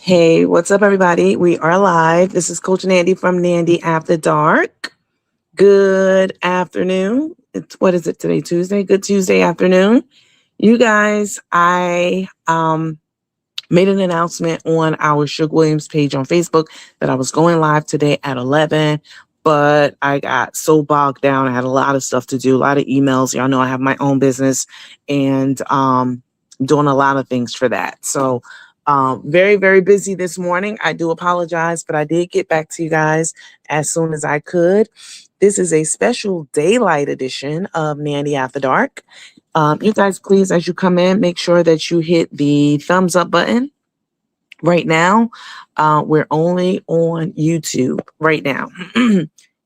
Hey, what's up, everybody? We are live. This is Coach Nandy from Nandy After Dark. Good afternoon. It's what is it today? Tuesday. Good Tuesday afternoon. You guys, I made an announcement on our Suge Williams page on Facebook that I was going live today at 11, but I got so bogged down. I had a lot of stuff to do, a lot of emails. Y'all know I have my own business and doing a lot of things for that. So very, very busy this morning. I do apologize, but I did get back to you guys as soon as I could. This is a special daylight edition of Nandy After Dark. You guys, please, as you come in, make sure that you hit the thumbs up button. Right now, we're only on YouTube right now.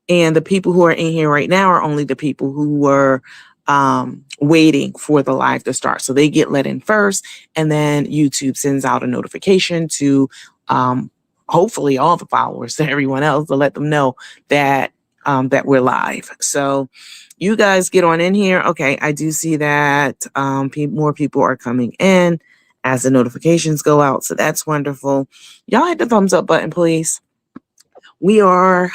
And the people who are in here right now are only the people who were waiting for the live to start. So they get let in first, and then YouTube sends out a notification to hopefully all the followers, to everyone else, to let them know that that we're live. So you guys get on in here. Okay, I do see that more people are coming in as the notifications go out. So that's wonderful. Y'all hit the thumbs up button, please. We are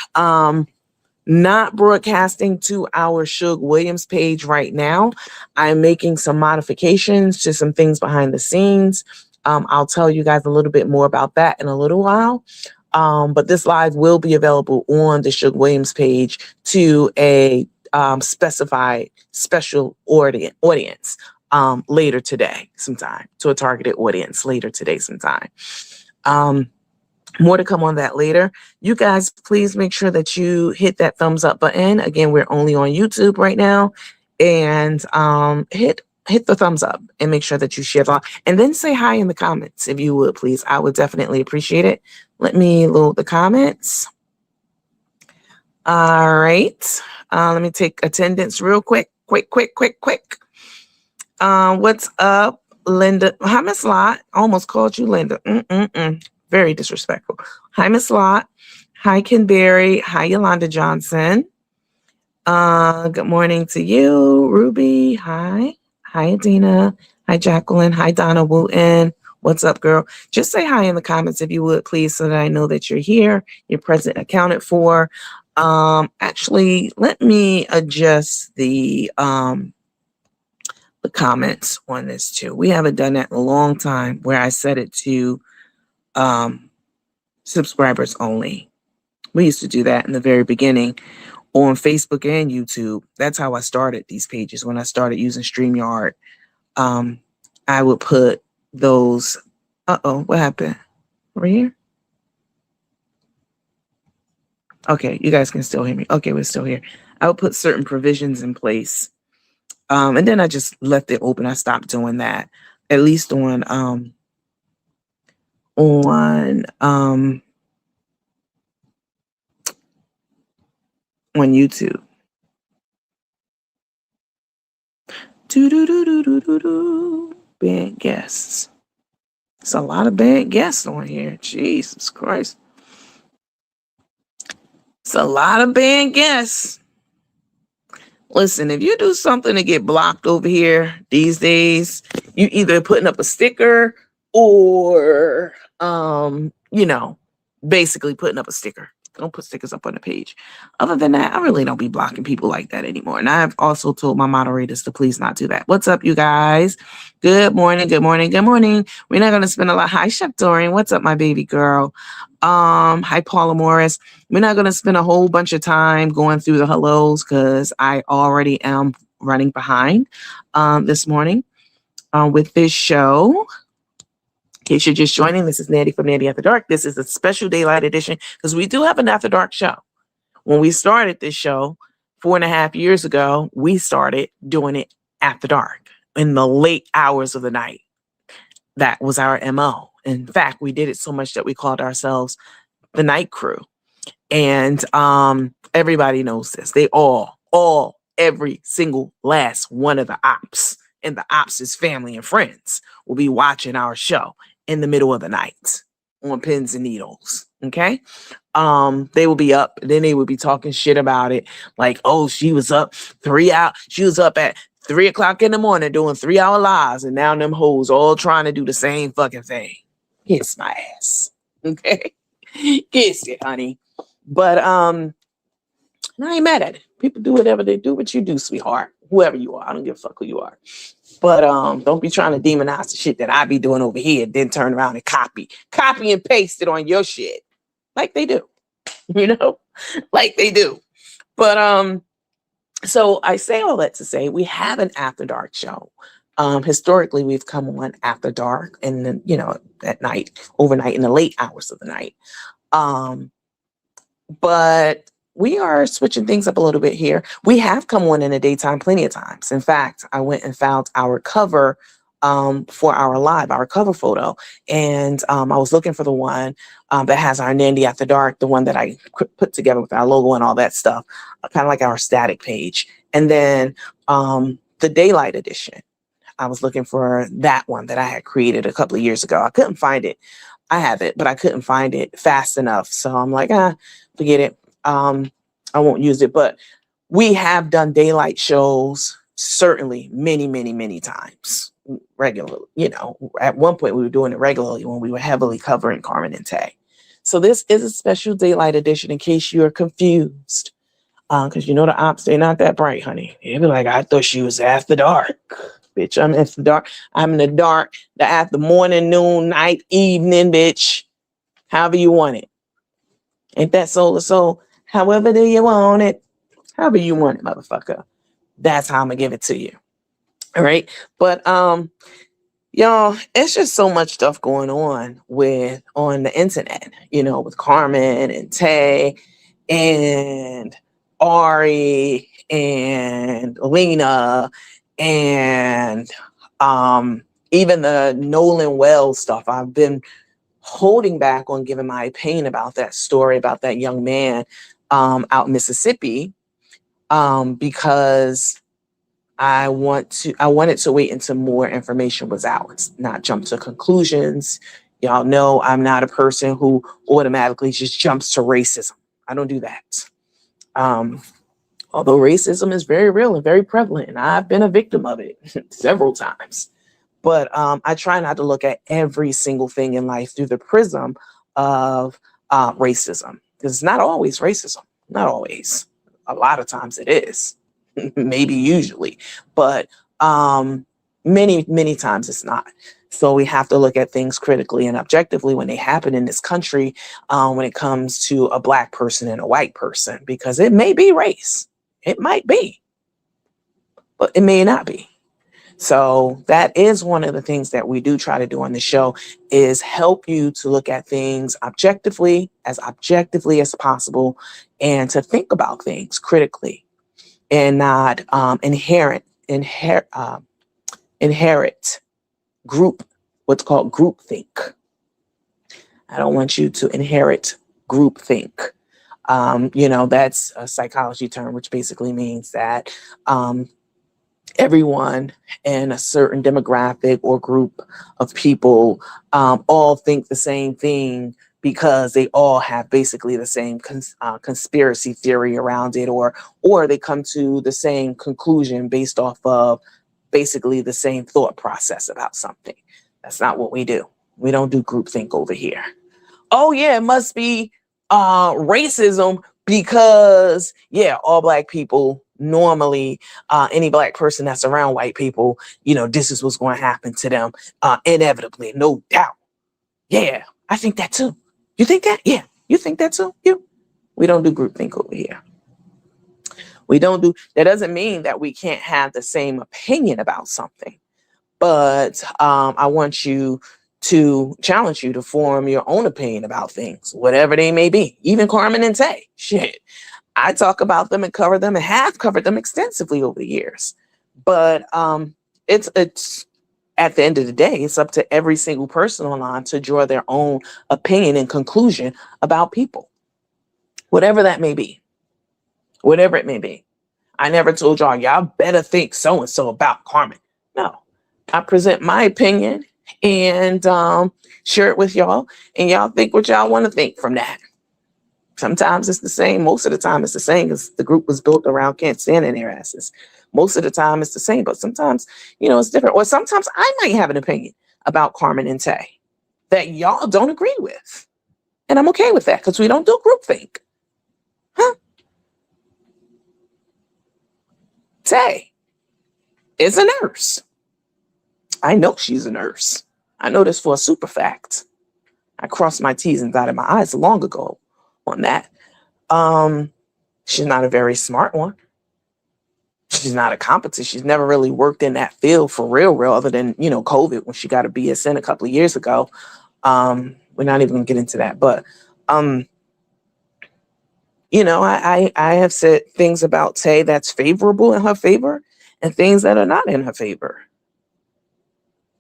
not broadcasting to our Suge Williams page right now. I'm making some modifications to some things behind the scenes. I'll tell you guys a little bit more about that in a little while. But this live will be available on the Suge Williams page to a specified special audience later today sometime, to a targeted audience later today sometime. More to come on that later. You guys, please make sure that you hit that thumbs up button. Again, we're only on YouTube right now. And hit the thumbs up and make sure that you share that. And then say hi in the comments if you would, please. I would definitely appreciate it. Let me load the comments. All right. Let me take attendance real quick. Quick. What's up, Linda? Hi, Miss Lot. Almost called you Linda. Very disrespectful. Hi, Miss Lot. Hi, Ken Berry. Hi, Yolanda Johnson. Good morning to you, Ruby. Hi. Hi, Adina. Hi, Jacqueline. Hi, Donna Wooten. What's up, girl? Just say hi in the comments if you would, please, so that I know that you're here, you're present, accounted for. Actually, let me adjust the comments on this too. We haven't done that in a long time, where I set it to subscribers only. We used to do that in the very beginning on Facebook and YouTube. That's how I started these pages. When I started using StreamYard, I would put those. What happened? Over here? Okay, you guys can still hear me. Okay, we're still here. I would put certain provisions in place. And then I just left it open. I stopped doing that, at least on YouTube. Bad guests. It's a lot of bad guests on here. Jesus Christ. It's a lot of bad guests. Listen, if you do something to get blocked over here these days, you either putting up a sticker or, basically putting up a sticker. Don't put stickers up on the page. Other than that, I really don't be blocking people like that anymore. And I've also told my moderators to please not do that. What's up, you guys? Good morning. We're not going to spend a lot. Hi, Chef Dorian. What's up, my baby girl? Hi, Paula Morris. We're not going to spend a whole bunch of time going through the hellos because I already am running behind this morning with this show. In case you're just joining, this is Nandy from Nandy After Dark. This is a special daylight edition because we do have an After Dark show. When we started this show 4.5 years ago, we started doing it after dark in the late hours of the night. That was our MO. In fact, we did it so much that we called ourselves the Night Crew. And everybody knows this. They every single last one of the ops and the ops' family and friends will be watching our show in the middle of the night on pins and needles. Okay. They will be up, and then they would be talking shit about it. Like, oh, she was up 3 hours. She was up at 3 o'clock in the morning doing 3-hour lives. And now them hoes all trying to do the same fucking thing. Kiss my ass. Okay. Kiss it, honey. But I ain't mad at it. People do whatever they do, but you do, sweetheart. Whoever you are. I don't give a fuck who you are. But don't be trying to demonize the shit that I be doing over here, then turn around and copy and paste it on your shit. Like they do. You know? Like they do. But so I say all that to say we have an after dark show. Historically, we've come on after dark and then, at night, overnight, in the late hours of the night. But we are switching things up a little bit here. We have come on in the daytime plenty of times. In fact, I went and found our cover for our cover photo. And I was looking for the one that has our Nandy After Dark, the one that I put together with our logo and all that stuff, kind of like our static page. And then the Daylight edition. I was looking for that one that I had created a couple of years ago. I couldn't find it. I have it, but I couldn't find it fast enough. So I'm like, forget it. I won't use it. But we have done daylight shows certainly many, many, many times. Regularly, at one point we were doing it regularly when we were heavily covering Carmen and Tay. So this is a special daylight edition in case you're confused. Because the ops, they're not that bright, honey. They'll be like, I thought she was after dark. Bitch, I'm after dark. I'm in the dark, the after morning, noon, night, evening, bitch. However you want it. Ain't that soul to soul? However do you want it? However you want it, motherfucker. That's how I'm gonna give it to you. All right. But y'all, it's just so much stuff going on on the internet, with Carmen and Tay and Ari and Lena and even the Nolan Wells stuff. I've been holding back on giving my opinion about that story about that young man out in Mississippi because I wanted to wait until more information was out, not jump to conclusions. Y'all know I'm not a person who automatically just jumps to racism. I don't do that. Although racism is very real and very prevalent, and I've been a victim of it several times. But I try not to look at every single thing in life through the prism of racism. Because it's not always racism. Not always. A lot of times it is. Maybe usually. But many, many times it's not. So we have to look at things critically and objectively when they happen in this country when it comes to a Black person and a white person. Because it may be race. It might be. But it may not be. So that is one of the things that we do try to do on the show is help you to look at things objectively as possible and to think about things critically and not inherit what's called group think. I don't want you to inherit group think. That's a psychology term, which basically means that everyone in a certain demographic or group of people all think the same thing because they all have basically the same conspiracy theory around it, or they come to the same conclusion based off of basically the same thought process about something. That's not what we do. We don't do groupthink over here. Oh yeah, it must be racism because all Black people normally, any Black person that's around white people, this is what's going to happen to them inevitably, no doubt. Yeah, I think that too. You think that? Yeah, you think that too? We don't do groupthink over here. We don't do. That doesn't mean that we can't have the same opinion about something, but I want you to challenge you to form your own opinion about things, whatever they may be. Even Carmen and Tay, shit. I talk about them and cover them and have covered them extensively over the years. But it's at the end of the day, it's up to every single person online to draw their own opinion and conclusion about people, whatever that may be, whatever it may be. I never told y'all better think so-and-so about Carmen. No, I present my opinion and share it with y'all, and y'all think what y'all want to think from that. Sometimes it's the same. Most of the time it's the same because the group was built around can't stand in their asses. Most of the time it's the same, but sometimes, it's different. Or sometimes I might have an opinion about Carmen and Tay that y'all don't agree with. And I'm okay with that because we don't do groupthink. Huh? Tay is a nurse. I know she's a nurse. I know this for a super fact. I crossed my T's and dotted my I's long ago on that. She's not a very smart one. She's not a competent. She's never really worked in that field for real, other than, COVID when she got a BSN a couple of years ago. We're not even gonna get into that, but I have said things about Tay that's favorable in her favor and things that are not in her favor.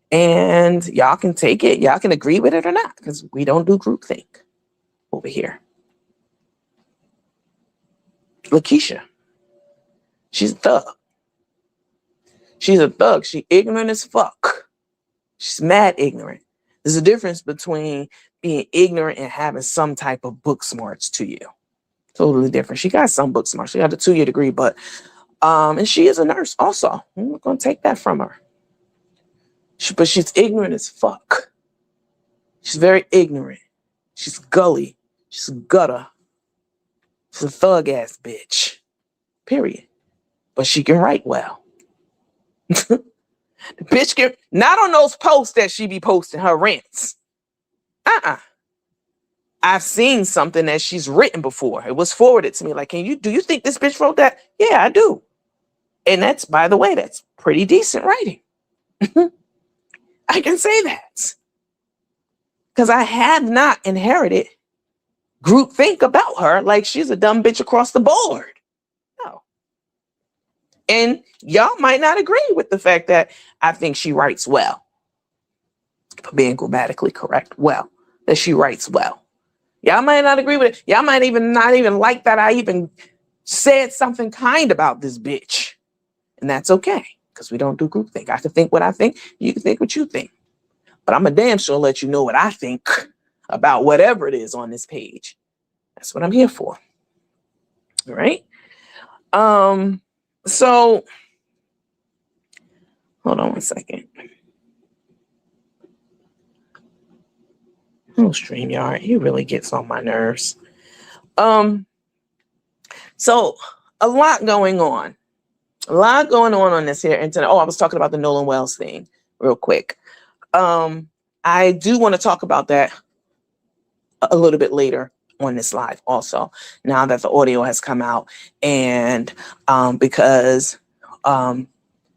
And y'all can take it, y'all can agree with it or not, because we don't do groupthink over here. Lakeisha, she's a thug. She's a thug. She ignorant as fuck. She's mad ignorant. There's a difference between being ignorant and having some type of book smarts to you. Totally different. She got some book smarts. She got a 2-year degree, but and she is a nurse also. I'm not gonna take that from her. But she's ignorant as fuck. She's very ignorant. She's gully. She's a gutter. She's a thug ass bitch. Period. But she can write well. The bitch can, not on those posts that she be posting, her rants. I've seen something that she's written before. It was forwarded to me. Like, do you think this bitch wrote that? Yeah, I do. And that's, by the way, that's pretty decent writing. I can say that. Because I have not inherited groupthink about her like she's a dumb bitch across the board. No. And y'all might not agree with the fact that I think she writes well. For being grammatically correct, well. That she writes well. Y'all might not agree with it. Y'all might even not even like that I even said something kind about this bitch. And that's okay, because we don't do groupthink. I can think what I think. You can think what you think. But I'm a damn sure let you know what I think about whatever it is on this page. That's what I'm here for. All right. So hold on one second. Oh, StreamYard, he really gets on my nerves. So a lot going on. A lot going on this here internet. Oh, I was talking about the Nolan Wells thing real quick. I do want to talk about that a little bit later on this live also, now that the audio has come out, and because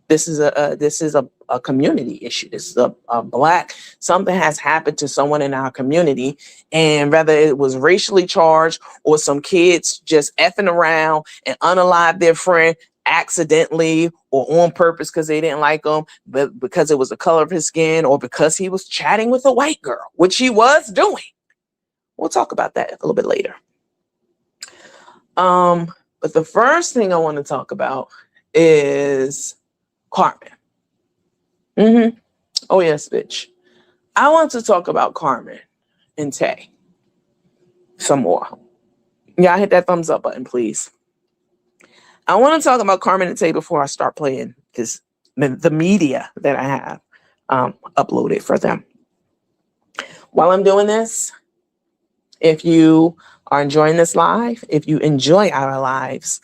this is a community issue. This is a black, something has happened to someone in our community, and whether it was racially charged or some kids just effing around and unalive their friend accidentally or on purpose because they didn't like him, but because it was the color of his skin or because he was chatting with a white girl, which he was doing. We'll talk about that a little bit later. But the first thing I want to talk about is Carmen. Oh yes, bitch. I want to talk about Carmen and Tay some more. Yeah, hit that thumbs up button, please. I want to talk about Carmen and Tay before I start playing the media that I have uploaded for them. While I'm doing this, if you are enjoying this live, if you enjoy our lives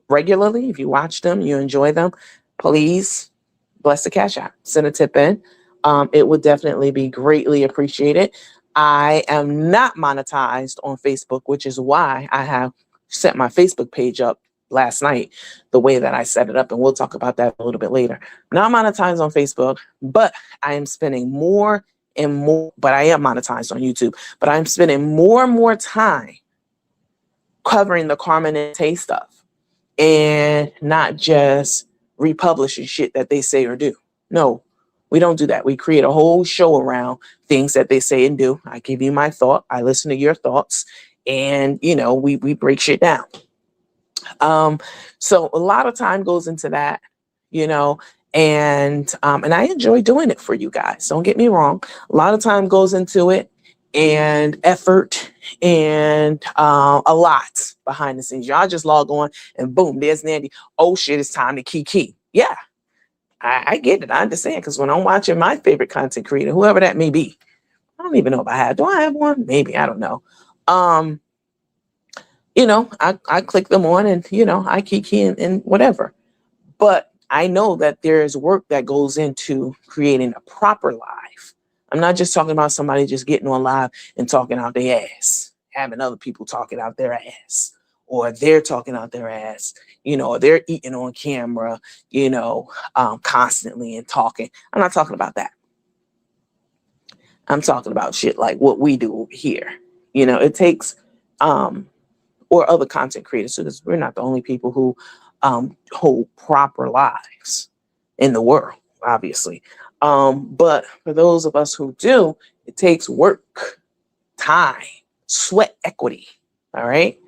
regularly, if you watch them, you enjoy them, please bless the Cash App, send a tip in. It would definitely be greatly appreciated. I am not monetized on Facebook, which is why I have set my Facebook page up last night the way that I set it up, and we'll talk about that a little bit later. Not monetized on Facebook, but I am spending more and more, but I am monetized on YouTube, but I'm spending more and more time covering the Carmen and Tay stuff and not just republishing shit that they say or do. No, we don't do that. We create a whole show around things that they say and do. I give you my thought. I listen to your thoughts, and we break shit down. So a lot of time goes into that, and I enjoy doing it for you guys. Don't get me wrong. A lot of time goes into it, and effort, and a lot behind the scenes. Y'all just log on and boom, there's Nandy. Oh shit, it's time to key. Yeah, I get it. I understand, because when I'm watching my favorite content creator, whoever that may be, I don't even know if I have. Do I have one? Maybe. I don't know. Um, I click them on and, I kiki and whatever. But I know that there's work that goes into creating a proper live. I'm not just talking about somebody just getting on live and talking out their ass, having other people talking out their ass, or they're talking out their ass, or they're eating on camera, constantly and talking. I'm not talking about that. I'm talking about shit like what we do over here. It takes, or other content creators, because we're not the only people who hold proper lives in the world, obviously. But for those of us who do, it takes work, time, sweat equity. All right.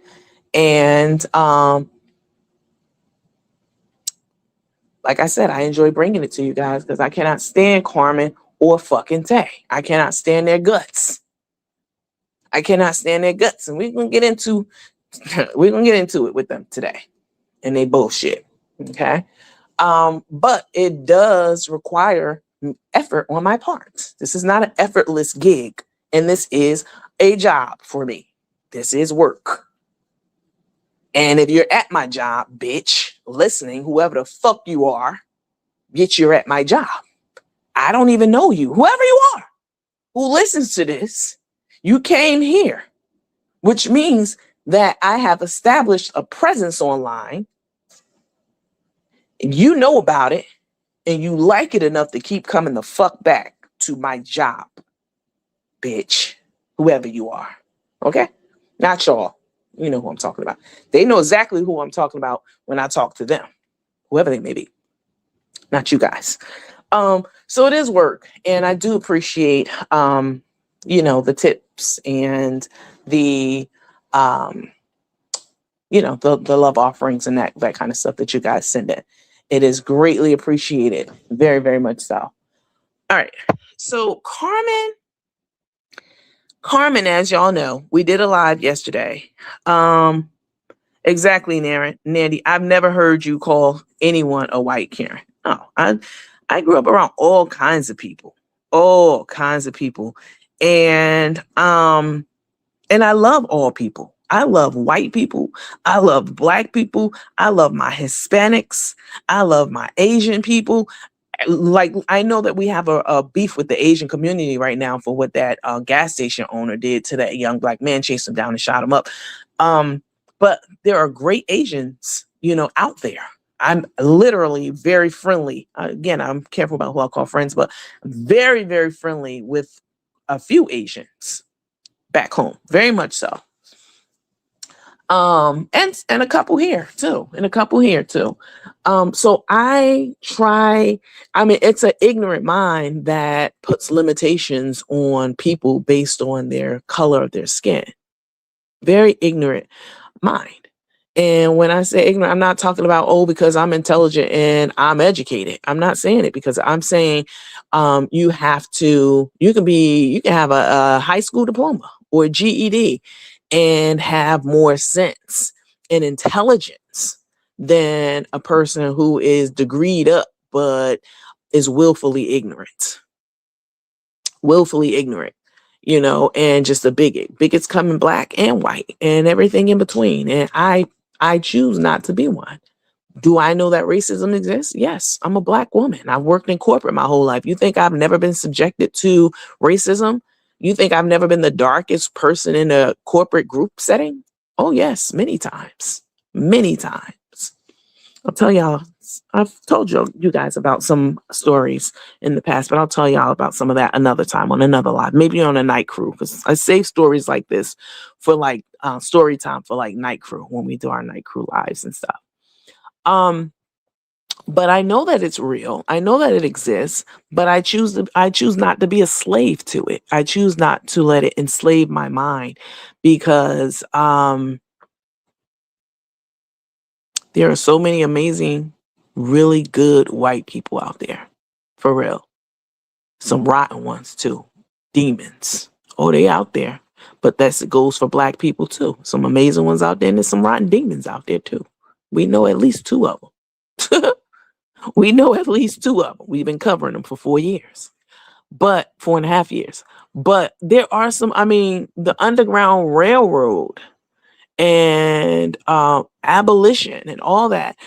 And like I said, I enjoy bringing it to you guys because I cannot stand Carmen or fucking Tay. I cannot stand their guts. I cannot stand their guts. And we're gonna get into it with them today. And they bullshit. Okay. But it does require effort on my part. This is not an effortless gig, and this is a job for me. This is work. And if you're at my job, bitch, listening, whoever the fuck you are, bitch, you're at my job. I don't even know you. Whoever you are who listens to this, you came here, which means that I have established a presence online. And you know about it, and you like it enough to keep coming the fuck back to my job, bitch, whoever you are. Okay? Not y'all. You know who I'm talking about. They know exactly who I'm talking about when I talk to them, whoever they may be. Not you guys. So it is work, and I do appreciate the tips and the the love offerings and that kind of stuff that you guys send in. It is greatly appreciated. Very, very much so. All right. So Carmen, as y'all know, we did a live yesterday. Exactly, Nandy. I've never heard you call anyone a white Karen. No, I grew up around all kinds of people. And I love all people. I love white people. I love black people. I love my Hispanics. I love my Asian people. Like, I know that we have a beef with the Asian community right now for what that gas station owner did to that young black man, chased him down and shot him up. But there are great Asians, out there. I'm literally very friendly. Again, I'm careful about who I call friends, but very, very friendly with a few Asians back home, very much so. And a couple here too. So I try, it's an ignorant mind that puts limitations on people based on their color of their skin. Very ignorant mind. And when I say ignorant, I'm not talking about, because I'm intelligent and I'm educated. I'm not saying it, because I'm saying you can have a high school diploma or a GED and have more sense and intelligence than a person who is degreed up but is willfully ignorant. And just a bigot. Bigots come in black and white and everything in between. And I choose not to be one. Do I know that racism exists? Yes. I'm a black woman. I've worked in corporate my whole life. You think I've never been subjected to racism? You think I've never been the darkest person in a corporate group setting? Oh, yes. Many times. I'll tell y'all, I've told you guys about some stories in the past, but I'll tell y'all about some of that another time on another live, maybe on a night crew, because I save stories like this for story time for night crew when we do our night crew lives and stuff. But I know that it's real. I know that it exists, but I choose not to be a slave to it. I choose not to let it enslave my mind, because there are so many amazing, really good white people out there. For real. Some rotten ones too. Demons. Oh, they out there. But it goes for black people too. Some amazing ones out there, and there's some rotten demons out there too. We know at least two of them. We've been covering them for 4 years. but 4.5 years. But there are some, I mean, the Underground Railroad and abolition and all that,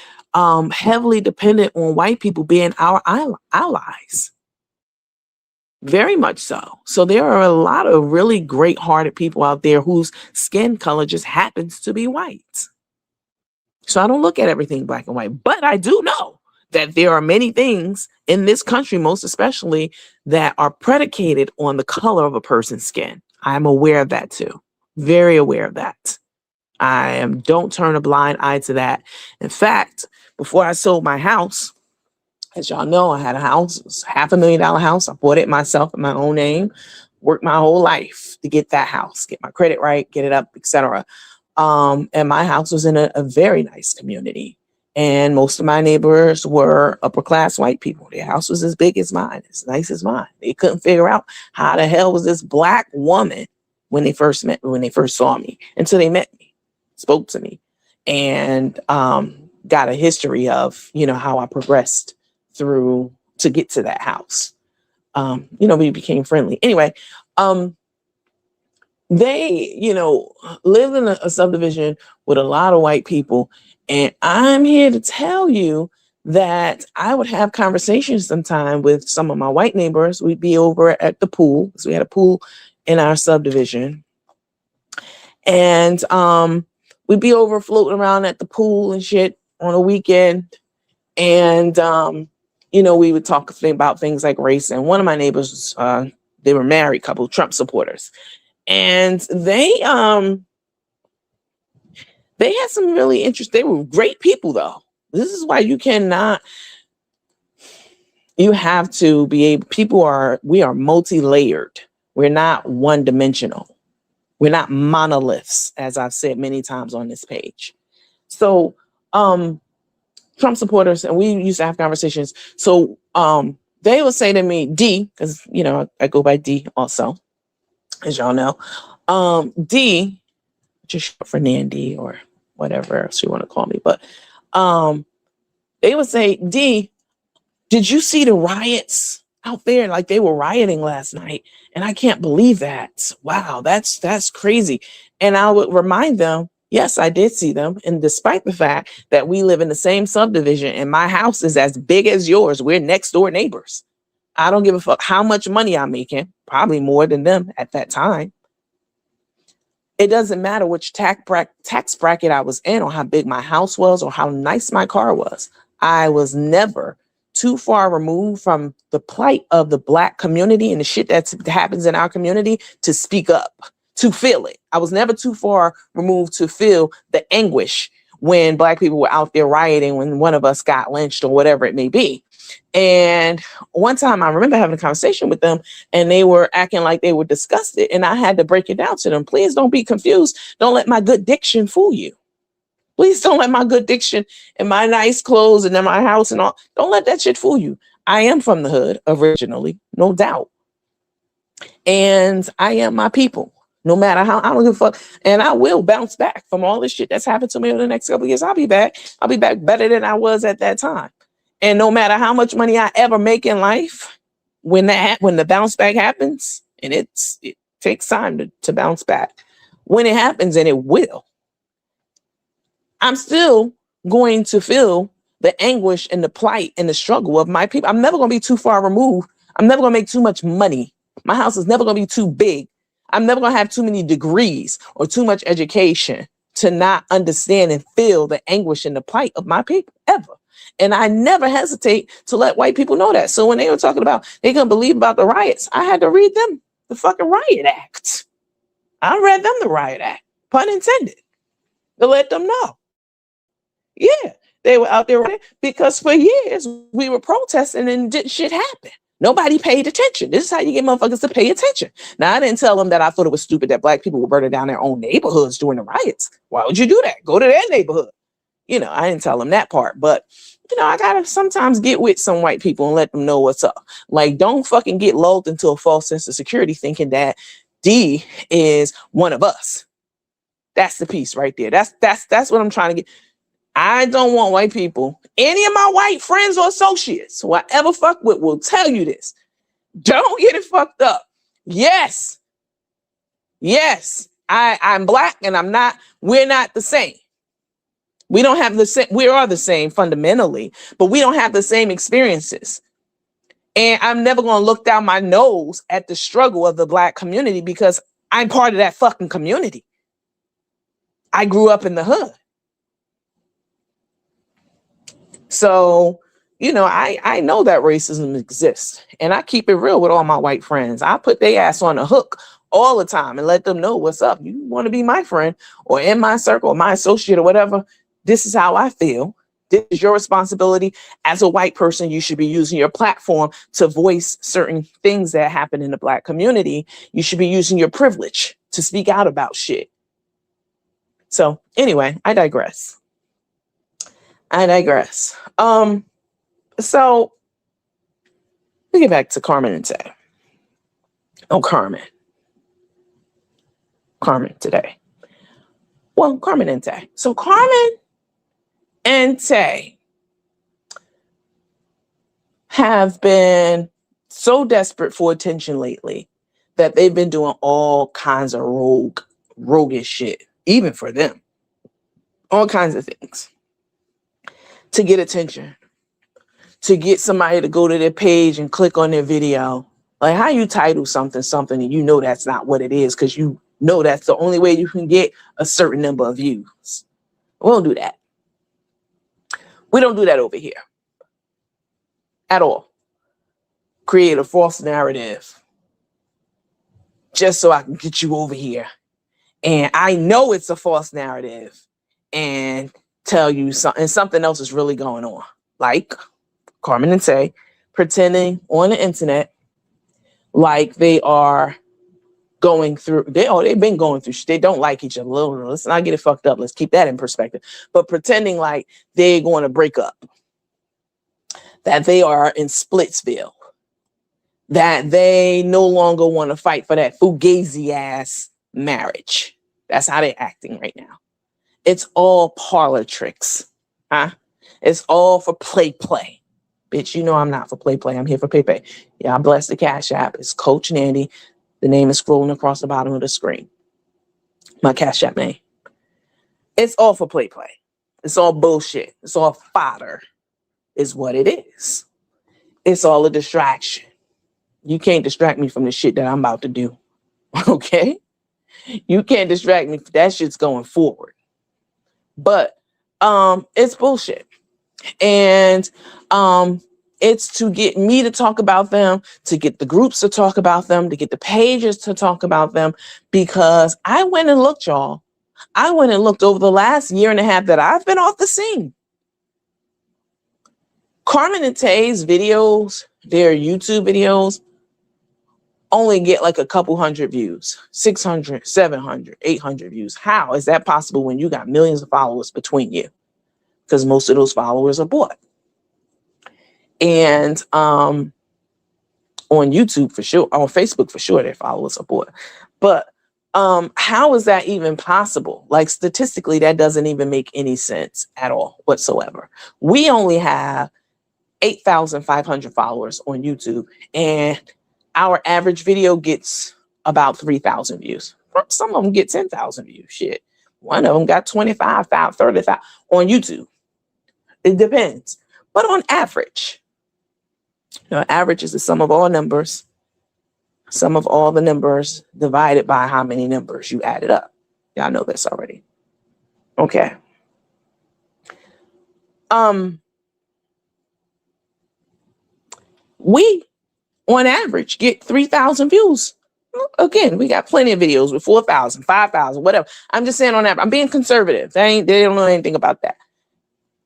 heavily dependent on white people being our allies. Very much so. So there are a lot of really great hearted people out there whose skin color just happens to be white. So I don't look at everything black and white, but I do know that there are many things in this country, most especially, that are predicated on the color of a person's skin. I'm aware of that too. Very aware of that. Don't turn a blind eye to that. In fact, before I sold my house, as y'all know, I had a house. It was $500,000 house. I bought it myself in my own name. Worked my whole life to get that house, get my credit right, get it up, etc. And my house was in a very nice community. And most of my neighbors were upper class white people. Their house was as big as mine, as nice as mine. They couldn't figure out how the hell was this black woman when they first saw me, until they met me, spoke to me, and got a history of, how I progressed through to get to that house. We became friendly. Anyway, they, lived in a subdivision with a lot of white people. And I'm here to tell you that I would have conversations sometime with some of my white neighbors. We'd be over at the pool, because we had a pool in our subdivision. And we'd be over floating around at the pool and shit on a weekend. And, we would talk about things like race. And one of my neighbors, they were married couple, Trump supporters. And they had some really interesting, they were great people though. This is why you have to be able, we are multi-layered. We're not one dimensional. We're not monoliths, as I've said many times on this page. So, Trump supporters, and we used to have conversations. So, they would say to me, D, because, I go by D also, as y'all know. D, just short for Nandy or whatever else you want to call me. But they would say, D, did you see the riots out there? Like, they were rioting last night. And I can't believe that. Wow, that's crazy. And I would remind them, yes, I did see them. And despite the fact that we live in the same subdivision and my house is as big as yours, we're next door neighbors. I don't give a fuck how much money I'm making, probably more than them at that time. It doesn't matter which tax bracket I was in, or how big my house was, or how nice my car was. I was never too far removed from the plight of the Black community and the shit that happens in our community to speak up, to feel it. I was never too far removed to feel the anguish when Black people were out there rioting, when one of us got lynched or whatever it may be. And one time I remember having a conversation with them, and they were acting like they were disgusted. And I had to break it down to them. Please don't be confused. Don't let my good diction fool you. Please don't let my good diction and my nice clothes and then my house and all. Don't let that shit fool you. I am from the hood originally, no doubt. And I am my people. No matter how, I don't give a fuck. And I will bounce back from all this shit that's happened to me over the next couple of years. I'll be back. I'll be back better than I was at that time. And no matter how much money I ever make in life, when the bounce back happens, and it takes time to bounce back. When it happens, and it will, I'm still going to feel the anguish and the plight and the struggle of my people. I'm never going to be too far removed. I'm never going to make too much money. My house is never going to be too big. I'm never going to have too many degrees or too much education to not understand and feel the anguish and the plight of my people, ever. And I never hesitate to let white people know that. So when they were talking about they couldn't believe about the riots, I had to read them the fucking riot act. I read them the riot act, pun intended, to let them know. Yeah, they were out there because for years we were protesting and shit happened. Nobody paid attention. This is how you get motherfuckers to pay attention. Now, I didn't tell them that I thought it was stupid that Black people were burning down their own neighborhoods during the riots. Why would you do that? Go to their neighborhood. I didn't tell them that part, but I gotta sometimes get with some white people and let them know what's up. Like, don't fucking get lulled into a false sense of security thinking that D is one of us. That's the piece right there. That's what I'm trying to get. I don't want white people, any of my white friends or associates who I ever fuck with will tell you this. Don't get it fucked up. Yes. Yes. I'm black and I'm not, we're not the same. We don't have the same, we are the same fundamentally, but we don't have the same experiences. And I'm never going to look down my nose at the struggle of the black community because I'm part of that fucking community. I grew up in the hood. So, you know, I know that racism exists, and I keep it real with all my white friends. I put their ass on the hook all the time and let them know what's up. You want to be my friend or in my circle or my associate or whatever. This is how I feel. This is your responsibility. As a white person, you should be using your platform to voice certain things that happen in the black community. You should be using your privilege to speak out about shit. So anyway, I digress. So we get back to Carmen and Tay. Oh, Carmen today. Well, Carmen and Tay. So Carmen and Tay have been so desperate for attention lately that they've been doing all kinds of roguish shit, even for them. All kinds of things to get attention, to get somebody to go to their page and click on their video. Like, how you title something and you know that's not what it is because you know that's the only way you can get a certain number of views. We don't do that. We don't do that over here at all. Create a false narrative just so I can get you over here. And I know it's a false narrative and tell you something else is really going on. Like Carmen and Tay pretending on the internet like they are going through, they've been going through, they don't like each other. Let's not get it fucked up. Let's keep that in perspective. But pretending like they're going to break up, that they are in Splitsville, that they no longer want to fight for that fugazi ass marriage. That's how they're acting right now. It's all parlor tricks. Huh? It's all for play. Bitch, you know I'm not for play. I'm here for pay. Yeah, I bless the Cash App. It's Coach Nandy. The name is scrolling across the bottom of the screen. My Cash App name. It's all for play. It's all bullshit. It's all fodder is what it is. It's all a distraction. You can't distract me from the shit that I'm about to do. Okay? You can't distract me. That shit's going forward. But it's bullshit. And it's to get me to talk about them, to get the groups to talk about them, to get the pages to talk about them, because I went and looked, y'all. I went and looked over the last year and a half that I've been off the scene. Carmen and Tay's videos, their YouTube videos, only get like a couple hundred views, 600, 700, 800 views. How is that possible when you got millions of followers between you? Because most of those followers are bought. And on YouTube for sure, on Facebook for sure, their followers are bought. But how is that even possible? Like statistically, that doesn't even make any sense at all whatsoever. We only have 8,500 followers on YouTube, and our average video gets about 3,000 views. Some of them get 10,000 views. Shit. One of them got 25,000, 30,000 on YouTube. It depends. But on average, average is the sum of all numbers, sum of all the numbers divided by how many numbers you added up. Y'all know this already. Okay. We, on average, get 3,000 views. Again, we got plenty of videos with 4,000, 5,000, whatever. I'm just saying on average. I'm being conservative. They don't know anything about that.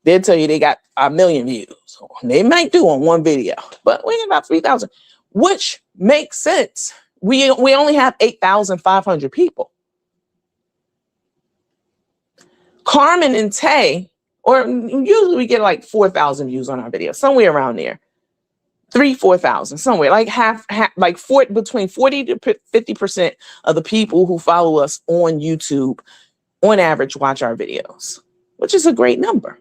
They'll tell you they got 1 million views. They might do on one video, but we have about 3,000, which makes sense. We only have 8,500 people. Carmen and Tay, or usually we get like 4,000 views on our video, somewhere around there. 4,000, somewhere like half like between 40 to 50% of the people who follow us on YouTube on average watch our videos, which is a great number.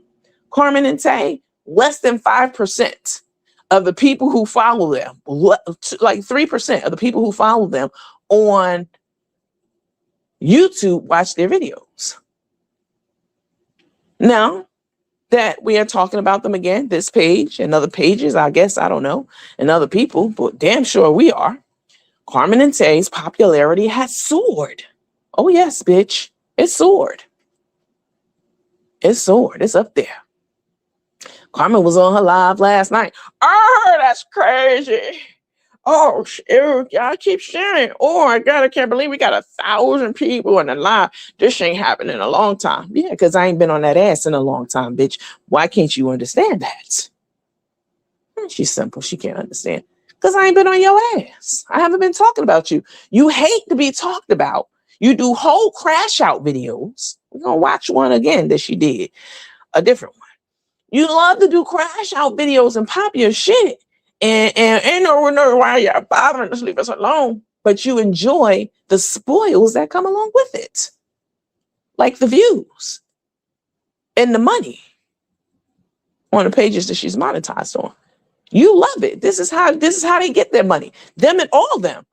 Carmen and Tay, less than 5% of the people who follow them, like 3% of the people who follow them on YouTube watch their videos. Now that we are talking about them again, this page and other pages, I guess, I don't know, and other people, but damn sure we are. Carmen and Tay's popularity has soared. Oh yes, bitch. It's soared. It's soared. It's up there. Carmen was on her live last night. Oh, that's crazy. Oh, shoot, y'all keep sharing. Oh, I can't believe we got 1,000 people in the live. This ain't happened in a long time. Yeah, because I ain't been on that ass in a long time, bitch. Why can't you understand that? She's simple. She can't understand. Because I ain't been on your ass. I haven't been talking about you. You hate to be talked about. You do whole crash out videos. We're going to watch one again that she did. A different one. You love to do crash out videos and pop your shit. And no, why you're bothering us, leave us alone. But you enjoy the spoils that come along with it. Like the views and the money on the pages that she's monetized on. You love it. This is how they get their money. Them and all them.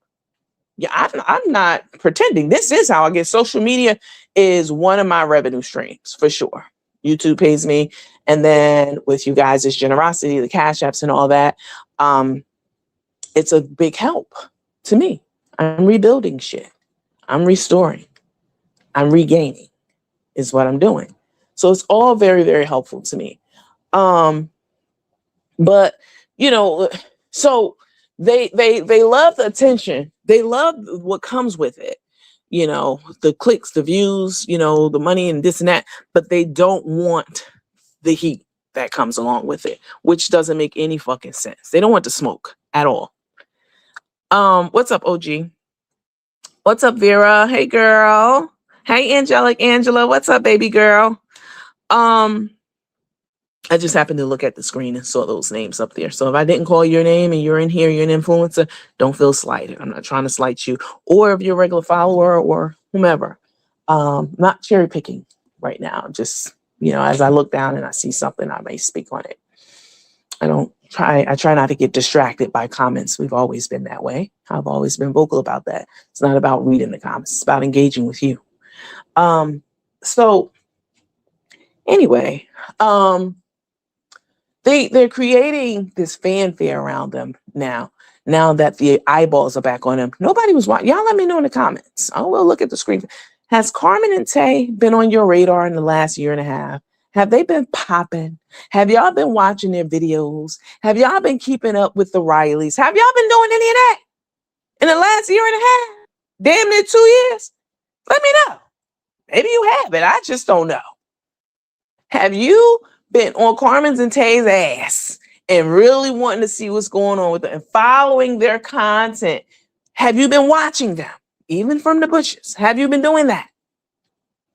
Yeah, I'm not pretending. This is how I get. Social media is one of my revenue streams for sure. YouTube pays me, and then with you guys' generosity, the cash apps and all that, it's a big help to me. I'm rebuilding shit. I'm restoring. I'm regaining is what I'm doing. So it's all very, very helpful to me. But you know, so they love the attention. They love what comes with it. You know, the clicks, the views, you know, the money and this and that, but they don't want the heat that comes along with it, which doesn't make any fucking sense. They don't want the smoke at all. What's up, OG? What's up, Vera? Hey, girl. Hey, Angelic Angela. What's up, baby girl? I just happened to look at the screen and saw those names up there. So if I didn't call your name and you're in here, you're an influencer, don't feel slighted. I'm not trying to slight you, or if you're a regular follower or whomever. Not cherry picking right now. Just, you know, as I look down and I see something, I may speak on it. I try not to get distracted by comments. We've always been that way. I've always been vocal about that. It's not about reading the comments. It's about engaging with you. So anyway, they're creating this fanfare around them now that the eyeballs are back on them. Nobody was watching. Y'all let me know in the comments. I will look at the screen. Has Carmen and Tay been on your radar in the last year and a half? Have they been popping? Have y'all been watching their videos? Have y'all been keeping up with the Rileys? Have y'all been doing any of that in the last year and a half? Damn near 2 years? Let me know. Maybe you have it. I just don't know. Have you been on Carmen's and Tay's ass and really wanting to see what's going on with them and following their content? Have you been watching them, even from the bushes? Have you been doing that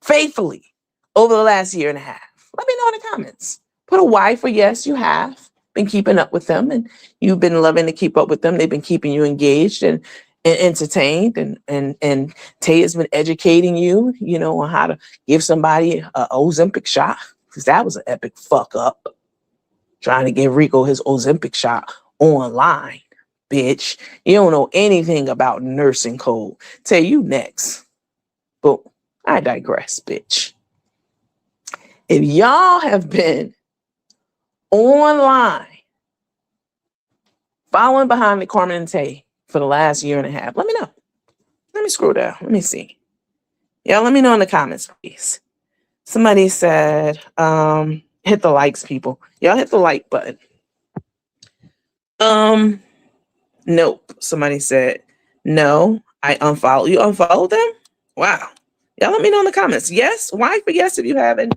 faithfully over the last year and a half? Let me know in the comments. Put a Y for yes, you have been keeping up with them and you've been loving to keep up with them. They've been keeping you engaged and entertained, and Tay has been educating you, you know, on how to give somebody an Ozempic shot, because that was an epic fuck up. Trying to give Rico his Ozempic shot online, bitch. You don't know anything about nursing code. Tay, you next. But I digress, bitch. If y'all have been online following behind the Carmen and Tay for the last year and a half, let me know. Let me scroll down. Let me see. Y'all let me know in the comments, please. Somebody said, hit the likes, people. Y'all hit the like button. Nope. Somebody said, no, I unfollow. You unfollowed them? Wow. Y'all let me know in the comments. Yes. Why for yes if you haven't,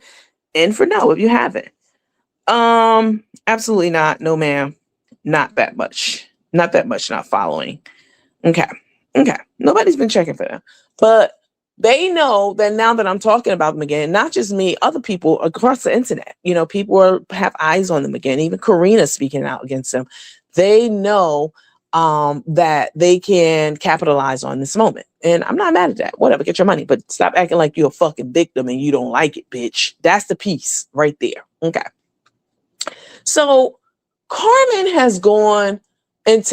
and for no if you haven't. Absolutely not. No, ma'am. Not that much. Not that much not following. Okay. Nobody's been checking for them. But they know that now that I'm talking about them again, not just me, other people across the internet, you know, people have eyes on them again. Even Karina speaking out against them. They know that they can capitalize on this moment. And I'm not mad at that. Whatever, get your money. But stop acting like you're a fucking victim and you don't like it, bitch. That's the piece right there. Okay. So Carmen has gone and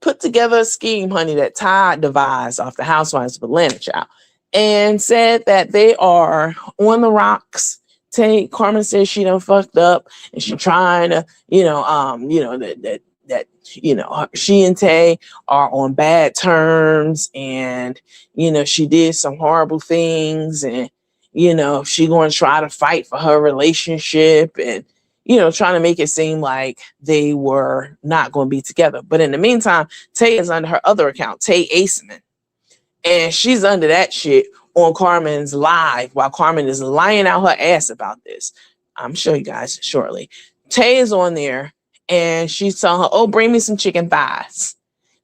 put together a scheme, honey, that Todd devised off the Housewives of Atlanta, child, and said that they are on the rocks. Carmen says she done fucked up and she trying to, she and Tay are on bad terms, and she did some horrible things, and she going to try to fight for her relationship, and trying to make it seem like they were not going to be together. But in the meantime, Tay is under her other account, Tay Aceman, and she's under that shit on Carmen's live while Carmen is lying out her ass about this. I'm show you guys shortly. Tay is on there and she's telling her, oh, bring me some chicken thighs.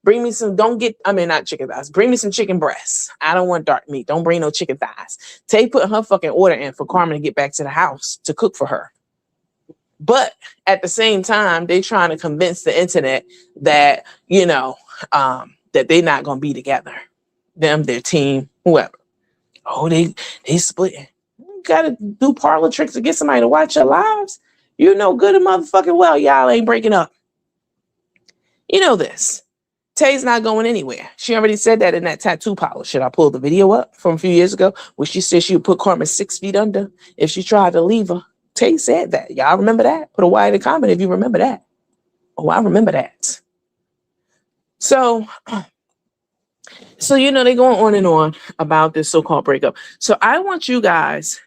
Bring me some, not chicken thighs. Bring me some chicken breasts. I don't want dark meat. Don't bring no chicken thighs. Tay put her fucking order in for Carmen to get back to the house to cook for her. But at the same time, they trying to convince the internet that, that they're not going to be together. Them, their team, whoever. Oh, they split. You got to do parlor tricks to get somebody to watch your lives. You know good and motherfucking well y'all ain't breaking up. You know this. Tay's not going anywhere. She already said that in that tattoo parlor. Should I pull the video up from a few years ago where she said she would put Carmen 6 feet under if she tried to leave her? Tay said that. Y'all remember that? Put a Y in the comment if you remember that. Oh, I remember that. So they going on and on about this so-called breakup. So I want you guys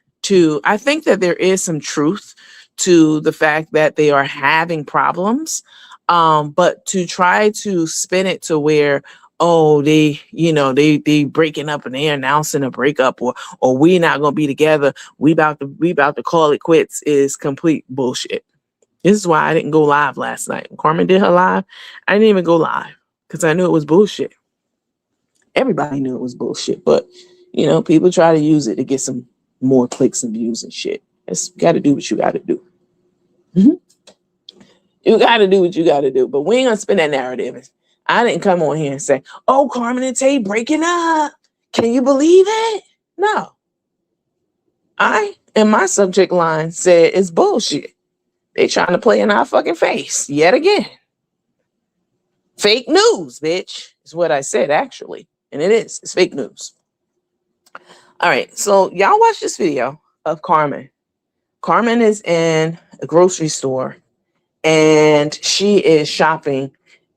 I think that there is some truth to the fact that they are having problems, but to try to spin it to where, oh, they breaking up and they announcing a breakup, or we not gonna be together, we about to call it quits, is complete bullshit. This is why I didn't go live last night. When Carmen did her live, I didn't even go live because I knew it was bullshit. Everybody knew it was bullshit, but people try to use it to get some more clicks and views and shit. You got to do what you got to do. You got to do what you got to do, but we ain't gonna spin that narrative. I didn't come on here and say, "Oh, Carmen and Tay breaking up. Can you believe it?" No, I in my subject line said it's bullshit. They trying to play in our fucking face yet again. Fake news, bitch, is what I said actually. And it is. It's fake news. All right. So y'all watch this video of Carmen. Carmen is in a grocery store and she is shopping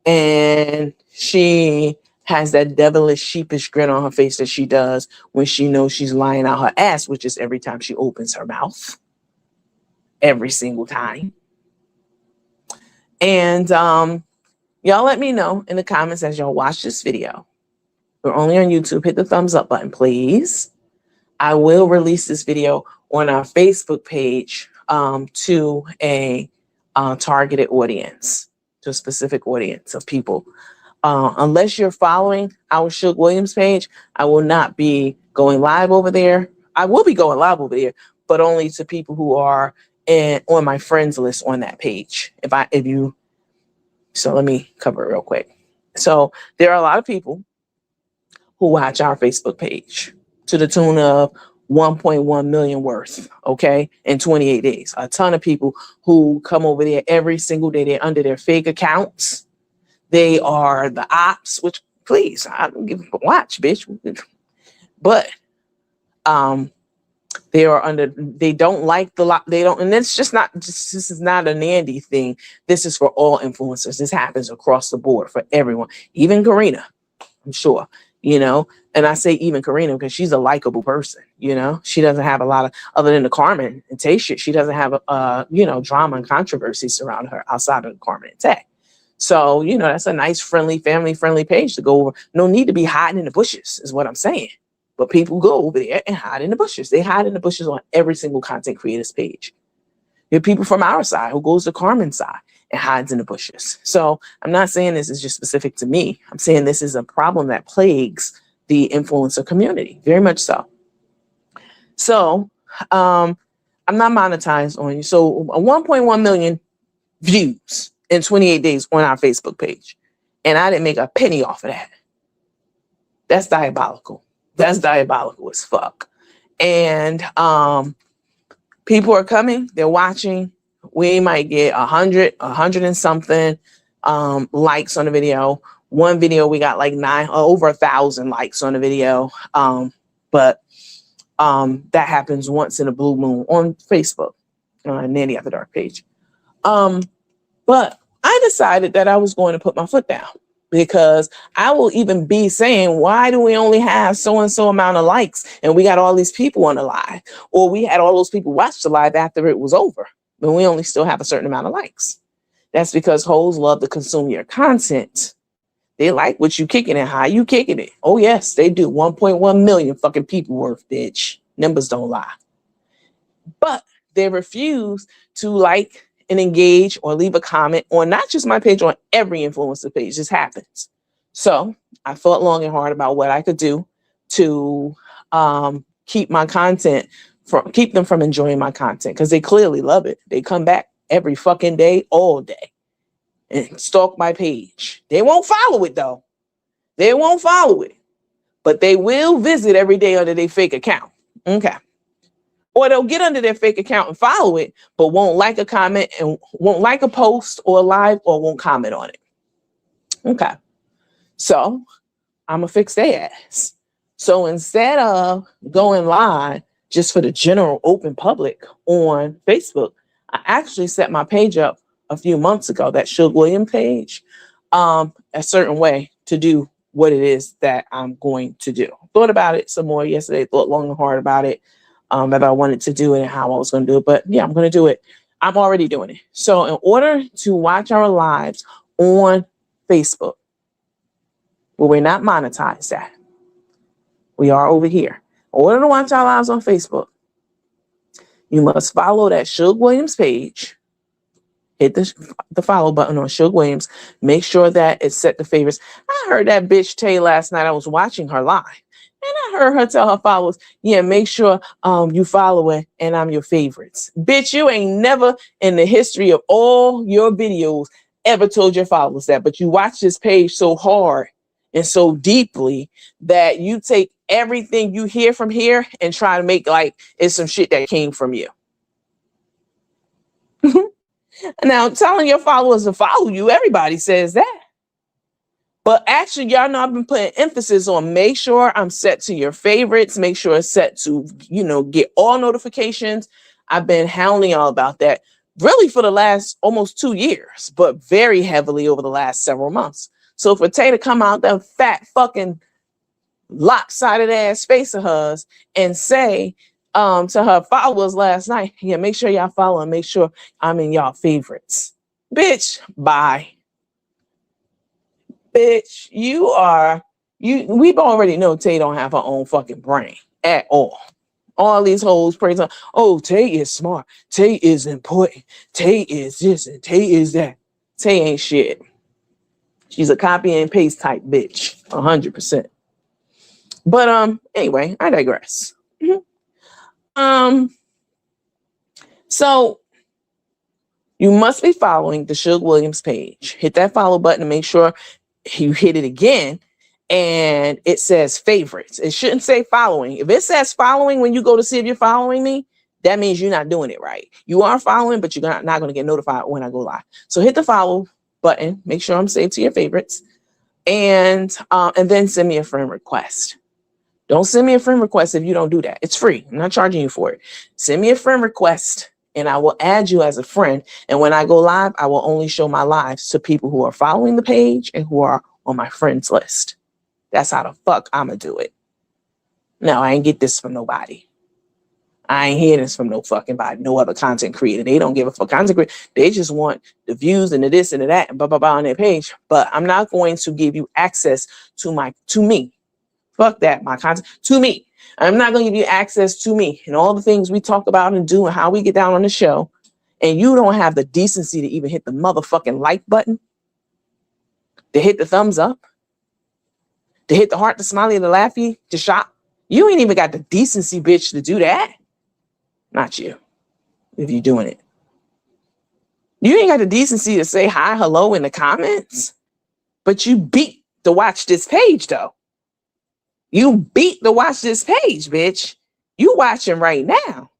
and she has that devilish, sheepish grin on her face that she does when she knows she's lying out her ass, which is every time she opens her mouth. Every single time. And y'all let me know in the comments as y'all watch this video. We're only on YouTube. Hit the thumbs up button, please. I will release this video on our Facebook page to a targeted audience, to a specific audience of people. Unless you're following our Shook Williams page, I will not be going live over there. I will be going live over there, but only to people who are on my friends list on that page. So let me cover it real quick. So there are a lot of people who watch our Facebook page to the tune of 1.1 million worth, okay, in 28 days. A ton of people who come over there every single day. They're under their fake accounts. They are the ops, which, please, I don't give a watch, bitch. But they don't like and it's just not, this is not a Nandy thing. This is for all influencers. This happens across the board for everyone, even Karina, I'm sure, and I say even Karina because she's a likable person, she doesn't have a lot of, other than the Carmen and Tay shit, she doesn't have, drama and controversy surrounding her outside of the Carmen and Tay. So, that's a nice, friendly, family-friendly page to go over. No need to be hiding in the bushes is what I'm saying. But people go over there and hide in the bushes. They hide in the bushes on every single content creator's page. There are people from our side who goes to Carmen's side and hides in the bushes. So I'm not saying this is just specific to me. I'm saying this is a problem that plagues the influencer community, very much so. So I'm not monetized on you. So 1.1 million views in 28 days on our Facebook page. And I didn't make a penny off of that. That's diabolical. That's diabolical as fuck. And people are coming, they're watching we might get 100 and something likes on the video. One video we got like over 1,000 likes on the video. But that happens once in a blue moon on Facebook, Nanny After Dark page. But I decided that I was going to put my foot down, because I will even be saying, why do we only have so and so amount of likes and we got all these people on the live, or we had all those people watch the live after it was over, but we only still have a certain amount of likes? That's because hoes love to consume your content. They like what you kicking and how you kicking it. Oh yes, they do. 1.1 million fucking people worth, bitch. Numbers don't lie. But they refuse to like and engage or leave a comment on not just my page, on every influencer page. This happens. So I thought long and hard about what I could do to keep my content keep them from enjoying my content, because they clearly love it. They come back every fucking day, all day, and stalk my page. They won't follow it though. They won't follow it, but they will visit every day under their fake account. Okay. Or they'll get under their fake account and follow it, but won't like a comment and won't like a post or a live, or won't comment on it. Okay. So I'm gonna fix their ass. So instead of going live just for the general open public on Facebook, I actually set my page up a few months ago, that Suge Williams page, a certain way to do what it is that I'm going to do. Thought about it some more yesterday, thought long and hard about it, that I wanted to do it and how I was going to do it. But yeah, I'm going to do it. I'm already doing it. So in order to watch our lives on Facebook, well, we're not monetized at. We are over here. In order to watch our lives on Facebook, you must follow that Suge Williams page. Hit the follow button on Suge Williams. Make sure that it's set to favorites. I heard that bitch Tay last night. I was watching her live, and I heard her tell her followers, yeah, make sure you follow it and I'm your favorites. Bitch, you ain't never in the history of all your videos ever told your followers that, but you watch this page so hard and so deeply that you take everything you hear from here and try to make like it's some shit that came from you. Now, telling your followers to follow you, everybody says that. But actually, y'all know I've been putting emphasis on make sure I'm set to your favorites, make sure it's set to, get all notifications. I've been hounding y'all about that really for the last almost 2 years, but very heavily over the last several months. So for Tay to come out that fat fucking lopsided ass face of hers and say to her followers last night, yeah, make sure y'all follow and make sure I'm in y'all favorites. Bitch, bye. Bitch, we've already know Tay don't have her own fucking brain at all. All these hoes praise her. Oh, Tay is smart. Tay is important. Tay is this and Tay is that. Tay ain't shit. She's a copy and paste type bitch, 100%. But anyway, I digress. So you must be following the Suge Williams page. Hit that follow button and make sure you hit it again and it says favorites. It shouldn't say following. If it says following when you go to see if you're following me, that means you're not doing it right. You are following, but you're not going to get notified when I go live. So hit the follow button, make sure I'm saved to your favorites, and then send me a friend request. Don't send me a friend request if you don't do that. It's free. I'm not charging you for it. Send me a friend request and I will add you as a friend. And when I go live, I will only show my lives to people who are following the page and who are on my friends list. That's how the fuck I'm going to do it. No, I ain't get this from nobody. I ain't hear this from no fucking body, no other content creator. They don't give a fuck content creator. They just want the views and the this and the that and blah, blah, blah on their page. But I'm not going to give you access to me. Fuck that, my content to me. I'm not going to give you access to me and all the things we talk about and do and how we get down on the show. And you don't have the decency to even hit the motherfucking like button, to hit the thumbs up, to hit the heart, the smiley, the laughy, to shop. You ain't even got the decency, bitch, to do that. Not you, if you're doing it. You ain't got the decency to say hi, hello in the comments. But you beat to watch this page, though. You beat to watch this page, bitch. You watching right now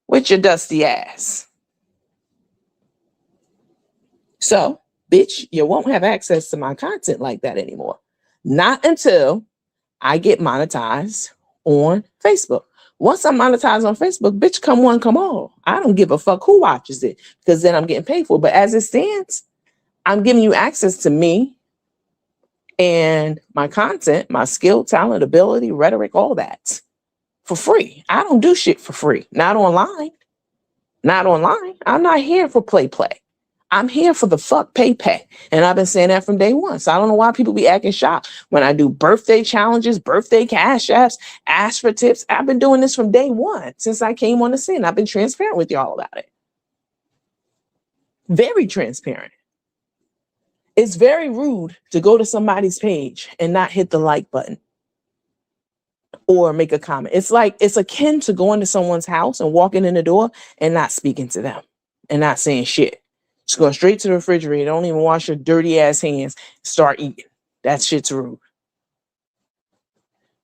with your dusty ass. So, bitch, you won't have access to my content like that anymore. Not until I get monetized on Facebook. Once I'm monetized on Facebook, bitch, come one, come all. I don't give a fuck who watches it because then I'm getting paid for it. But as it stands, I'm giving you access to me and my content, my skill, talent, ability, rhetoric, all that for free. I don't do shit for free. Not online. Not online. I'm not here for play. I'm here for the fuck pay. And I've been saying that from day one. So I don't know why people be acting shocked when I do birthday challenges, birthday cash apps, ask for tips. I've been doing this from day one since I came on the scene. I've been transparent with y'all about it. Very transparent. It's very rude to go to somebody's page and not hit the like button or make a comment. It's akin to going to someone's house and walking in the door and not speaking to them and not saying shit. Just go straight to the refrigerator. Don't even wash your dirty ass hands. Start eating. That shit's rude.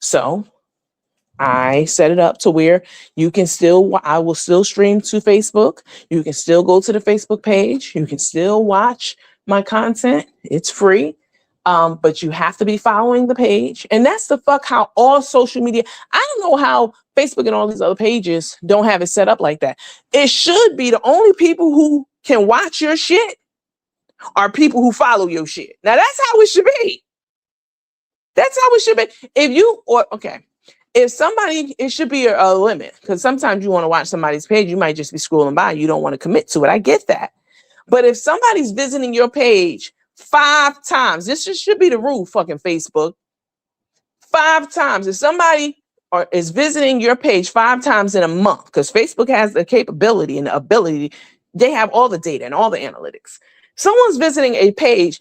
So I set it up to where you can I will still stream to Facebook. You can still go to the Facebook page. You can still watch my content. It's free. But you have to be following the page. And that's the fuck how all social media, I don't know how Facebook and all these other pages don't have it set up like that. It should be the only people who can watch your shit are people who follow your shit. Now that's how it should be. That's how it should be. If somebody, it should be a limit, because sometimes you want to watch somebody's page, you might just be scrolling by. You don't want to commit to it. I get that. But if somebody's visiting your page 5 times, this should be the rule, fucking Facebook. 5 times. If somebody is visiting your page 5 times in a month, because Facebook has the capability and the ability, they have all the data and all the analytics. Someone's visiting a page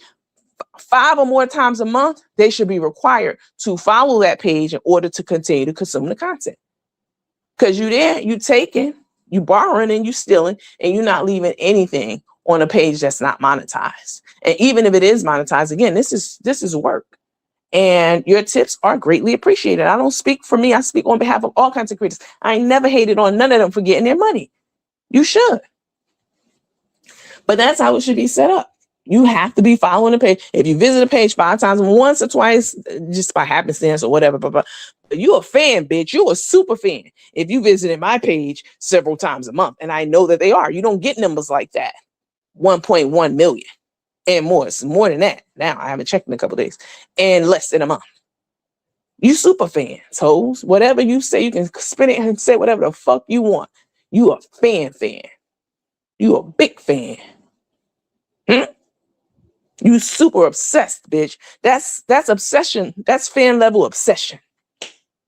5 or more times a month, they should be required to follow that page in order to continue to consume the content. Because you taking, you borrowing, and you stealing, and you're not leaving anything on a page that's not monetized. And even if it is monetized, again, this is work. And your tips are greatly appreciated. I don't speak for me. I speak on behalf of all kinds of creators. I ain't never hated on none of them for getting their money. You should. But that's how it should be set up. You have to be following the page. If you visit a page 5 times, once or twice, just by happenstance or whatever, but you a fan, bitch. You a super fan. If you visited my page several times a month, and I know that they are, you don't get numbers like that. 1.1 million and more. It's more than that. Now I haven't checked in a couple of days, and less than a month. You super fans, hoes. Whatever you say, you can spin it and say whatever the fuck you want. You a fan. You a big fan. You super obsessed, bitch. That's obsession. That's fan level obsession.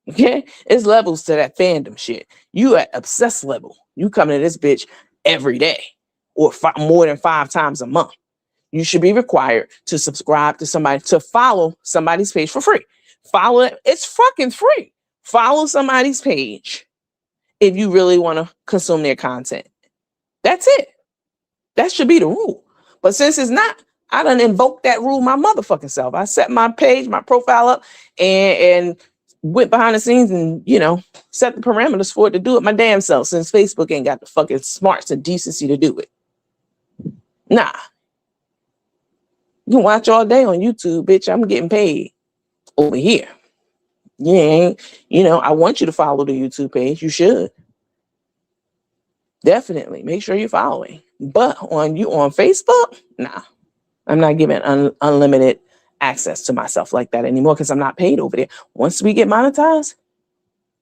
Okay? It's levels to that fandom shit. You at obsessed level. You coming to this bitch every day or more than 5 times a month. You should be required to subscribe to somebody, to follow somebody's page for free. Follow it. It's fucking free. Follow somebody's page if you really want to consume their content. That's it. That should be the rule. But since it's not, I done invoked that rule my motherfucking self. I set my page, my profile up, and went behind the scenes and, set the parameters for it to do it my damn self, since Facebook ain't got the fucking smarts and decency to do it. Nah. You can watch all day on YouTube, bitch. I'm getting paid over here. You ain't, I want you to follow the YouTube page. You should. Definitely. Make sure you're following. But on Facebook, nah. I'm not giving unlimited access to myself like that anymore because I'm not paid over there. Once we get monetized,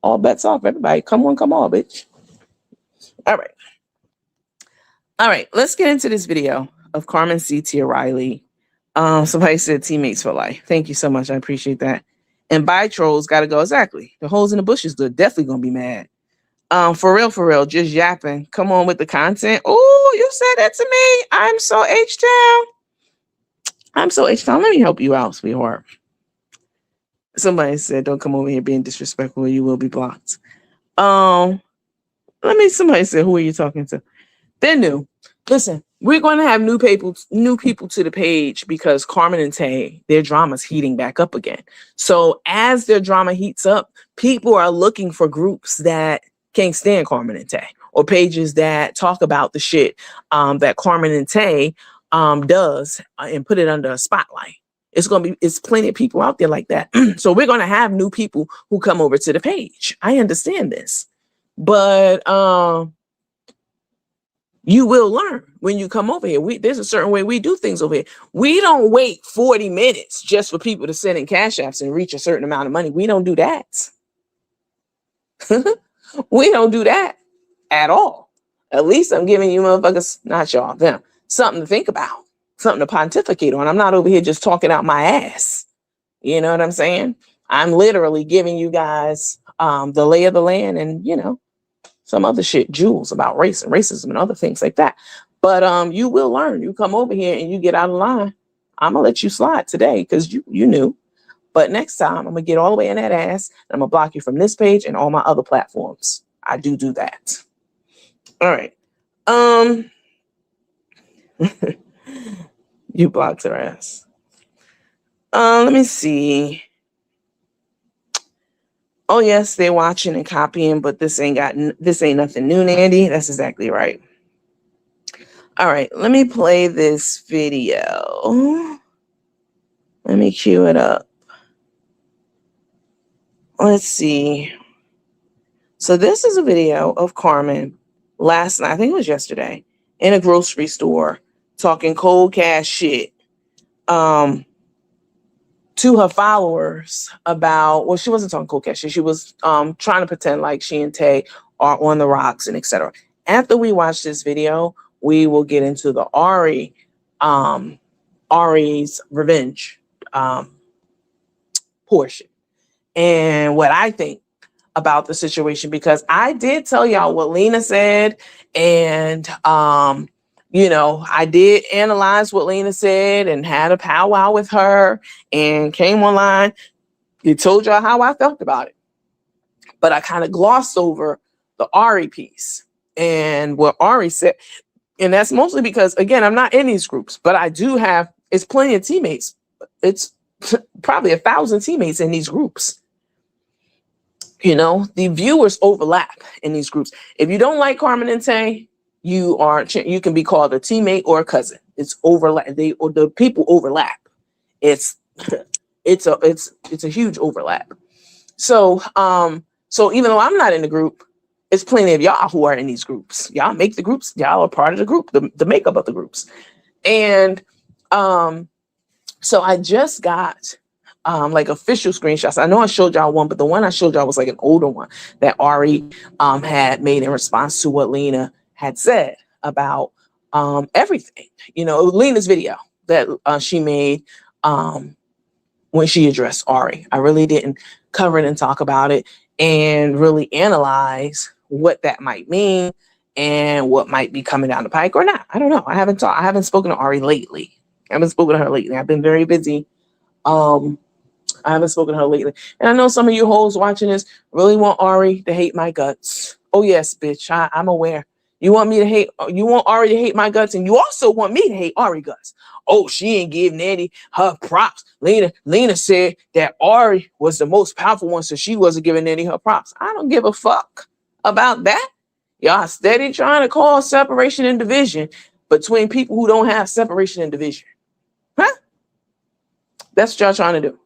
all bets off, everybody. Come on, bitch. All right. Let's get into this video of Carmen C.T. Riley. Somebody said teammates for life. Thank you so much. I appreciate that. And bye trolls gotta go. Exactly. The holes in the bushes, they're definitely gonna be mad. For real, just yapping. Come on with the content. Oh, you said that to me. I'm so H-Town. Let me help you out, sweetheart. Somebody said, don't come over here being disrespectful or you will be blocked. Somebody said, who are you talking to? They're new. Listen, we're going to have new people to the page because Carmen and Tay, their drama's heating back up again. So as their drama heats up, people are looking for groups that can't stand Carmen and Tay, or pages that talk about the shit that Carmen and Tay does and put it under a spotlight. It's plenty of people out there like that. So we're going to have new people who come over to the page. I understand this, but you will learn when you come over here. There's a certain way we do things over here. We don't wait 40 minutes just for people to send in cash apps and reach a certain amount of money. We don't do that. We don't do that at all. At least I'm giving you motherfuckers, not y'all, them, something to think about, something to pontificate on. I'm not over here just talking out my ass. You know what I'm saying? I'm literally giving you guys the lay of the land and, some other shit, jewels about race and racism and other things like that. But you will learn. You come over here and you get out of line. I'm going to let you slide today because you knew. But next time, I'm going to get all the way in that ass and I'm going to block you from this page and all my other platforms. I do that. All right. You blocked her ass. Let me see. Oh, yes, they're watching and copying, but this ain't nothing new, Nandy. That's exactly right. All right, let me play this video. Let me cue it up. Let's see. So this is a video of Carmen last night, I think it was yesterday, in a grocery store talking cold cash shit to her followers about, well, she wasn't talking cold cash shit. She was trying to pretend like she and Tay are on the rocks and etc. After we watch this video, we will get into the Ari's revenge portion and what I think about the situation, because I did tell y'all what Lena said, and I did analyze what Lena said and had a powwow with her and came online and told y'all how I felt about it. But I kind of glossed over the Ari piece and what Ari said. And that's mostly because, again, I'm not in these groups, but I do have, it's plenty of teammates. It's probably 1,000 teammates in these groups. The viewers overlap in these groups. If you don't like Carmen and Tay, you can be called a teammate or a cousin. It's overlap. The people overlap. It's a huge overlap. So even though I'm not in the group, it's plenty of y'all who are in these groups. Y'all make the groups. Y'all are part of the group, the makeup of the groups. And so I just got like official screenshots. I know I showed y'all one, but the one I showed y'all was like an older one that Ari had made in response to what Lena had said about everything. Lena's video that she made when she addressed Ari. I really didn't cover it and talk about it and really analyze what that might mean and what might be coming down the pike or not. I don't know. I haven't spoken to Ari lately. I haven't spoken to her lately. I've been very busy. I haven't spoken to her lately. And I know some of you hoes watching this really want Ari to hate my guts. Oh, yes, bitch. I'm aware. You want Ari to hate my guts, and you also want me to hate Ari guts. Oh, she ain't give Nandy her props. Lena said that Ari was the most powerful one, so she wasn't giving Nandy her props. I don't give a fuck about that. Y'all steady trying to cause separation and division between people who don't have separation and division. Huh? That's what y'all trying to do.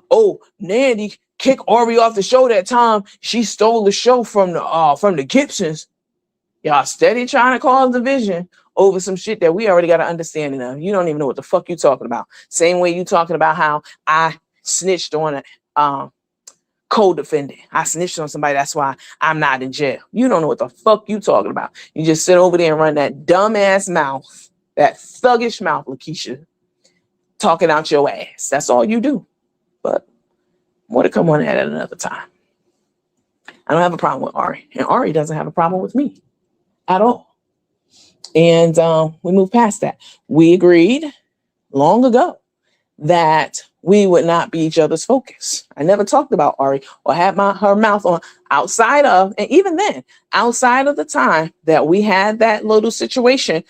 Oh, Nandy kicked Ari off the show that time. She stole the show from the Gibsons. Y'all steady trying to cause division over some shit that we already got an understanding of. You don't even know what the fuck you talking about. Same way you talking about how I snitched on a co-defendant. I snitched on somebody. That's why I'm not in jail. You don't know what the fuck you talking about. You just sit over there and run that dumbass mouth, that thuggish mouth, Lakeisha, talking out your ass. That's all you do. But more to come on that at another time. I don't have a problem with Ari, and Ari doesn't have a problem with me at all. And we moved past that. We agreed long ago that we would not be each other's focus. I never talked about Ari or had her mouth on outside of, and even then, outside of the time that we had that little situation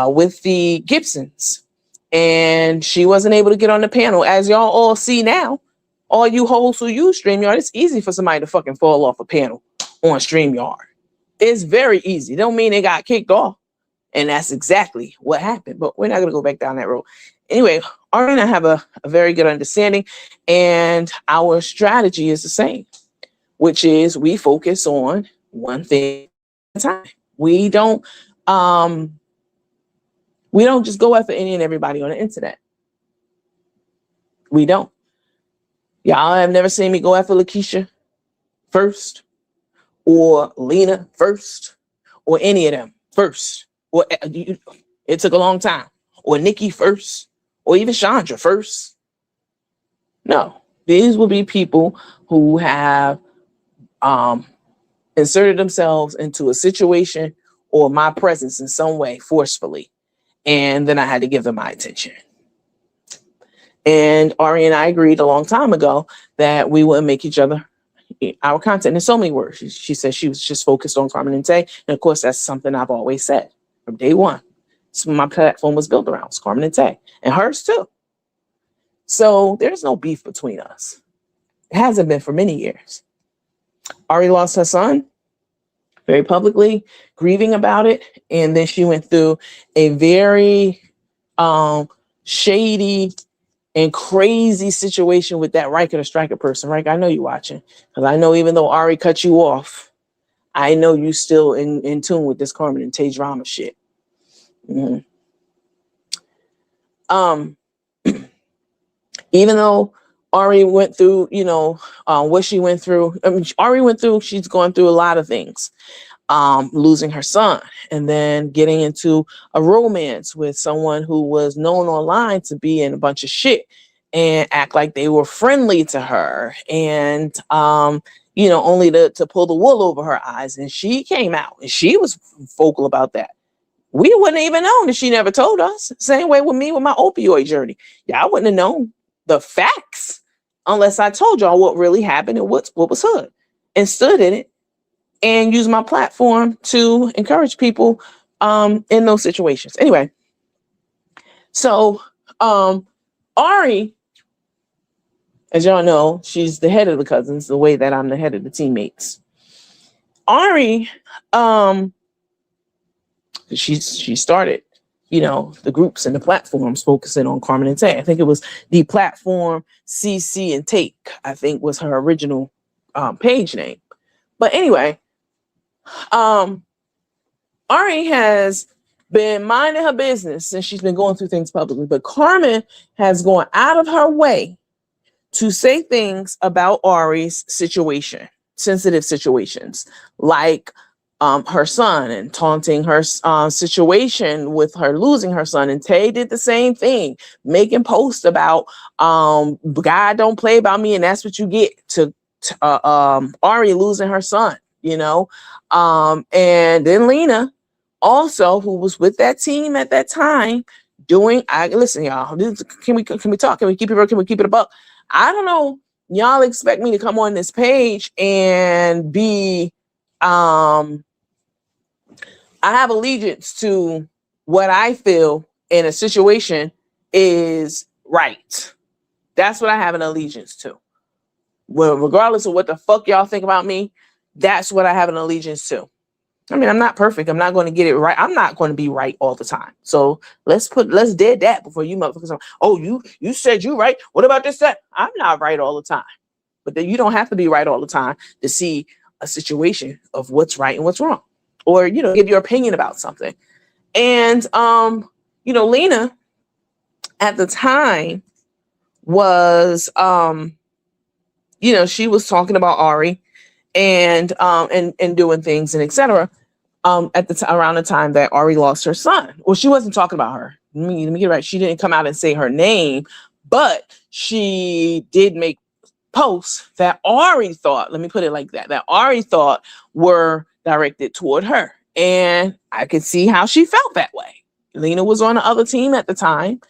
with the Gibsons, and she wasn't able to get on the panel. As y'all all see now, all you hoes who use StreamYard, it's easy for somebody to fucking fall off a panel on StreamYard. It's very easy. Don't mean they got kicked off. And that's exactly what happened. But we're not going to go back down that road. Anyway, Ari and I have a very good understanding, and our strategy is the same, which is we focus on one thing at a time. Um, we don't just go after any and everybody on the internet. We don't. Y'all have never seen me go after Lakeisha first, or Lena first, or any of them first. Or it took a long time. Or Nikki first, or even Chandra first. No, these will be people who have inserted themselves into a situation or my presence in some way forcefully. And then I had to give them my attention. And Ari and I agreed a long time ago that we wouldn't make each other our content in so many words. She said she was just focused on Carmen and Tay. And of course, that's something I've always said from day one. So my platform was built around Carmen and Tay, and hers too. So there's no beef between us. It hasn't been for many years. Ari lost her son very publicly, grieving about it. And then she went through a very shady and crazy situation with that Riker the Striker person. Right? I know you're watching, because I know even though Ari cut you off, I know you still in tune with this Carmen and Tay drama shit. Mm-hmm. Even though Ari went through, what she went through. I mean, Ari went through. She's going through a lot of things. Losing her son, and then getting into a romance with someone who was known online to be in a bunch of shit and act like they were friendly to her, and only to pull the wool over her eyes. And she came out and she was vocal about that. We wouldn't even known if she never told us. Same way with me with my opioid journey. Yeah, I wouldn't have known the facts unless I told y'all what really happened and what was hood and stood in it, and use my platform to encourage people in those situations. Anyway, so Ari, as y'all know, she's the head of the cousins, the way that I'm the head of the teammates. Ari, she started, the groups and the platforms focusing on Carmen and Tay. I think it was the platform CC and Take, I think was her original page name. But anyway, Ari has been minding her business since she's been going through things publicly, but Carmen has gone out of her way to say things about Ari's situation, sensitive situations, like her son, and taunting her situation with her losing her son. And Tay did the same thing, making posts about God don't play about me, and that's what you get to Ari losing her son. And then Lena, also, who was with that team at that time, listen, y'all. Can we talk? Can we keep it real? Can we keep it a buck? I don't know. Y'all expect me to come on this page and be I have allegiance to what I feel in a situation is right. That's what I have an allegiance to. Well, regardless of what the fuck y'all think about me, that's what I have an allegiance to. I mean, I'm not perfect. I'm not going to get it right. I'm not going to be right all the time. So let's dead that before you motherfuckers say, oh, you said you right. What about this, that? I'm not right all the time. But then you don't have to be right all the time to see a situation of what's right and what's wrong, or, give your opinion about something. And, Lena at the time was, she was talking about Ari and doing things and etc. Around the time that Ari lost her son. Well, she wasn't talking about her. Let me get it right. She didn't come out and say her name, but she did make posts that Ari thought, let me put it like that Ari thought were directed toward her. And I could see how she felt that way. Lena was on the other team at the time.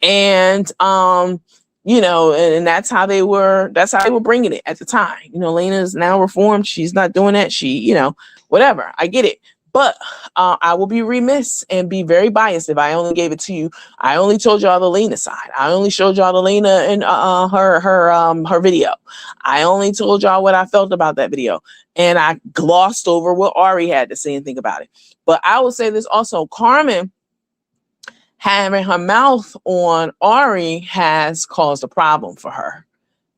And, and that's how they were bringing it at the time. Lena is now reformed. She's not doing that. She, whatever. I get it. But I will be remiss and be very biased if I only gave it to you. I only told y'all the Lena side. I only showed y'all the Lena and her video. I only told y'all what I felt about that video, and I glossed over what Ari had to say and think about it. But I will say this also: Carmen having her mouth on Ari has caused a problem for her.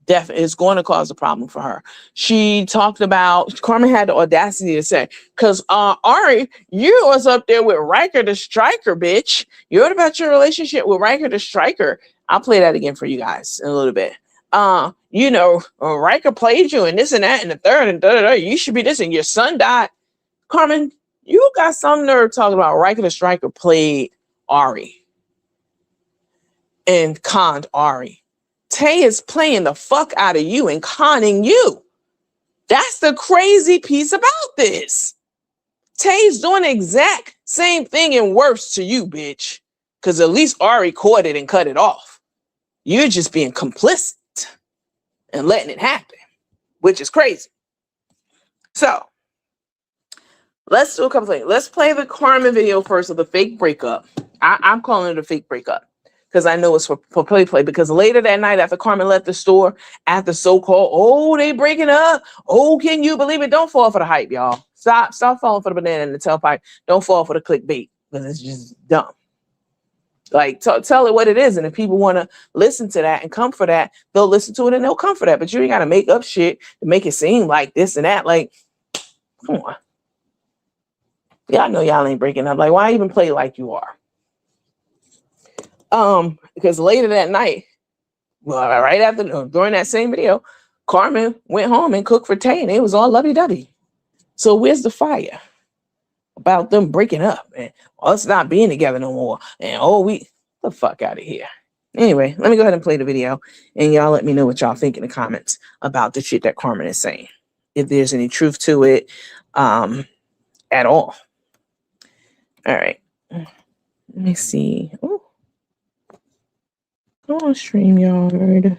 Definitely is going to cause a problem for her. She talked about, Carmen had the audacity to say, because Ari, you was up there with Riker the Striker, bitch. You heard about your relationship with Riker the Striker. I'll play that again for you guys in a little bit. Riker played you and this and that and the third and da-da-da. You should be this and your son died. Carmen, you got some nerve talking about Riker the Striker played Ari and conned Ari. Tay is playing the fuck out of you and conning you. That's the crazy piece about this. Tay's doing the exact same thing and worse to you, bitch. Because at least Ari caught it and cut it off. You're just being complicit and letting it happen, which is crazy. So, let's do a couple things. Let's play the Carmen video first of the fake breakup. I'm calling it a fake breakup, because I know it's for play. Because later that night, after Carmen left the store, after so-called, oh, they breaking up. Oh, can you believe it? Don't fall for the hype, y'all. Stop falling for the banana in the tailpipe. Don't fall for the clickbait, because it's just dumb. Like, tell it what it is. And if people want to listen to that and come for that, they'll listen to it and they'll come for that. But you ain't got to make up shit to make it seem like this and that. Like, come on. Yeah, I know y'all ain't breaking up. Like, why even play like you are? Because later that night, well, right after, during that same video, Carmen went home and cooked for Tay, and it was all lovey-dovey. So where's the fire about them breaking up and us not being together no more? And the fuck out of here. Anyway, let me go ahead and play the video, and y'all let me know what y'all think in the comments about the shit that Carmen is saying, if there's any truth to it at all. All right. Let me see. Ooh. Come on, StreamYard.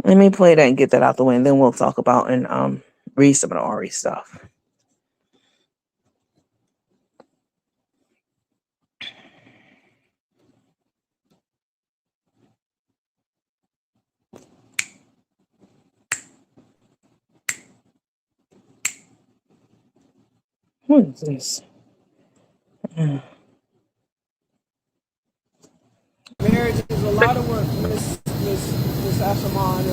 Let me play that and get that out the way, and then we'll talk about and read some of the Ari stuff. What is this? Marriage is a lot of work, Miss Ashamon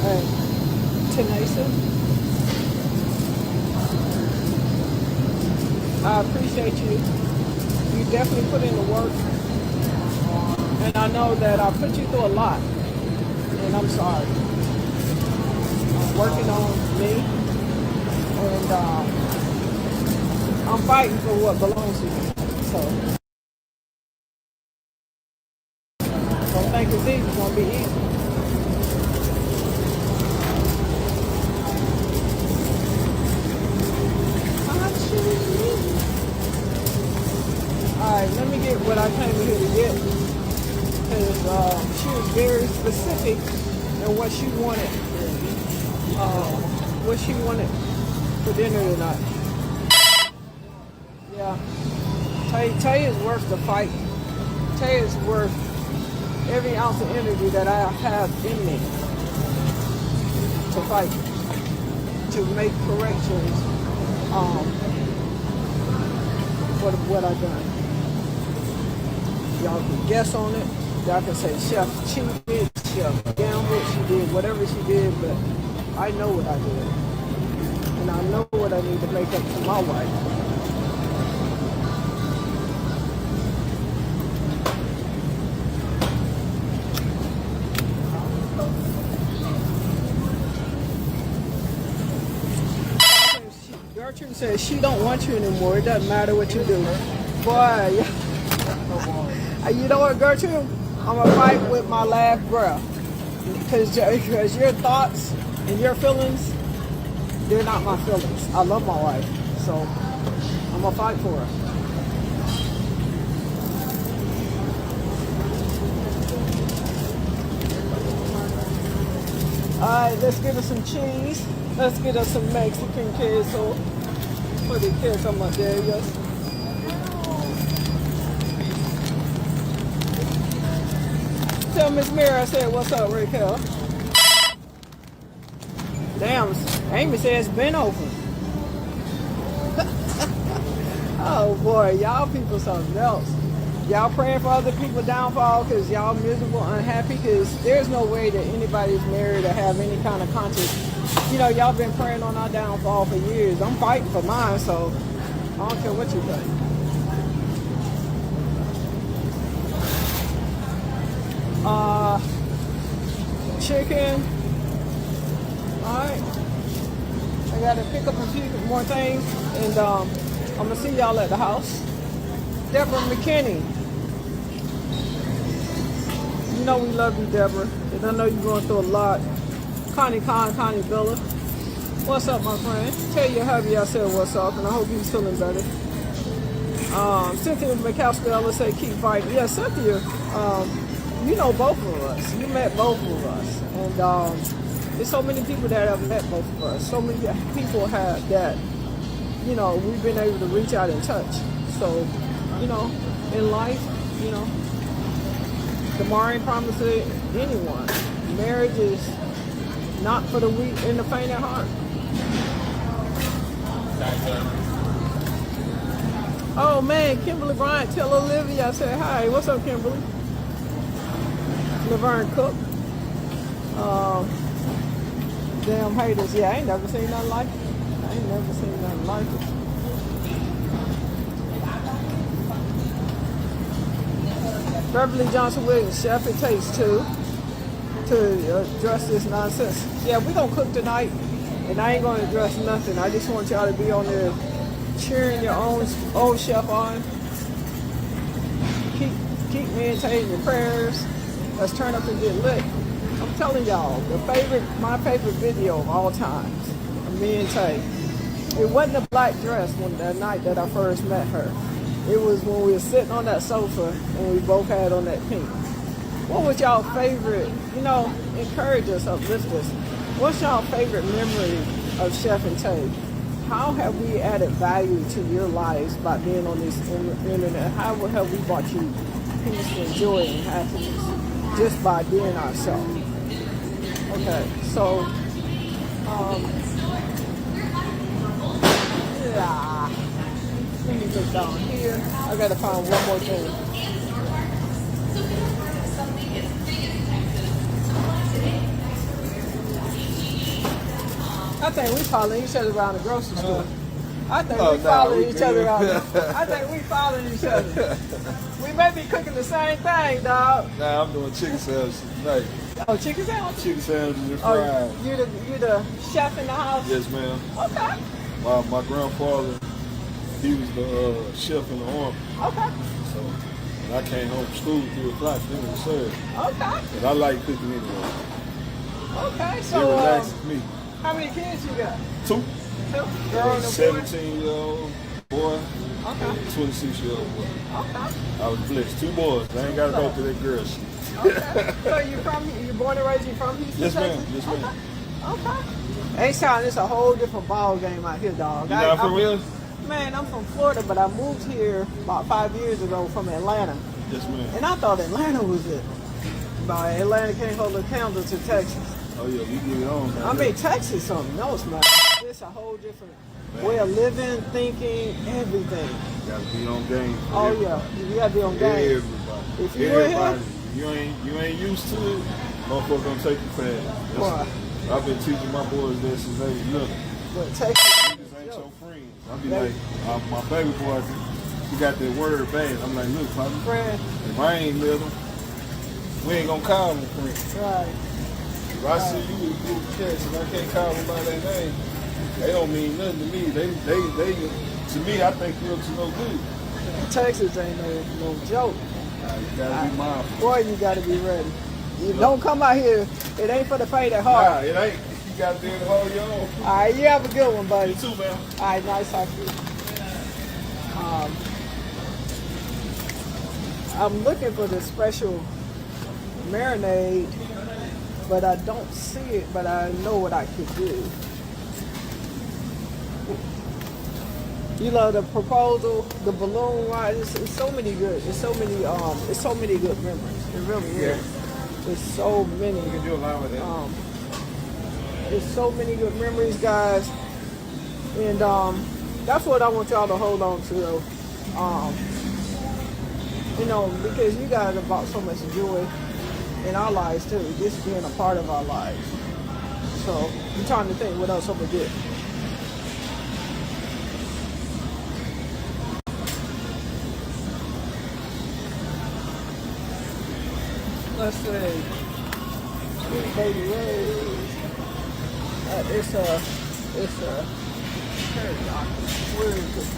and Tanasa. I appreciate you. You definitely put in the work. And I know that I put you through a lot. And I'm sorry. I'm working on me. And I'm fighting for what belongs to me. So don't think it's easy. It's going to be easy. Alright, let me get what I came here to get. Because she was very specific in what she wanted. What she wanted for dinner tonight. Yeah. Tay is worth the fight. Tay is worth every ounce of energy that I have in me to fight, to make corrections for what I've done. Y'all can guess on it. Y'all can say Chef cheated, Chef gambled, she did whatever she did, but I know what I did. And I know what I need to make up to my wife. Gertrude says she don't want you anymore. It doesn't matter what you do. Boy, you know what, Gertrude? I'm going to fight with my last breath. Because your thoughts and your feelings, they're not my feelings. I love my wife. So I'm going to fight for her. Alright, let's get us some cheese. Let's get us some Mexican queso. Put the queso Maderas. Tell Miss Mary I said, what's up, Raquel? Damn, Amy says it's been over. Oh boy, y'all people something else. Y'all praying for other people's downfall because y'all miserable, unhappy, because there's no way that anybody's married or have any kind of conscience. You know, y'all been praying on our downfall for years. I'm fighting for mine, so I don't care what you think. Chicken. Alright. I gotta pick up a few more things, and I'm gonna see y'all at the house. Deborah McKinney. You know we love you, Deborah. And I know you're going through a lot. Connie Bella. What's up, my friend? Tell your hubby I said what's up, and I hope he's feeling better. Cynthia McCaskill, let's say keep fighting. Yeah, Cynthia, you know both of us. You met both of us. And there's so many people that have met both of us. So many people have that, you know, we've been able to reach out and touch. So, you know, in life, you know, tomorrow ain't promised to anyone. Marriage is not for the weak and the faint at heart. Oh man, Kimberly Bryant, tell Olivia I said hi. What's up, Kimberly? Laverne Cook. Damn haters. Yeah, I ain't never seen nothing like it. I ain't never seen nothing like it. Beverly Johnson Williams, chef, it takes two to address this nonsense. Yeah, we're gonna cook tonight, and I ain't gonna address nothing. I just want y'all to be on there cheering your own chef on. Keep me and Tay in your prayers. Let's turn up and get lit. I'm telling y'all, my favorite video of all times, of me and Tay. It wasn't a black dress that night that I first met her. It was when we were sitting on that sofa and we both had on that pink. What was y'all favorite, you know, encourage us, uplift us. What's y'all favorite memory of Chef and Tay? How have we added value to your lives by being on this internet? How have we brought you peace and joy and happiness just by being ourselves? Okay, so, yeah. Let me look down here. I gotta find one more thing. I think we following each other around the grocery store. I think we following each other around. I think we following each other. We may be cooking the same thing, dog. Nah, I'm doing chicken sandwiches tonight. Oh, chicken sandwich? Chicken sandwiches and fries. Oh, you the chef in the house? Yes, ma'am. Okay. My grandfather, he was the chef in the army. Okay. So when I came home from school 3 o'clock, then it was served. Okay. But I like cooking anyway. Okay, It so relaxes me. how many kids you got? 2. Two? Girl and a boy? 17-year-old boy. Okay. And 26-year-old boy. Okay. I was blessed. 2 boys. I ain't gotta go to that girl shit. Okay. So you born and raised from Houston, Yes, ma'am. Texas? Yes, ma'am. Okay. H-Town, it's a whole different ball game out here, dog. You not from real? Man, I'm from Florida, but I moved here about 5 years ago from Atlanta. Yes, ma'am. And I thought Atlanta was it. But Atlanta can't hold a candle to Texas. Oh yeah, we get it on. I mean, Texas something else, man. It's a whole different way of living, thinking, everything. You gotta be on game. Oh yeah, you gotta be on game. Everybody. If you were here, You ain't used to it, motherfucker gonna take you fast. Boy. I've been teaching my boys that since they was little. but Texas, Niggas ain't your friends. I be like, my baby boy, he got that word bad. I'm like, look, partner, friend, if I ain't little, we ain't gonna call them friends. right? If I see you with good cats and I can't call them by their name, they don't mean nothing to me. They to me, I think you're up to no good. Texas ain't no joke. You gotta be mindful. Boy, you gotta be ready. You don't come out here. It ain't for the faint at heart. Nah, it ain't. You gotta be able to hold your own. All right, you have a good one, buddy. You too, man. All right, nice talking to you. I'm looking for the special marinade but I don't see it, but I know what I could do. You know, the proposal, the balloon ride. It's so many good. It's so many good memories. It really is. There's so many. You can do a lot with it. There's so many good memories, guys, and that's what I want y'all to hold on to, though. You know, because you guys have brought so much joy in our lives too, just being a part of our lives. So I'm trying to think what else I'm gonna get. Let's see. Sweet baby Rose. It's a teriyaki. Where is it?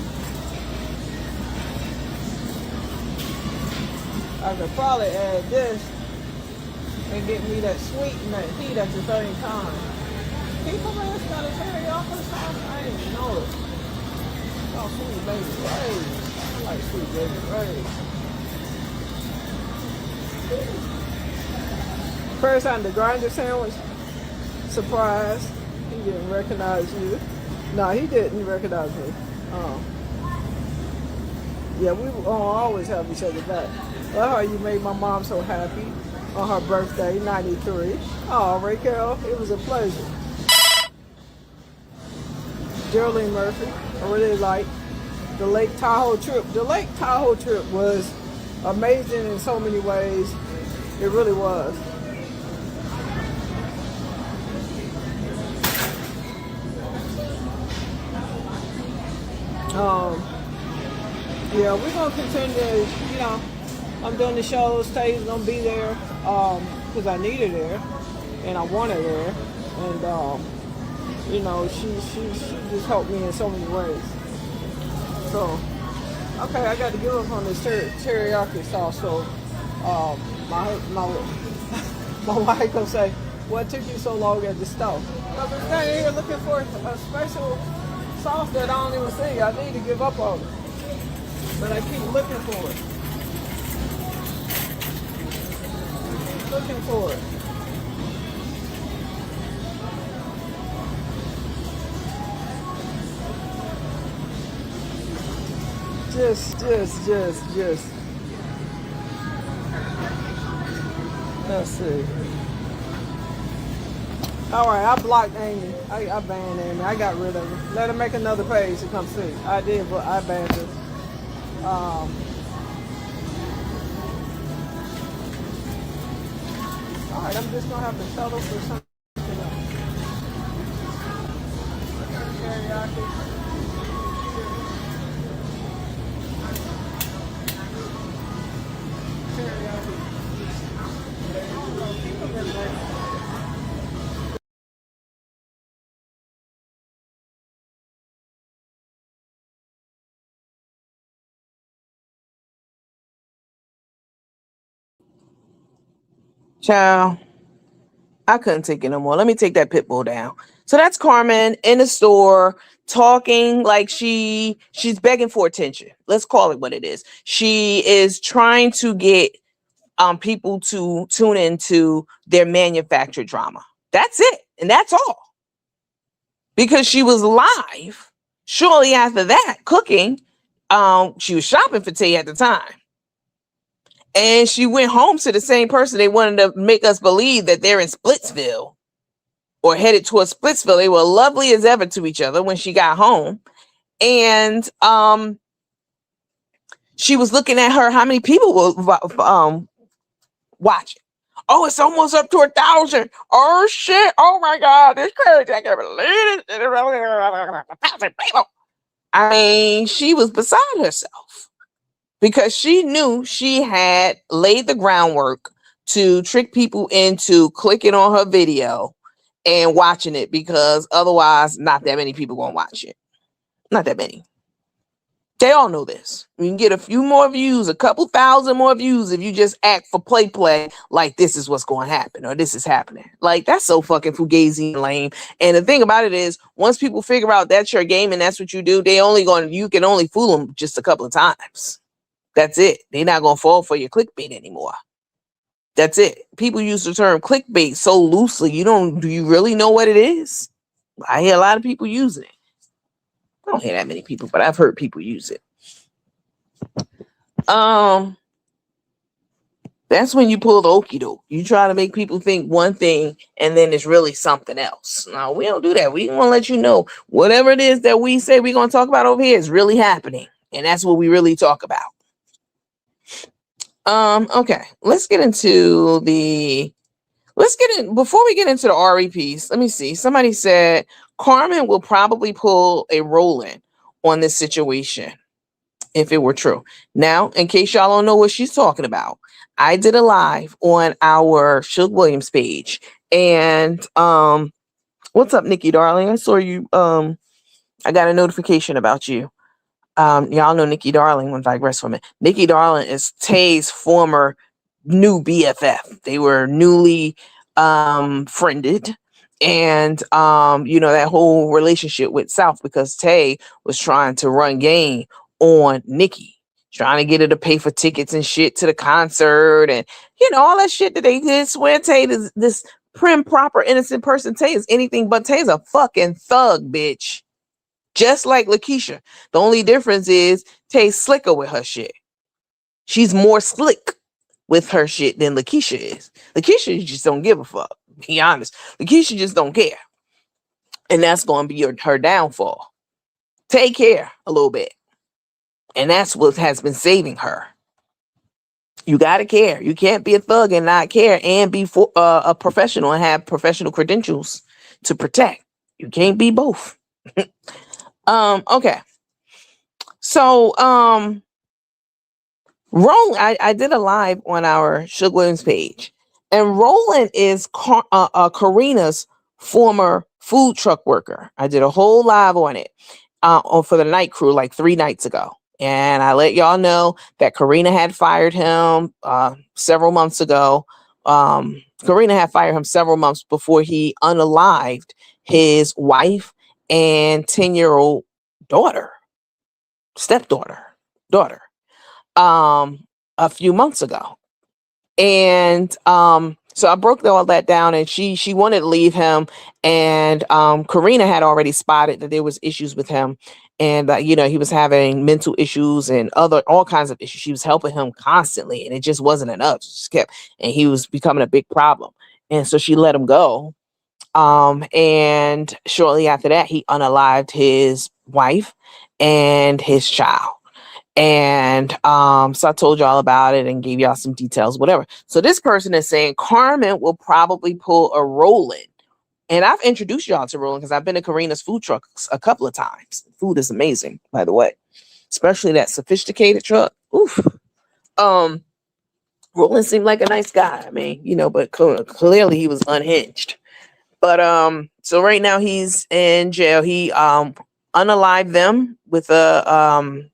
I could probably add this and get me that sweet and that heat at the same time. People man, it's got a teriyaki sauce. I didn't even know it. Oh, sweet baby Rose. I like sweet baby Rose. First time the grinder sandwich. Surprise. He didn't recognize you. No, he didn't recognize me. Yeah, we always have each other back. Well, how you made my mom so happy on her birthday, 93. Oh, Raquel, it was a pleasure. Geraldine Murphy, I really like the Lake Tahoe trip. The Lake Tahoe trip was amazing in so many ways. It really was. Yeah, we're gonna continue. You know, I'm doing the shows. Stay's gonna be there because I need her there and I want her there. And you know, she just helped me in so many ways. So, okay, I got to give up on this teriyaki sauce. So, my my wife gonna say, "What took you so long at the stove?" Because I'm down here looking for a special sauce that I don't even see. I need to give up on it, but I keep looking for it. Looking for it. Just. Let's see. All right, I blocked Amy. I banned Amy. I got rid of her. Let her make another page to come see. I did, but I banned her. All right, I'm just gonna have to settle for something else. Teriyaki. Ciao. I couldn't take it no more. Let me take that pit bull down. So that's Carmen in the store talking like she's begging for attention. Let's call it what it is. She is trying to get people to tune into their manufactured drama. That's it. And that's all. Because she was live shortly after that cooking. She was shopping for tea at the time. And she went home to the same person. They wanted to make us believe that they're in Splitsville or headed towards Splitsville. They were lovely as ever to each other when she got home. And she was looking at her, how many people were watching. Oh, it's almost up to 1,000. Oh, shit. Oh, my God. This crazy. I can't believe it. 1,000 people. I mean, she was beside herself. Because she knew she had laid the groundwork to trick people into clicking on her video and watching it, because otherwise not that many people gonna watch it. Not that many. They all know this. You can get a few more views, a couple thousand more views if you just act for play like this is what's going to happen or this is happening. Like, that's so fucking fugazi and lame. And the thing about it is, once people figure out that's your game and that's what you do, you can only fool them just a couple of times. That's it. They're not going to fall for your clickbait anymore. That's it. People use the term clickbait so loosely. Do you really know what it is? I hear a lot of people using it. I don't hear that many people, but I've heard people use it. Um, that's when you pull the okie doke. You try to make people think one thing and then it's really something else. No, we don't do that. We want to let you know whatever it is that we say we're going to talk about over here is really happening. And that's what we really talk about. Okay, let's get into before we get into the RE piece. Let me see. Somebody said Carmen will probably pull a Roland on this situation if it were true. Now, in case y'all don't know what she's talking about, I did a live on our Suge Williams page. And what's up, Nikki darling? I saw you. I got a notification about you. Y'all know Nikki Darling. When digress from it, Nikki Darling is Tay's former new BFF. They were newly friended, and that whole relationship went south because Tay was trying to run game on Nikki, trying to get her to pay for tickets and shit to the concert, and all that shit that they did. Swear Tay is this prim, proper, innocent person. Tay is anything but. Tay's a fucking thug, bitch. Just like Lakeisha. The only difference is Tay's slicker with her shit. She's more slick with her shit than Lakeisha is. Lakeisha just don't give a fuck. Be honest. Lakeisha just don't care. And that's going to be her downfall. Take care a little bit. And that's what has been saving her. You got to care. You can't be a thug and not care and be a professional and have professional credentials to protect. You can't be both. Okay. So, Roland, I did a live on our Suge Williams page, and Roland is Karina's former food truck worker. I did a whole live on it for the night crew like 3 nights ago. And I let y'all know that Karina had fired him several months ago. Karina had fired him several months before he unalived his wife and 10-year-old stepdaughter, a few months ago. And so I broke all that down, and she wanted to leave him, and Karina had already spotted that there was issues with him, and he was having mental issues and all kinds of issues. She was helping him constantly, and it just wasn't enough. She just kept, and he was becoming a big problem, and so she let him go. And shortly after that, he unalived his wife and his child. And so I told y'all about it and gave y'all some details, whatever. So this person is saying Carmen will probably pull a Roland. And I've introduced y'all to Roland because I've been to Karina's food truck a couple of times. Food is amazing, by the way, especially that sophisticated truck. Oof. Roland seemed like a nice guy. I mean, but clearly he was unhinged. But so right now he's in jail. He unalived them with a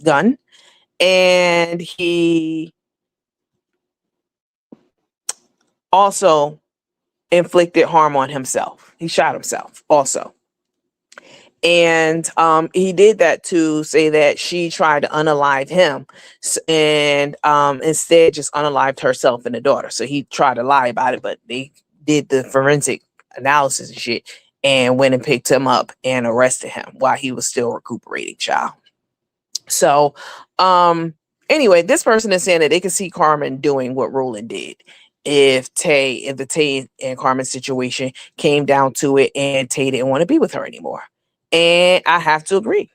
gun, and he also inflicted harm on himself. He shot himself also. And he did that to say that she tried to unalive him, and instead just unalived herself and the daughter. So he tried to lie about it, but they did the forensic analysis and shit and went and picked him up and arrested him while he was still recuperating, child. So anyway, this person is saying that they can see Carmen doing what Roland did if the Tay and Carmen situation came down to it and Tay didn't want to be with her anymore. And I have to agree.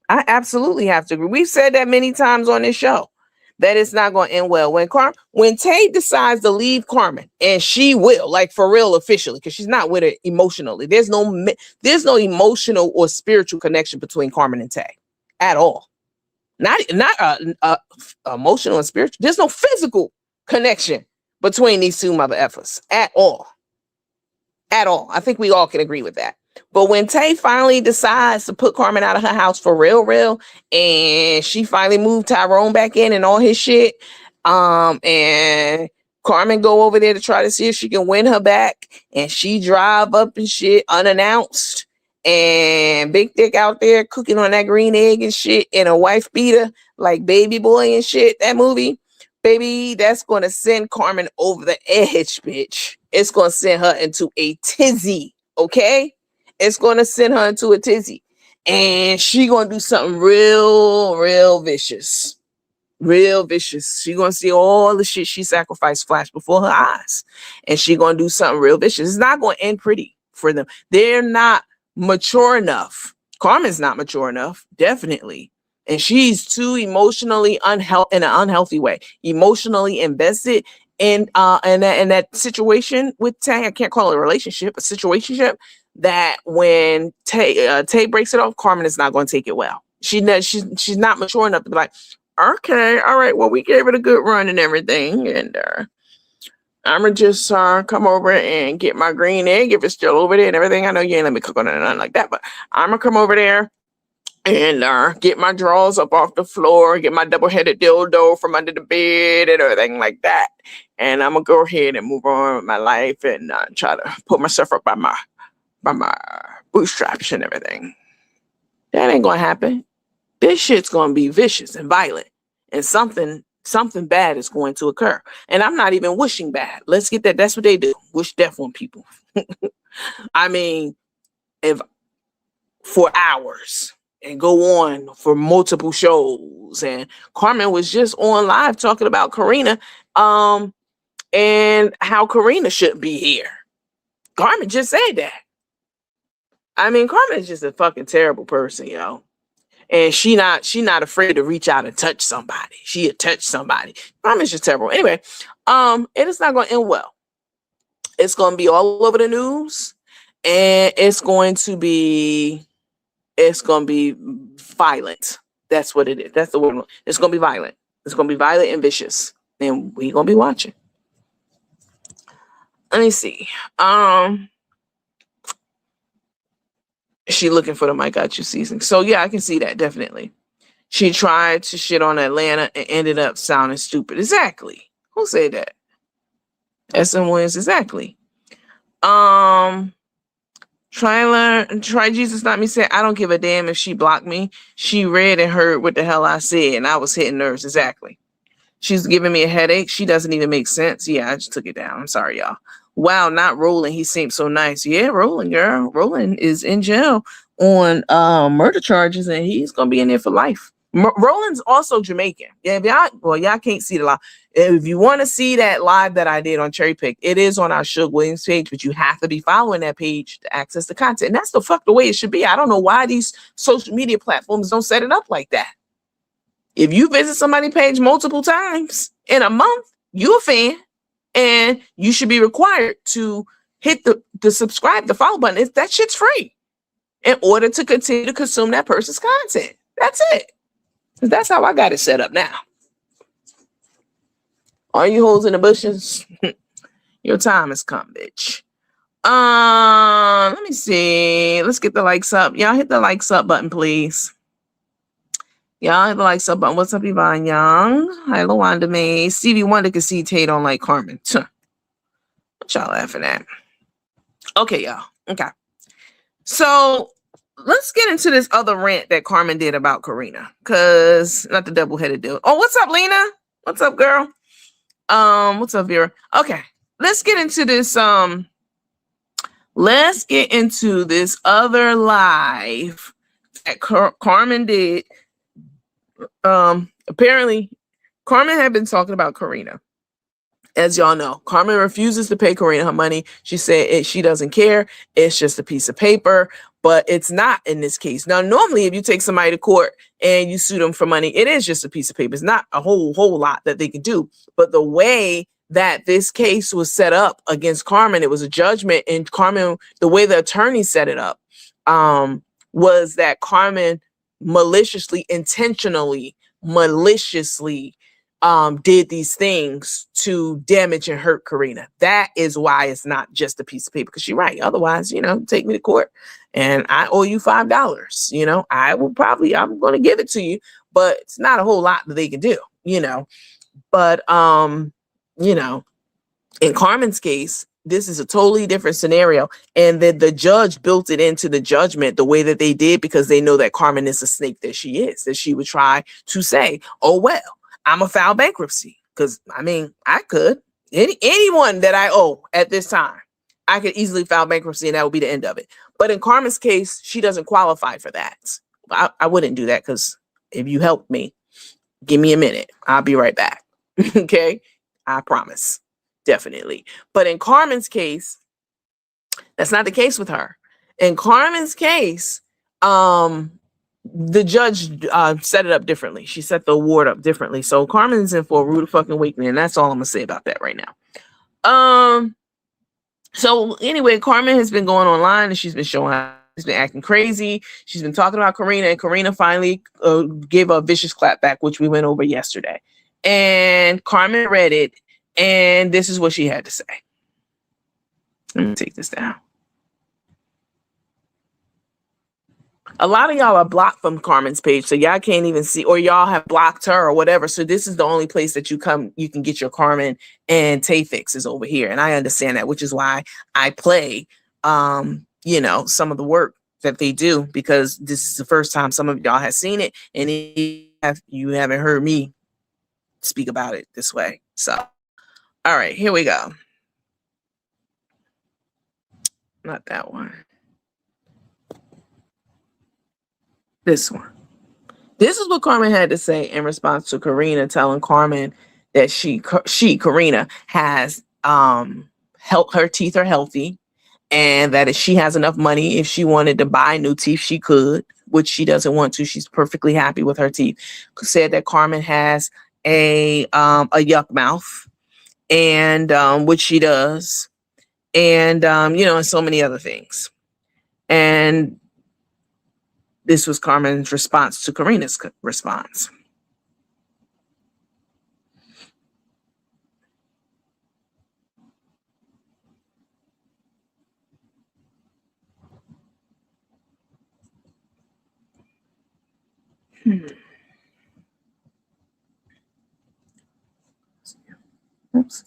I absolutely have to agree. We've said that many times on this show that it's not going to end well. When Tay decides to leave Carmen, and she will, like for real, officially, because she's not with her emotionally. There's no emotional or spiritual connection between Carmen and Tay at all. Not emotional and spiritual. There's no physical connection between these two mother effers at all. At all. I think we all can agree with that. But when Tay finally decides to put Carmen out of her house for real, and she finally moved Tyrone back in and all his shit, and Carmen go over there to try to see if she can win her back, and she drive up and shit unannounced, and Big Dick out there cooking on that green egg and shit, and a wife beater like Baby Boy and shit, that movie. baby, that's going to send Carmen over the edge, bitch. It's going to send her into a tizzy, okay? It's going to send her into a tizzy. And she going to do something real vicious. Real vicious. She going to see all the shit she sacrificed flash before her eyes. And she going to do something real vicious. It's not going to end pretty for them. They're not mature enough. Carmen's not mature enough, definitely. And she's too emotionally in an unhealthy way, emotionally invested in that situation with Tay. I can't call it a relationship, a situationship, that when Tay breaks it off, Carmen is not going to take it well. She's not mature enough to be like, okay, all right, well, we gave it a good run and everything, and I'm gonna just come over and get my green egg if it's still over there and everything. I know you ain't let me cook on it or nothing like that, but I'm gonna come over there and get my drawers up off the floor, get my double-headed dildo from under the bed and everything like that. And I'm gonna go ahead and move on with my life and try to put myself up by my bootstraps and everything. That ain't gonna happen. This shit's gonna be vicious and violent, and something bad is going to occur. And I'm not even wishing bad. Let's get that. That's what they do. Wish death on people. I mean, if for hours and go on for multiple shows. And Carmen was just on live talking about Karina, and how Karina shouldn't be here. Carmen just said that. I mean, Carmen is just a fucking terrible person, yo. And she not afraid to reach out and touch somebody. She'll touch somebody. Carmen's just terrible. Anyway, it is not going to end well. It's going to be all over the news, and it's going to be violent. That's what it is. That's the word. It's going to be violent. It's going to be violent and vicious, and we're going to be watching. Let me see. She looking for the Mike Got You season. So yeah, I can see that definitely. She tried to shit on Atlanta and ended up sounding stupid. Exactly. Who said that? SM Williams. Exactly. Try Jesus Not Me said, I don't give a damn if she blocked me. She read and heard what the hell I said, and I was hitting nerves. Exactly. She's giving me a headache. She doesn't even make sense. Yeah, I just took it down. I'm sorry, y'all. Wow, not Roland. He seems so nice. Yeah, Roland, girl. Roland is in jail on murder charges, and he's gonna be in there for life. Roland's also Jamaican. Yeah, y'all can't see the live. If you want to see that live that I did on Cherry Pick, it is on our Suge Williams page, but you have to be following that page to access the content. And that's the way it should be. I don't know why these social media platforms don't set it up like that. If you visit somebody's page multiple times in a month, you're a fan. And you should be required to hit the subscribe, the follow button. That shit's free in order to continue to consume that person's content. That's it. That's how I got it set up now. All you hoes in the bushes, your time has come, bitch. Let me see. Let's get the likes up. Y'all hit the likes up button, please. Y'all hit the likes up button. What's up, Yvonne Young? Hi, LaWanda May. Stevie Wonder can see Tay don't like Carmen. What y'all laughing at? Okay, y'all. Okay. So let's get into this other rant that Carmen did about Karina. Cause not the double-headed dude. Oh, what's up, Lena? What's up, girl? What's up, Vera? Okay. Let's get into this. Let's get into this other live that Carmen did. Apparently Carmen had been talking about Karina. As y'all know, Carmen refuses to pay Karina her money. She said she doesn't care. It's just a piece of paper, but it's not in this case. Now, normally if you take somebody to court and you sue them for money, it is just a piece of paper. It's not a whole lot that they can do. But the way that this case was set up against Carmen, it was a judgment, and Carmen, the way the attorney set it up, was that Carmen intentionally did these things to damage and hurt Karina. That is why it's not just a piece of paper, because you're right. Otherwise, take me to court and I owe you $5. I'm going to give it to you, but it's not a whole lot that they can do, but, in Carmen's case, this is a totally different scenario. And then the judge built it into the judgment the way that they did, because they know that Carmen is the snake that she is, that she would try to say, oh, well, I'm a file bankruptcy. Because, I mean, I could. Anyone that I owe at this time, I could easily file bankruptcy and that would be the end of it. But in Carmen's case, she doesn't qualify for that. I wouldn't do that because if you help me, give me a minute. I'll be right back. Okay? I promise. Definitely. But in Carmen's case, that's not the case with her. In Carmen's case, the judge set it up differently. She set the award up differently. So Carmen's in for a rude fucking awakening. And that's all I'm gonna say about that right now. So anyway, Carmen has been going online and she's been she's been acting crazy. She's been talking about Karina, and Karina finally gave a vicious clap back, which we went over yesterday. And Carmen read it, and this is what she had to say. Let me take this down. A lot of y'all are blocked from Carmen's page, so y'all can't even see, or y'all have blocked her or whatever. So this is the only place that you can get your Carmen and Tay fixes over here. And I understand that, which is why I play, some of the work that they do, because this is the first time some of y'all have seen it. And you haven't heard me speak about it this way. So, all right, here we go. Not that one. This one. This is what Carmen had to say in response to Karina telling Carmen that Karina has her teeth are healthy, and that if she has enough money, if she wanted to buy new teeth, she could, which she doesn't want to. She's perfectly happy with her teeth. Said that Carmen has a yuck mouth, and which she does, and and so many other things. And this was Carmen's response to Karina's response. Oops.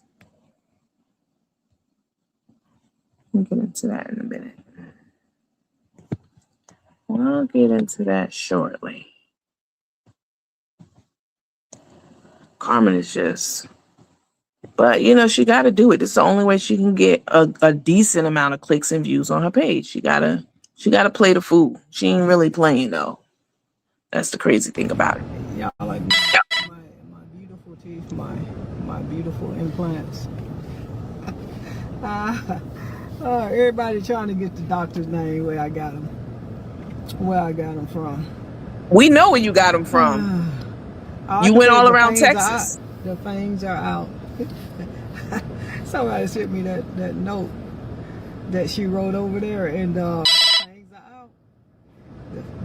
We'll get into that in a minute. We'll get into that shortly. Carmen is just, but she got to do it. It's the only way she can get a decent amount of clicks and views on her page. She gotta play the fool. She ain't really playing though. That's the crazy thing about it. Y'all like my beautiful teeth, my beautiful implants. Everybody trying to get the doctor's name where I got them from. We know where you got them from. You went all around Texas. The fangs are out. Somebody sent me that note that she wrote over there, and the fangs are out.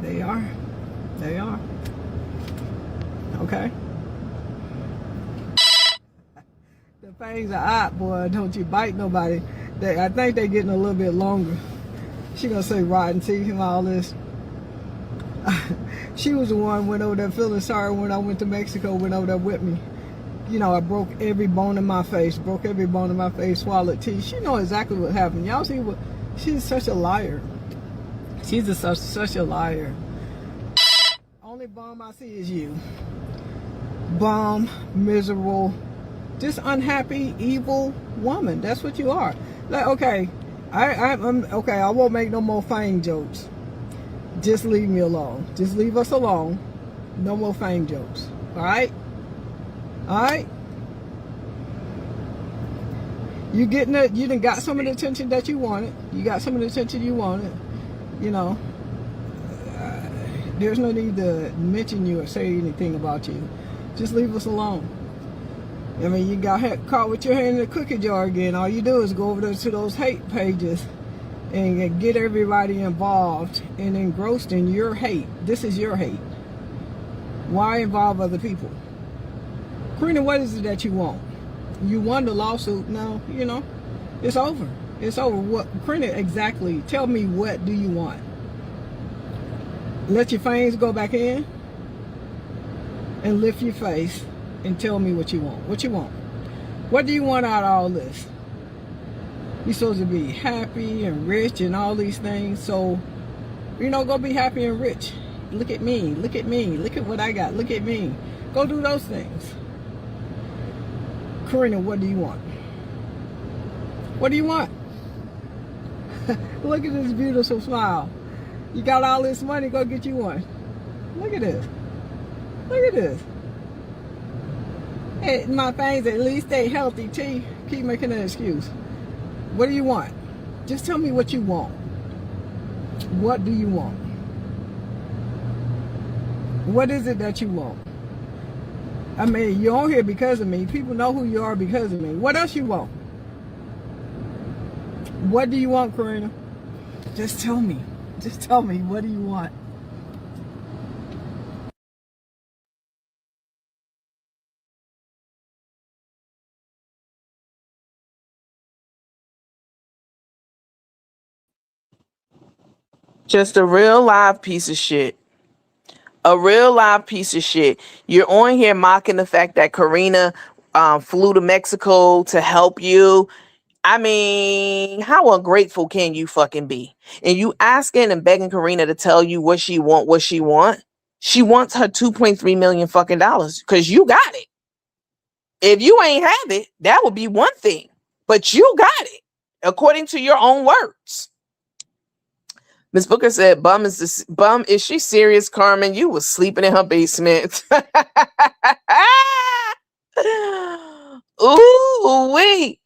They are. Okay. The fangs are out, boy. Don't you bite nobody. I think they're getting a little bit longer. She gonna say rotten teeth and all this. She was the one went over there feeling sorry when I went to Mexico, went over there with me. I broke every bone in my face, swallowed teeth. She know exactly what happened. Y'all see what? She's such a liar. She's such a liar. Only bum I see is you. Bum, miserable, just unhappy, evil woman. That's what you are. Like, okay, I'm okay. I won't make no more fang jokes. Just leave me alone. Just leave us alone. No more fang jokes. All right? You getting it? You done got some of the attention that you wanted. There's no need to mention you or say anything about you. Just leave us alone. I mean, you got caught with your hand in the cookie jar again. All you do is go over there to those hate pages and get everybody involved and engrossed in your hate. This is your hate. Why involve other people? Karina, what is it that you want? You won the lawsuit. No, it's over. It's over. What, Karina, exactly? Tell me, what do you want? Let your fangs go back in and lift your face and tell me what you want. What you want? What do you want out of all this? You're supposed to be happy and rich and all these things. So, go be happy and rich. Look at me. Look at me. Look at what I got. Look at me. Go do those things. Karina, what do you want? What do you want? Look at this beautiful smile. You got all this money, go get you one. Look at this. Look at this. Hey, my things at least stay healthy. T, keep making an excuse. What do you want? Just tell me what you want. What do you want? What is it that you want? I mean, you're on here because of me. People know who you are because of me. What else you want? What do you want, Karina? Just tell me. Just tell me. What do you want? Just a real live piece of shit. A real live piece of shit. You're on here mocking the fact that Karina flew to Mexico to help you. I mean, how ungrateful can you fucking be? And you asking and begging Karina to tell you what she want, what she want. She wants her 2.3 million fucking dollars because you got it. If you ain't have it, that would be one thing. But you got it, according to your own words. Miss Booker said, "Bum is this bum? Is she serious, Carmen? You was sleeping in her basement." Ooh, wait.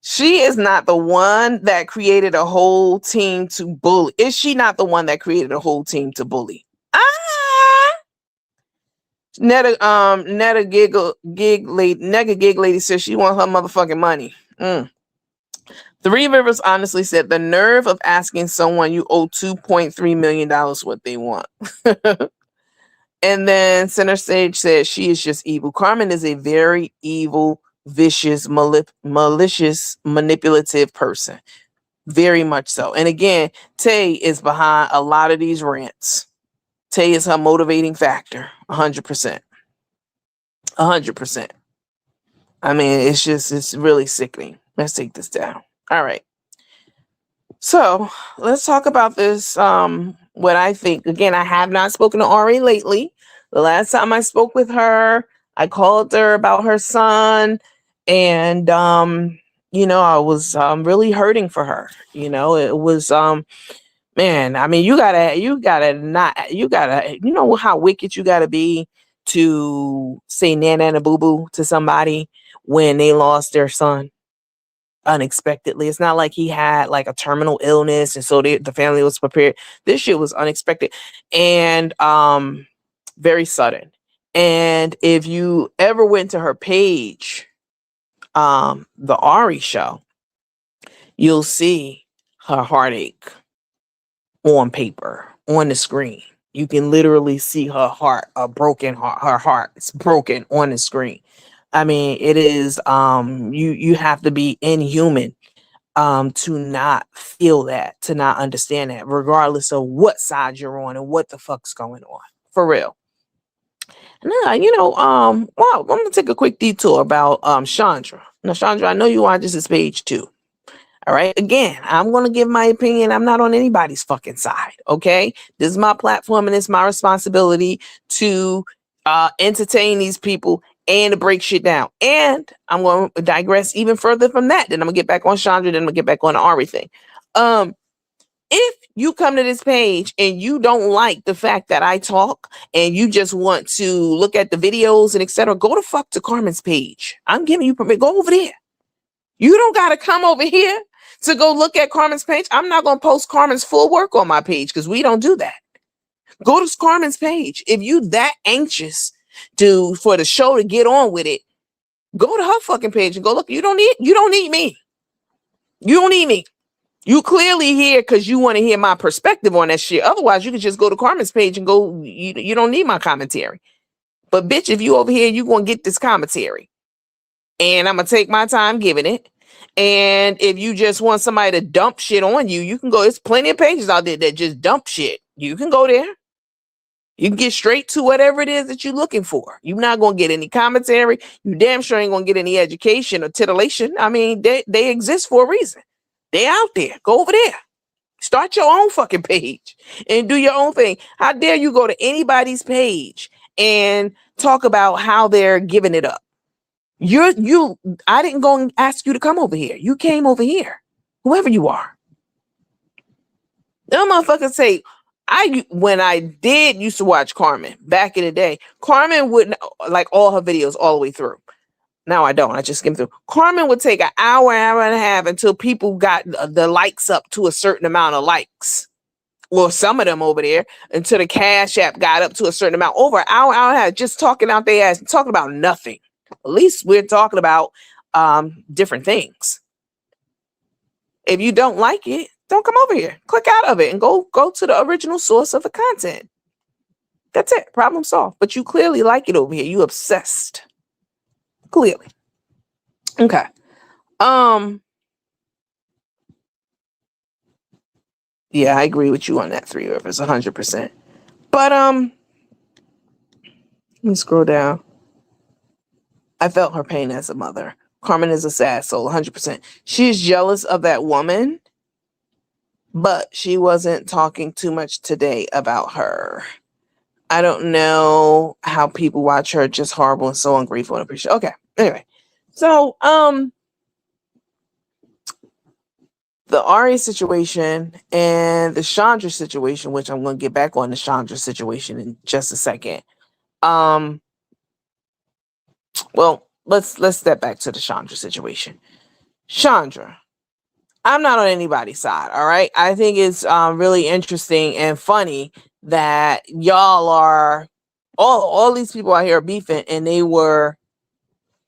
She is not the one that created a whole team to bully. Is she not the one that created a whole team to bully? Ah, Netta gig lady says she want her motherfucking money. Three Rivers honestly said the nerve of asking someone you owe $2.3 million what they want. And then Center Stage said she is just evil. Carmen is a very evil, vicious, malicious, manipulative person. Very much so. And again, Tay is behind a lot of these rants. Tay is her motivating factor. 100%. 100%. I mean, it's really sickening. Let's take this down. All right. So let's talk about this. What I think. Again, I have not spoken to Ari lately. The last time I spoke with her, I called her about her son, and I was really hurting for her. It was man. I mean, you know how wicked you gotta be to say nana and a boo boo to somebody when they lost their son unexpectedly. It's not like he had like a terminal illness and so the family was prepared. This shit was unexpected and very sudden. And if you ever went to her page, the Ari show, you'll see her heartache on paper, on the screen. You can literally see her heart, a broken heart. Her heart is broken on the screen. I mean, it is you have to be inhuman to not feel that, to not understand that, regardless of what side you're on and what the fuck's going on. For real. And well, I'm gonna take a quick detour about Chandra. Now, Chandra, I know you watch this page too. All right. Again, I'm going to give my opinion. I'm not on anybody's fucking side. Okay. This is my platform and it's my responsibility to entertain these people and to break shit down. And I'm going to digress even further from that. Then I'm going to get back on Chandra. Then I'm going to get back on everything. If you come to this page and you don't like the fact that I talk and you just want to look at the videos and etc., go to fuck to Carmen's page. I'm giving you permission. Go over there. You don't got to come over here to go look at Carmen's page. I'm not going to post Carmen's full work on my page because we don't do that. Go to Carmen's page. If you that anxious for the show to get on with it, go to her fucking page and go look. You don't need me. You don't need me. You clearly here because you want to hear my perspective on that shit. Otherwise, you could just go to Carmen's page and go, you don't need my commentary. But bitch, if you over here, you going to get this commentary. And I'm going to take my time giving it. And if you just want somebody to dump shit on you, you can go. There's plenty of pages out there that just dump shit. You can go there. You can get straight to whatever it is that you're looking for. You're not going to get any commentary. You damn sure ain't going to get any education or titillation. I mean, they exist for a reason. They out there. Go over there. Start your own fucking page and do your own thing. How dare you go to anybody's page and talk about how they're giving it up? I didn't go and ask you to come over here. You came over here, whoever you are. Them motherfuckers say, when I did used to watch Carmen back in the day, Carmen would like all her videos all the way through. Now I don't. I just skim through. Carmen would take an hour and a half until people got the likes up to a certain amount of likes. Or some of them over there until the Cash App got up to a certain amount. Over an hour and a half, just talking out their ass, talking about nothing. At least we're talking about different things. If you don't like it, don't come over here. Click out of it and go to the original source of the content. That's it. Problem solved. But you clearly like it over here. You obsessed. Clearly. Okay. Yeah, I agree with you on that, Three Rivers, 100%. But let me scroll down. I felt her pain as a mother. Carmen is a sad soul, 100%. She is jealous of that woman, but she wasn't talking too much today about her. I don't know how people watch her, just horrible and so ungrateful and appreciative. Okay, anyway. So, the Ari situation and the Chandra situation, which I'm going to get back on the Chandra situation in just a second. Well, let's step back to the Chandra situation. Chandra, I'm not on anybody's side, all right? I think it's really interesting and funny that y'all are all these people out here are beefing, and they were,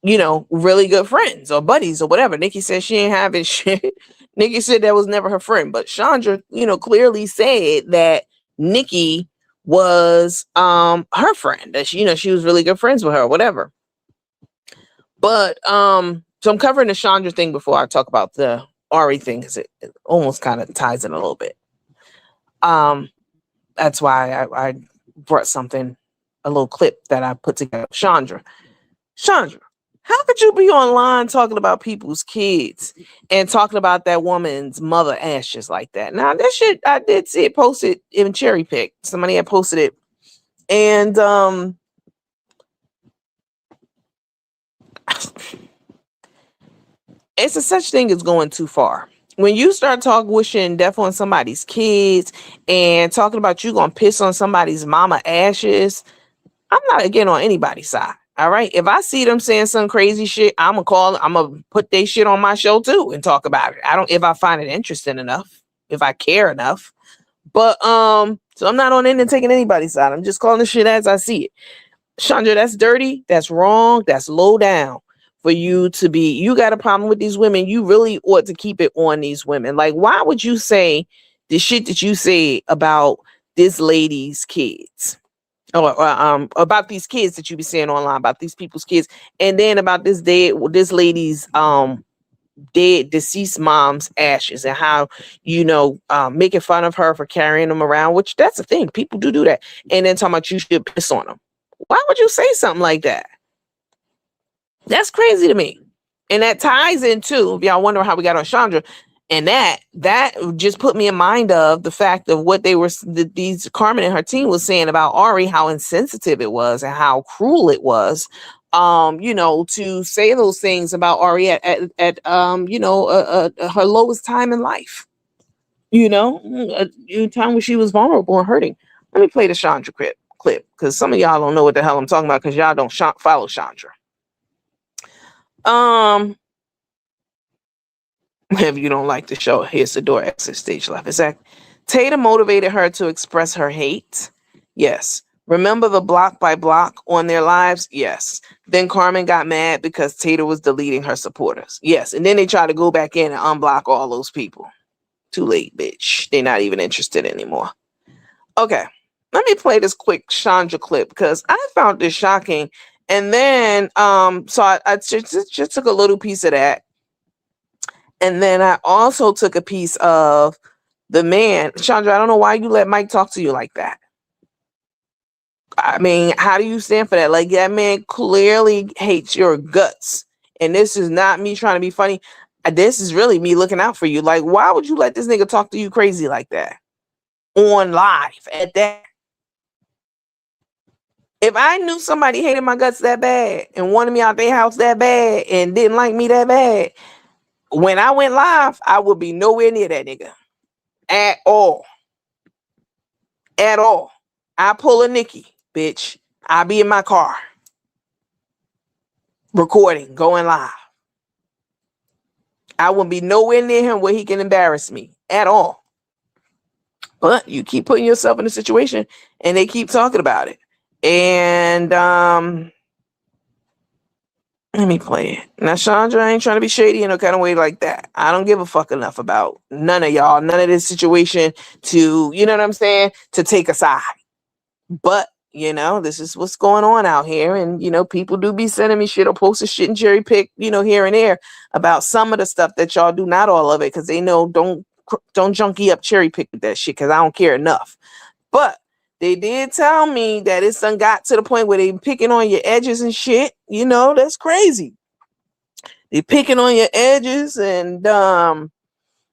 really good friends or buddies or whatever. Nikki said she ain't having shit. Nikki said that was never her friend, but Chandra, clearly said that Nikki was her friend, that she was really good friends with her or whatever. But so I'm covering the Chandra thing before I talk about the Ari thing, because it almost kind of ties in a little bit. That's why I brought a little clip that I put together. Chandra, how could you be online talking about people's kids and talking about that woman's mother ashes like that? Now, that shit, I did see it posted in Cherry Pick. Somebody had posted it. And it's a such thing as going too far. When you start wishing death on somebody's kids and talking about you gonna piss on somebody's mama ashes, I'm not again on anybody's side. All right. If I see them saying some crazy shit, I'm gonna put their shit on my show too and talk about it. If I find it interesting enough, if I care enough. But so I'm not on in and taking anybody's side. I'm just calling the shit as I see it. Chandra, that's dirty, that's wrong, that's low down for you to be. You got a problem with these women. You really ought to keep it on these women. Like, why would you say the shit that you say about this lady's kids? Or about these kids that you be saying online, about these people's kids, and then about this lady's dead deceased mom's ashes, and how making fun of her for carrying them around, which that's the thing, people do that, and then talking about you should piss on them. Why would you say something like that? That's crazy to me. And that ties into, if y'all wonder how we got on Chandra, and that just put me in mind of the fact of what these Carmen and her team was saying about Ari, how insensitive it was and how cruel it was, to say those things about Ari at her lowest time in life, a time when she was vulnerable and hurting. Let me play the Chandra clip, because some of y'all don't know what the hell I'm talking about, because y'all don't follow Chandra. If you don't like the show, here's the door exit stage left. Exactly. Tatum motivated her to express her hate. Yes. Remember the block by block on their lives? Yes. Then Carmen got mad because Tatum was deleting her supporters. Yes. And then they tried to go back in and unblock all those people. Too late, bitch. They're not even interested anymore. Okay. Let me play this quick Chandra clip, because I found this shocking. And then, so I just took a little piece of that. And then I also took a piece of the man. Chandra, I don't know why you let Mike talk to you like that. I mean, how do you stand for that? Like, that man clearly hates your guts. And this is not me trying to be funny. This is really me looking out for you. Like, why would you let this nigga talk to you crazy like that? On live at that? If I knew somebody hated my guts that bad and wanted me out their house that bad and didn't like me that bad, when I went live, I would be nowhere near that nigga at all. At all. I pull a Nikki, bitch. I be in my car recording, going live. I wouldn't be nowhere near him where he can embarrass me at all. But you keep putting yourself in a situation and they keep talking about it. And let me play it. Now, Chandra ain't trying to be shady in no kind of way like that. I don't give a fuck enough about none of y'all, none of this situation to, you know what I'm saying, to take a side. But, you know, this is what's going on out here. And, you know, people do be sending me shit or posting shit and cherry pick, you know, here and there about some of the stuff that y'all do, not all of it, because they know don't junkie up cherry pick with that shit because I don't care enough. But they did tell me that it's done got to the point where they picking on your edges and shit. You know, that's crazy. They picking on your edges and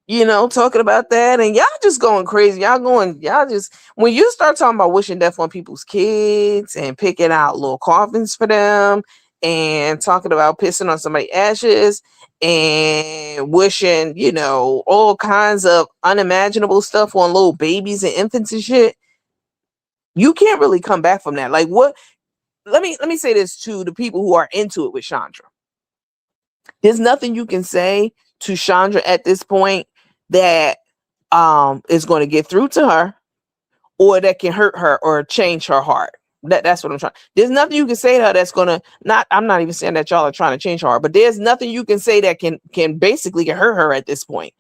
you know, talking about that, and y'all just going crazy. Y'all just when you start talking about wishing death on people's kids and picking out little coffins for them and talking about pissing on somebody's ashes and wishing, you know, all kinds of unimaginable stuff on little babies and infants and shit, you can't really come back from that. Like what? Let me say this to the people who are into it with Chandra. There's nothing you can say to Chandra at this point that is going to get through to her or that can hurt her or change her heart. That's what I'm trying. There's nothing you can say to her that's gonna not. I'm not even saying that y'all are trying to change her heart, but there's nothing you can say that can basically hurt her at this point.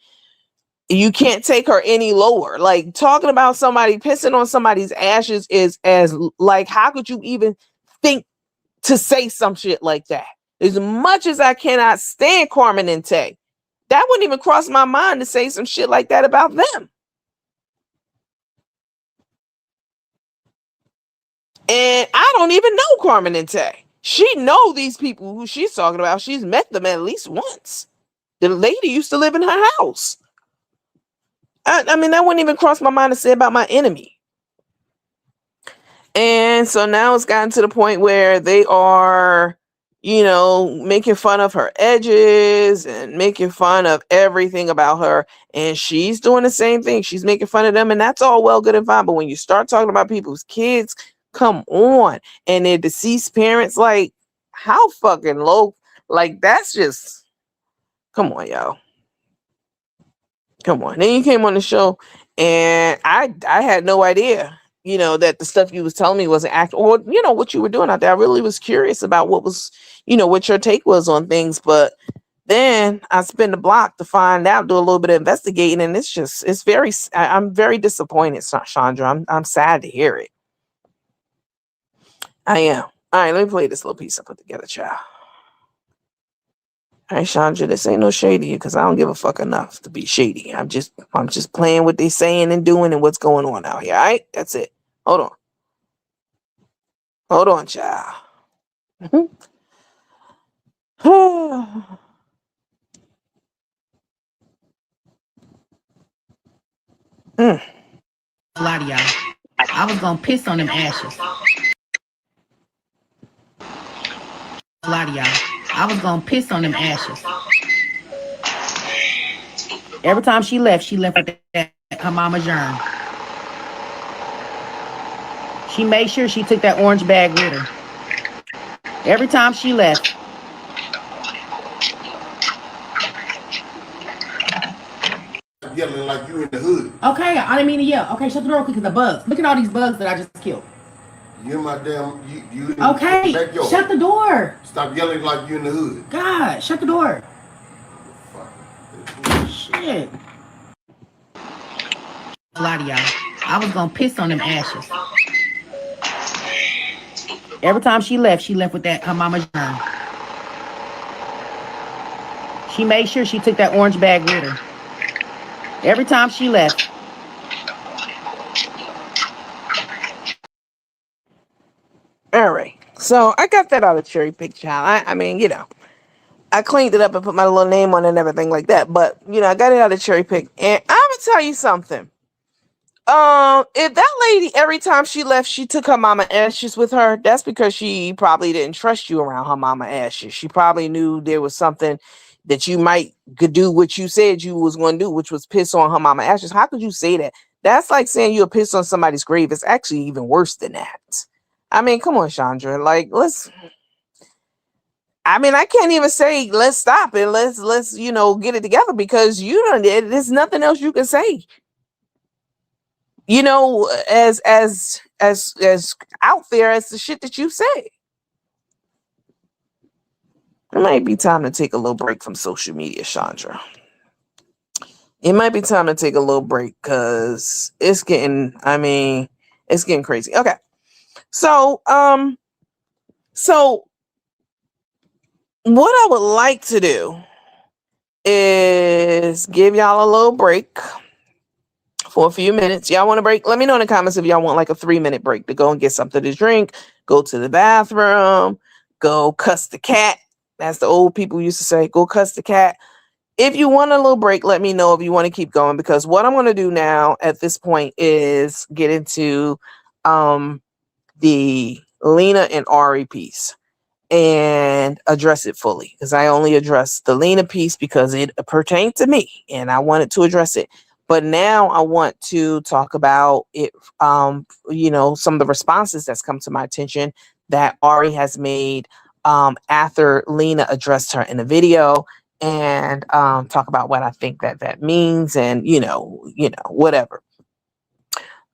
You can't take her any lower. Like talking about somebody pissing on somebody's ashes is as like how could you even think to say some shit like that? As much as I cannot stand Carmen and Tay, that wouldn't even cross my mind to say some shit like that about them. And I don't even know Carmen and Tay. She know these people who she's talking about. She's met them at least once. The lady used to live in her house. I mean, that wouldn't even cross my mind to say about my enemy. And so now it's gotten to the point where they are, you know, making fun of her edges and making fun of everything about her. And she's doing the same thing. She's making fun of them. And that's all well, good and fine. But when you start talking about people's kids, come on. And their deceased parents, like, how fucking low? Like, that's just, come on, y'all. Come on. Then you came on the show and I had no idea, you know, that the stuff you was telling me wasn't act or, you know, what you were doing out there. I really was curious about what was, you know, what your take was on things. But then I spent the block to find out, do a little bit of investigating. And it's just, it's very, I'm very disappointed, Chandra. I'm sad to hear it. I am. All right, let me play this little piece I put together, child. All right, Chandra, this ain't no shady because I don't give a fuck enough to be shady. I'm just playing what they saying and doing and what's going on out here. All right, that's it. Hold on, child. A lot of y'all. I was gonna piss on them ashes. A lot of y'all. I was gonna piss on them ashes. Every time she left with that her mama germ. She made sure she took that orange bag with her. Every time she left. Yelling like you in the hood. Okay, I didn't mean to yell. Okay, shut the door quick because the bugs. Look at all these bugs that I just killed. You in my damn, you in okay, the backyard. Shut the door. Stop yelling like you in the hood. God, shut the door. Shit. A lot of y'all. I was gonna piss on them ashes. Every time she left with that her mama germ. She made sure she took that orange bag with her. Every time she left. All right. So I got that out of cherry pick, child. I mean, you know, I cleaned it up and put my little name on it and everything like that. But, you know, I got it out of cherry pick. And I'm going to tell you something. If that lady every time she left, she took her mama ashes with her, that's because she probably didn't trust you around her mama ashes. She probably knew there was something that you might could do what you said you was going to do, which was piss on her mama ashes. How could you say that? That's like saying you'll piss on somebody's grave. It's actually even worse than that. I mean, come on, Chandra. Like, let's. I mean, I can't even say let's stop it. Let's get it together because you don't. There's nothing else you can say. As out there as the shit that you say. It might be time to take a little break from social media, Chandra. It might be time to take a little break because it's getting crazy. Okay. So what I would like to do is give y'all a little break for a few minutes. Y'all want a break? Let me know in the comments if y'all want like a 3-minute break to go and get something to drink, go to the bathroom, go cuss the cat. That's the old people used to say, go cuss the cat. If you want a little break, let me know if you want to keep going, because what I'm going to do now at this point is get into the Lena and Ari piece and address it fully, because I only addressed the Lena piece because it pertained to me and I wanted to address it. But now I want to talk about it, some of the responses that's come to my attention that Ari has made after Lena addressed her in the video, and talk about what I think that means, and whatever.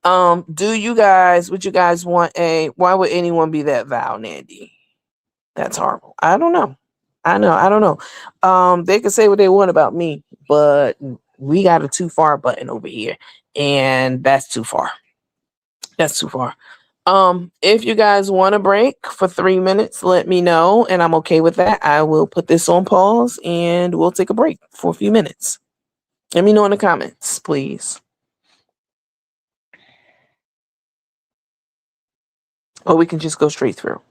Would you guys want why would anyone be that vow, Nandy? That's horrible. I don't know. I don't know. They can say what they want about me, but we got a too far button over here, and that's too far. That's too far. If you guys want a break for 3 minutes, let me know, and I'm okay with that. I will put this on pause, and we'll take a break for a few minutes. Let me know in the comments, please. Or we can just go straight through.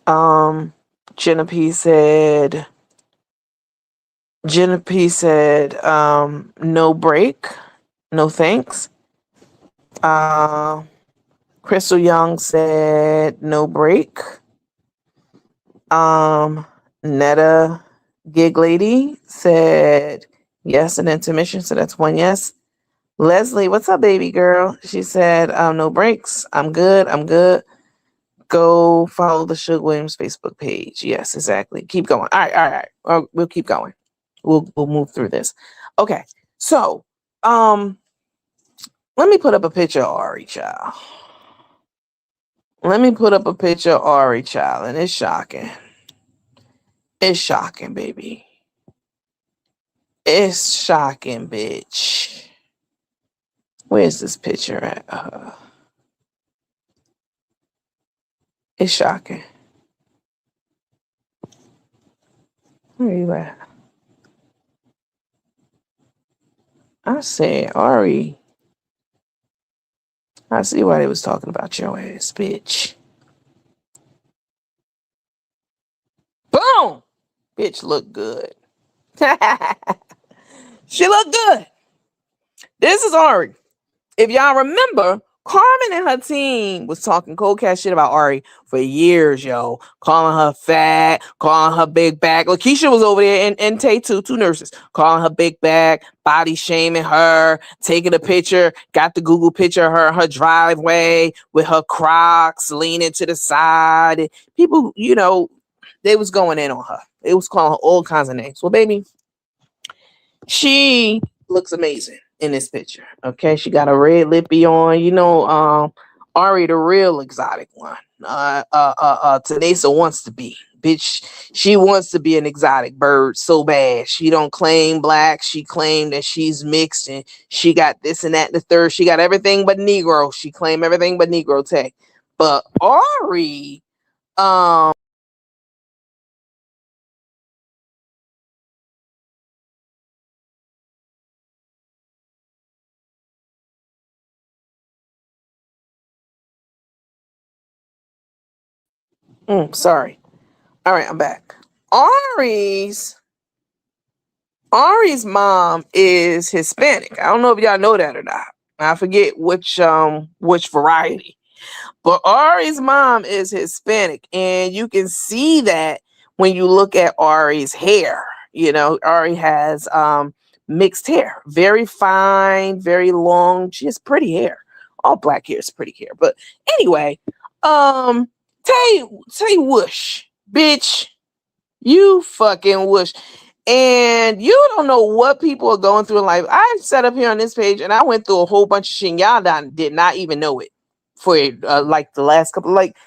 Um, Jenna P said, no break, no thanks. Crystal Young said, no break. Netta Gig Lady said, yes, an intermission. So that's one yes. Leslie, what's up, baby girl? She said, no breaks. I'm good. Go follow the Suge Williams Facebook page. Yes, exactly. Keep going. All right. We'll keep going. We'll move through this. Okay. So, let me put up a picture of Ari, child. Let me put up a picture of Ari, child, and it's shocking. It's shocking, baby. It's shocking, bitch. Where's this picture at? It's shocking. Where you at? I said, Ari. I see why they was talking about your ass, bitch. Boom! Bitch look good. She look good. This is Ari. If y'all remember, Carmen and her team was talking cold cash shit about Ari for years, yo. Calling her fat, calling her big back. Lakeisha was over there, and Tay too, two nurses, calling her big back, body shaming her, taking a picture, got the Google picture of her driveway with her Crocs leaning to the side. And people, they was going in on her. They was calling her all kinds of names. Well, baby, she looks amazing in this picture. Okay, she got a red lippy on. Ari, the real exotic one. Tanesa wants to be. Bitch, she wants to be an exotic bird so bad. She don't claim black. She claimed that she's mixed, and she got this and that and the third. She got everything but Negro. She claimed everything but Negro tech. But Ari, sorry. All right, I'm back. Ari's mom is Hispanic. I don't know if y'all know that or not. I forget which variety. But Ari's mom is Hispanic, and you can see that when you look at Ari's hair. You know, Ari has mixed hair, very fine, very long. She has pretty hair. All black hair is pretty hair. But anyway, Tay whoosh, bitch, you fucking whoosh. And you don't know what people are going through in life. I sat up here on this page and I went through a whole bunch of shit, and y'all did not even know it for like the last couple, like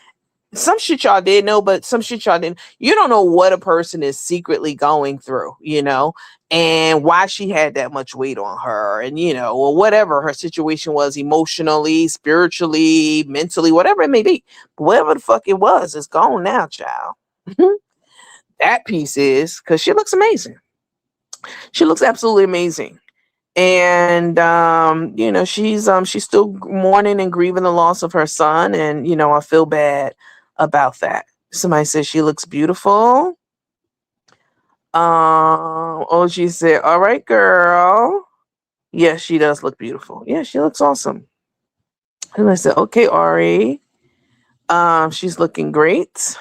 some shit y'all did know, but some shit y'all didn't. You don't know what a person is secretly going through, you know, and why she had that much weight on her, and you know, or whatever her situation was emotionally, spiritually, mentally, whatever it may be. But whatever the fuck it was, it's gone now, child. That piece is because she looks amazing. She looks absolutely amazing. And you know, she's still mourning and grieving the loss of her son, and you know, I feel bad about that. Somebody says she looks beautiful. OG said, all right, girl. Yes, she does look beautiful. Yeah, she looks awesome. And I said, okay, Ari. She's looking great.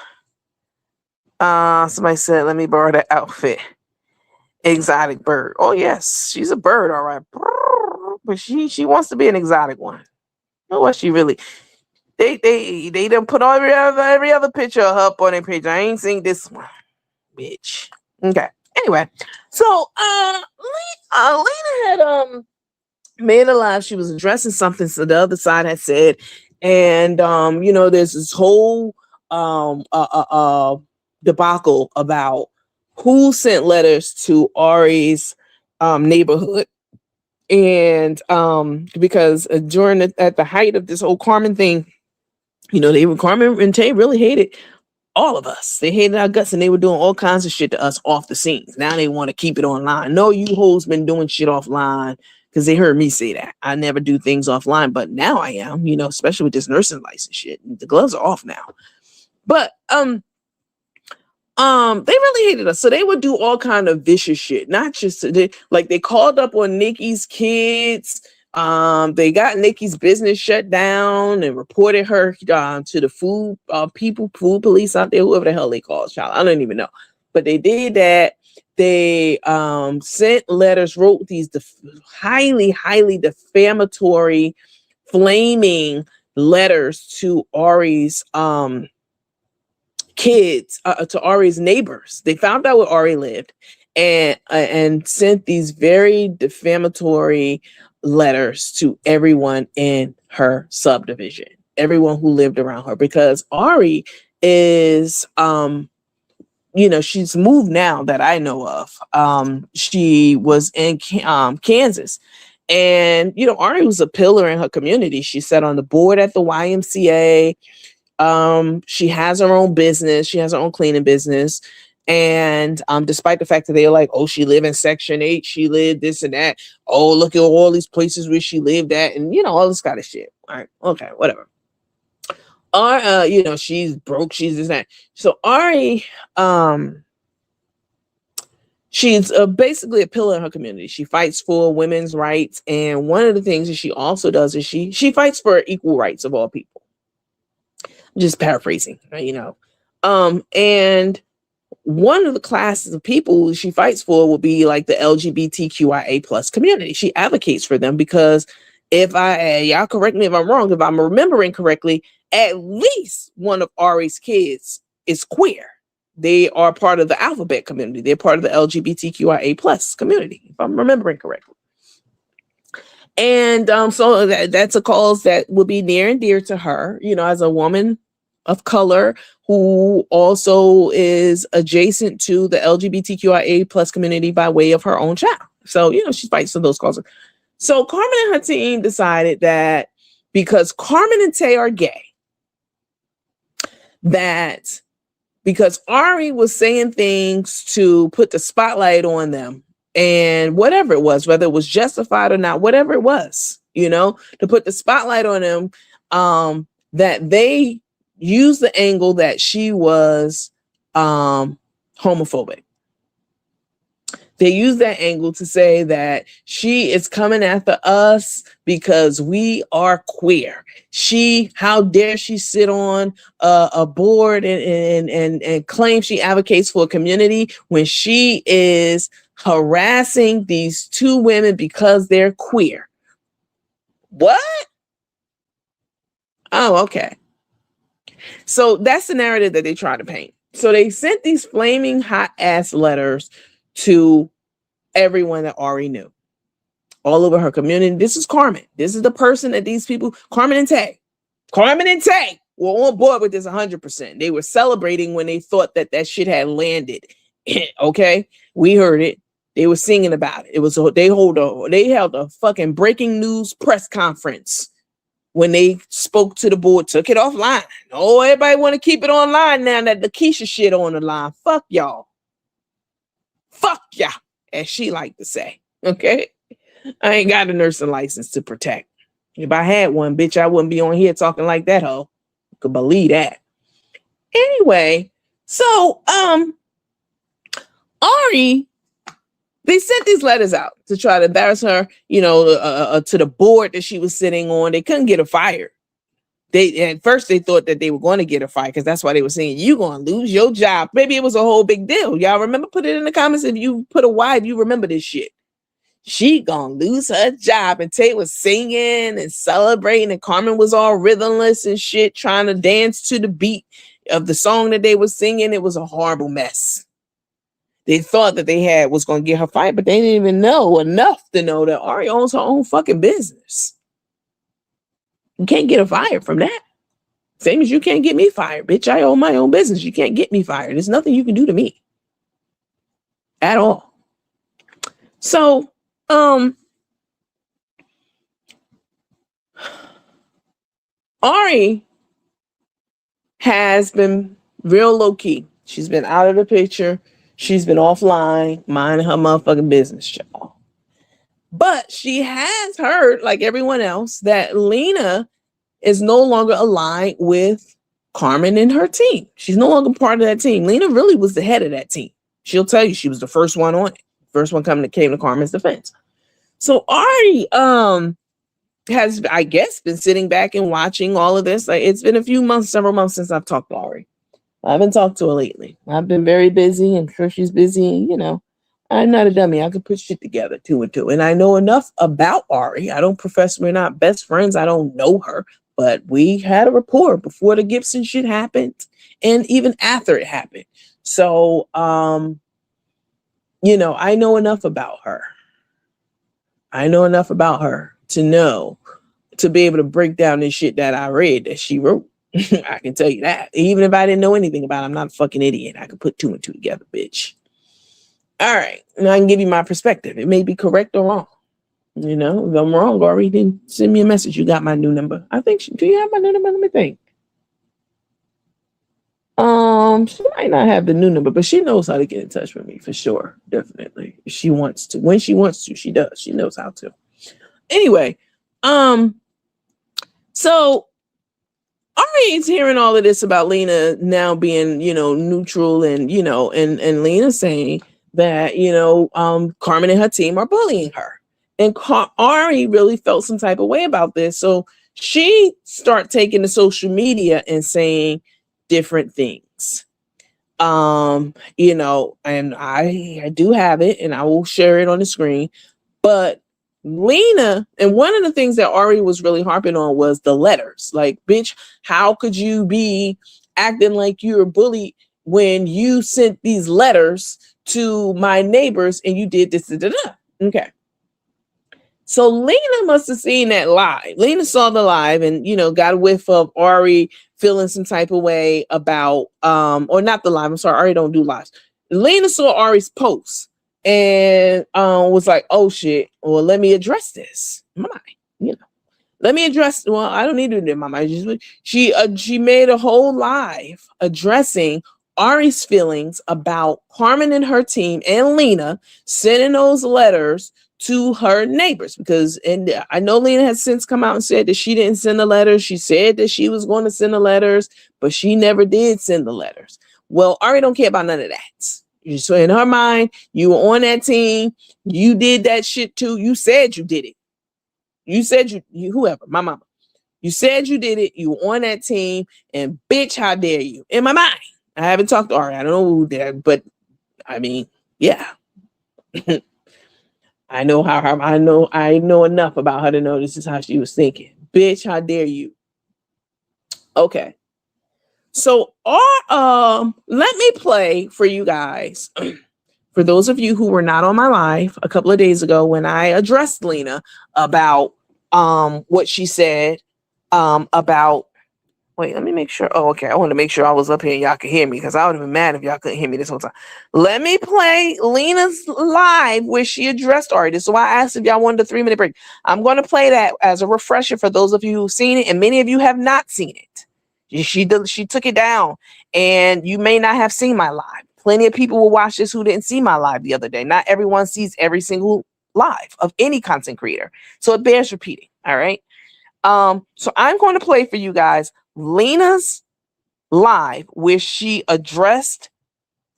Somebody said, let me borrow that outfit. Exotic bird. Oh yes, she's a bird, all right. But she wants to be an exotic one. Oh, what she really? They done put every other picture of her up on their page. I ain't seen this one, bitch. Okay. Anyway, so Lena had made a live. She was addressing something, so the other side had said, and you know, there's this whole debacle about who sent letters to Ari's neighborhood. And because during at the height of this whole Carmen thing, you know, Carmen and Tay really hated all of us. They hated our guts, and they were doing all kinds of shit to us off the scenes. Now they want to keep it online. No, you hoes been doing shit offline, because they heard me say that. I never do things offline, but now I am, you know, especially with this nursing license shit. The gloves are off now. But they really hated us, so they would do all kind of vicious shit. Not just they called up on Nikki's kids. They got Nikki's business shut down and reported her to the food police out there, whoever the hell they call, child. I don't even know, but they did that. They sent letters, wrote these highly defamatory, flaming letters to Ari's kids, to Ari's neighbors. They found out where Ari lived, and sent these very defamatory letters to everyone in her subdivision, everyone who lived around her, because Ari is you know, she's moved now that I know of. She was in Kansas, and you know, Ari was a pillar in her community. She sat on the board at the YMCA. She has her own business. She has her own cleaning business. And despite the fact that they're like, oh, she lived in Section 8, she lived this and that. Oh, look at all these places where she lived at, and you know, all this kind of shit. All right, okay, whatever. Or you know, she's broke, she's this and that. So Ari, she's basically a pillar in her community. She fights for women's rights, and one of the things that she also does is she fights for equal rights of all people. Just paraphrasing, you know. And one of the classes of people she fights for will be like the LGBTQIA plus community. She advocates for them because y'all correct me if I'm wrong, if I'm remembering correctly, at least one of Ari's kids is queer. They are part of the alphabet community. They're part of the LGBTQIA plus community, if I'm remembering correctly. And so that's a cause that would be near and dear to her, you know, as a woman of color who also is adjacent to the LGBTQIA plus community by way of her own child. So, you know, she fights for those causes. So Carmen and her team decided that because Carmen and Tay are gay, that because Ari was saying things to put the spotlight on them, and whatever it was, whether it was justified or not, whatever it was, you know, to put the spotlight on them, that they used the angle that she was homophobic. They use that angle to say that she is coming after us because we are queer. How dare she sit on a board and claim she advocates for a community when she is harassing these two women because they're queer. What? Oh, okay. So that's the narrative that they try to paint. So they sent these flaming hot ass letters to everyone that Ari knew, all over her community. This is Carmen. This is the person that these people, Carmen and Tay were on board with this 100%. They were celebrating when they thought that shit had landed. Okay, we heard it. They were singing about it. It was they held a fucking breaking news press conference when they spoke to the board, took it offline. Oh, everybody want to keep it online now that Lakeisha shit on the line. Fuck y'all. Fuck y'all, as she liked to say. Okay? I ain't got a nursing license to protect. If I had one, bitch, I wouldn't be on here talking like that, ho. You could believe that. Anyway, so Ari, they sent these letters out to try to embarrass her, to the board that she was sitting on. They couldn't get her fired. At first they thought that they were going to get her fired because that's why they were saying you going to lose your job. Maybe it was a whole big deal. Y'all remember? Put it in the comments if you put a Y, if you remember this shit. She gonna lose her job, and Tate was singing and celebrating, and Carmen was all rhythmless and shit, trying to dance to the beat of the song that they were singing. It was a horrible mess. They thought that they was gonna get her fired, but they didn't even know enough to know that Ari owns her own fucking business. You can't get her fired from that. Same as you can't get me fired, bitch. I own my own business. You can't get me fired. There's nothing you can do to me at all. So, Ari has been real low key. She's been out of the picture. She's been offline, minding her motherfucking business, y'all. But she has heard, like everyone else, that Lena is no longer aligned with Carmen and her team. She's no longer part of that team. Lena really was the head of that team. She'll tell you she was the first one on it. First one came to Carmen's defense. So Ari has, I guess, been sitting back and watching all of this. Like, it's been several months since I've talked to Ari. I haven't talked to her lately. I've been very busy. I'm sure she's busy. I'm not a dummy. I can put shit together, two and two. And I know enough about Ari. I don't profess we're not best friends. I don't know her. But we had a rapport before the Gibson shit happened and even after it happened. So, I know enough about her. I know enough about her to be able to break down this shit that I read that she wrote. I can tell you that. Even if I didn't know anything about it, I'm not a fucking idiot. I can put two and two together, bitch. All right. And I can give you my perspective. It may be correct or wrong. If I'm wrong, Ari, then send me a message. You got my new number. I think, do you have my new number? Let me think. She might not have the new number, but she knows how to get in touch with me for sure. Definitely. If she wants to. When she wants to, she does. She knows how to. Anyway, so Ari is hearing all of this about Lena now being, neutral and Lena saying that, Carmen and her team are bullying her. And Ari really felt some type of way about this. So she started taking to social media and saying different things. And I do have it and I will share it on the screen. But Lena, and one of the things that Ari was really harping on was the letters. Like, bitch, how could you be acting like you're a bully when you sent these letters to my neighbors and you did this? Okay. So Lena must have seen that live. Lena saw the live and, got a whiff of Ari feeling some type of way about, or not the live. I'm sorry, Ari don't do lives. Lena saw Ari's post and was like, oh shit, well, let me address this. Let me address, well, I don't need to do it in my mind. She made a whole live addressing Ari's feelings about Carmen and her team and Lena sending those letters to her neighbors, because I know Lena has since come out and said that she didn't send the letters. She said that she was going to send the letters, but she never did send the letters. Well, Ari don't care about none of that. So in her mind, you were on that team. You did that shit too. You said you did it. You said you whoever, my mama. You said you did it. You were on that team, and bitch, how dare you? In my mind, I haven't talked to Ari. I don't know who that, but I mean, yeah. I know how her. I know enough about her to know this is how she was thinking. Bitch, how dare you? Okay. So, let me play for you guys. For those of you who were not on my live a couple of days ago when I addressed Lena about what she said about. Wait, let me make sure. Oh, okay. I want to make sure I was up here and y'all could hear me because I would have been mad if y'all couldn't hear me this whole time. Let me play Lena's live where she addressed Ari. This is why I asked if y'all wanted a 3-minute break. I'm going to play that as a refresher for those of you who've seen it, and many of you have not seen it. She took it down, and you may not have seen my live. Plenty of people will watch this who didn't see my live the other day. Not everyone sees every single live of any content creator, so it bears repeating. All right. So I'm going to play for you guys Lena's live where she addressed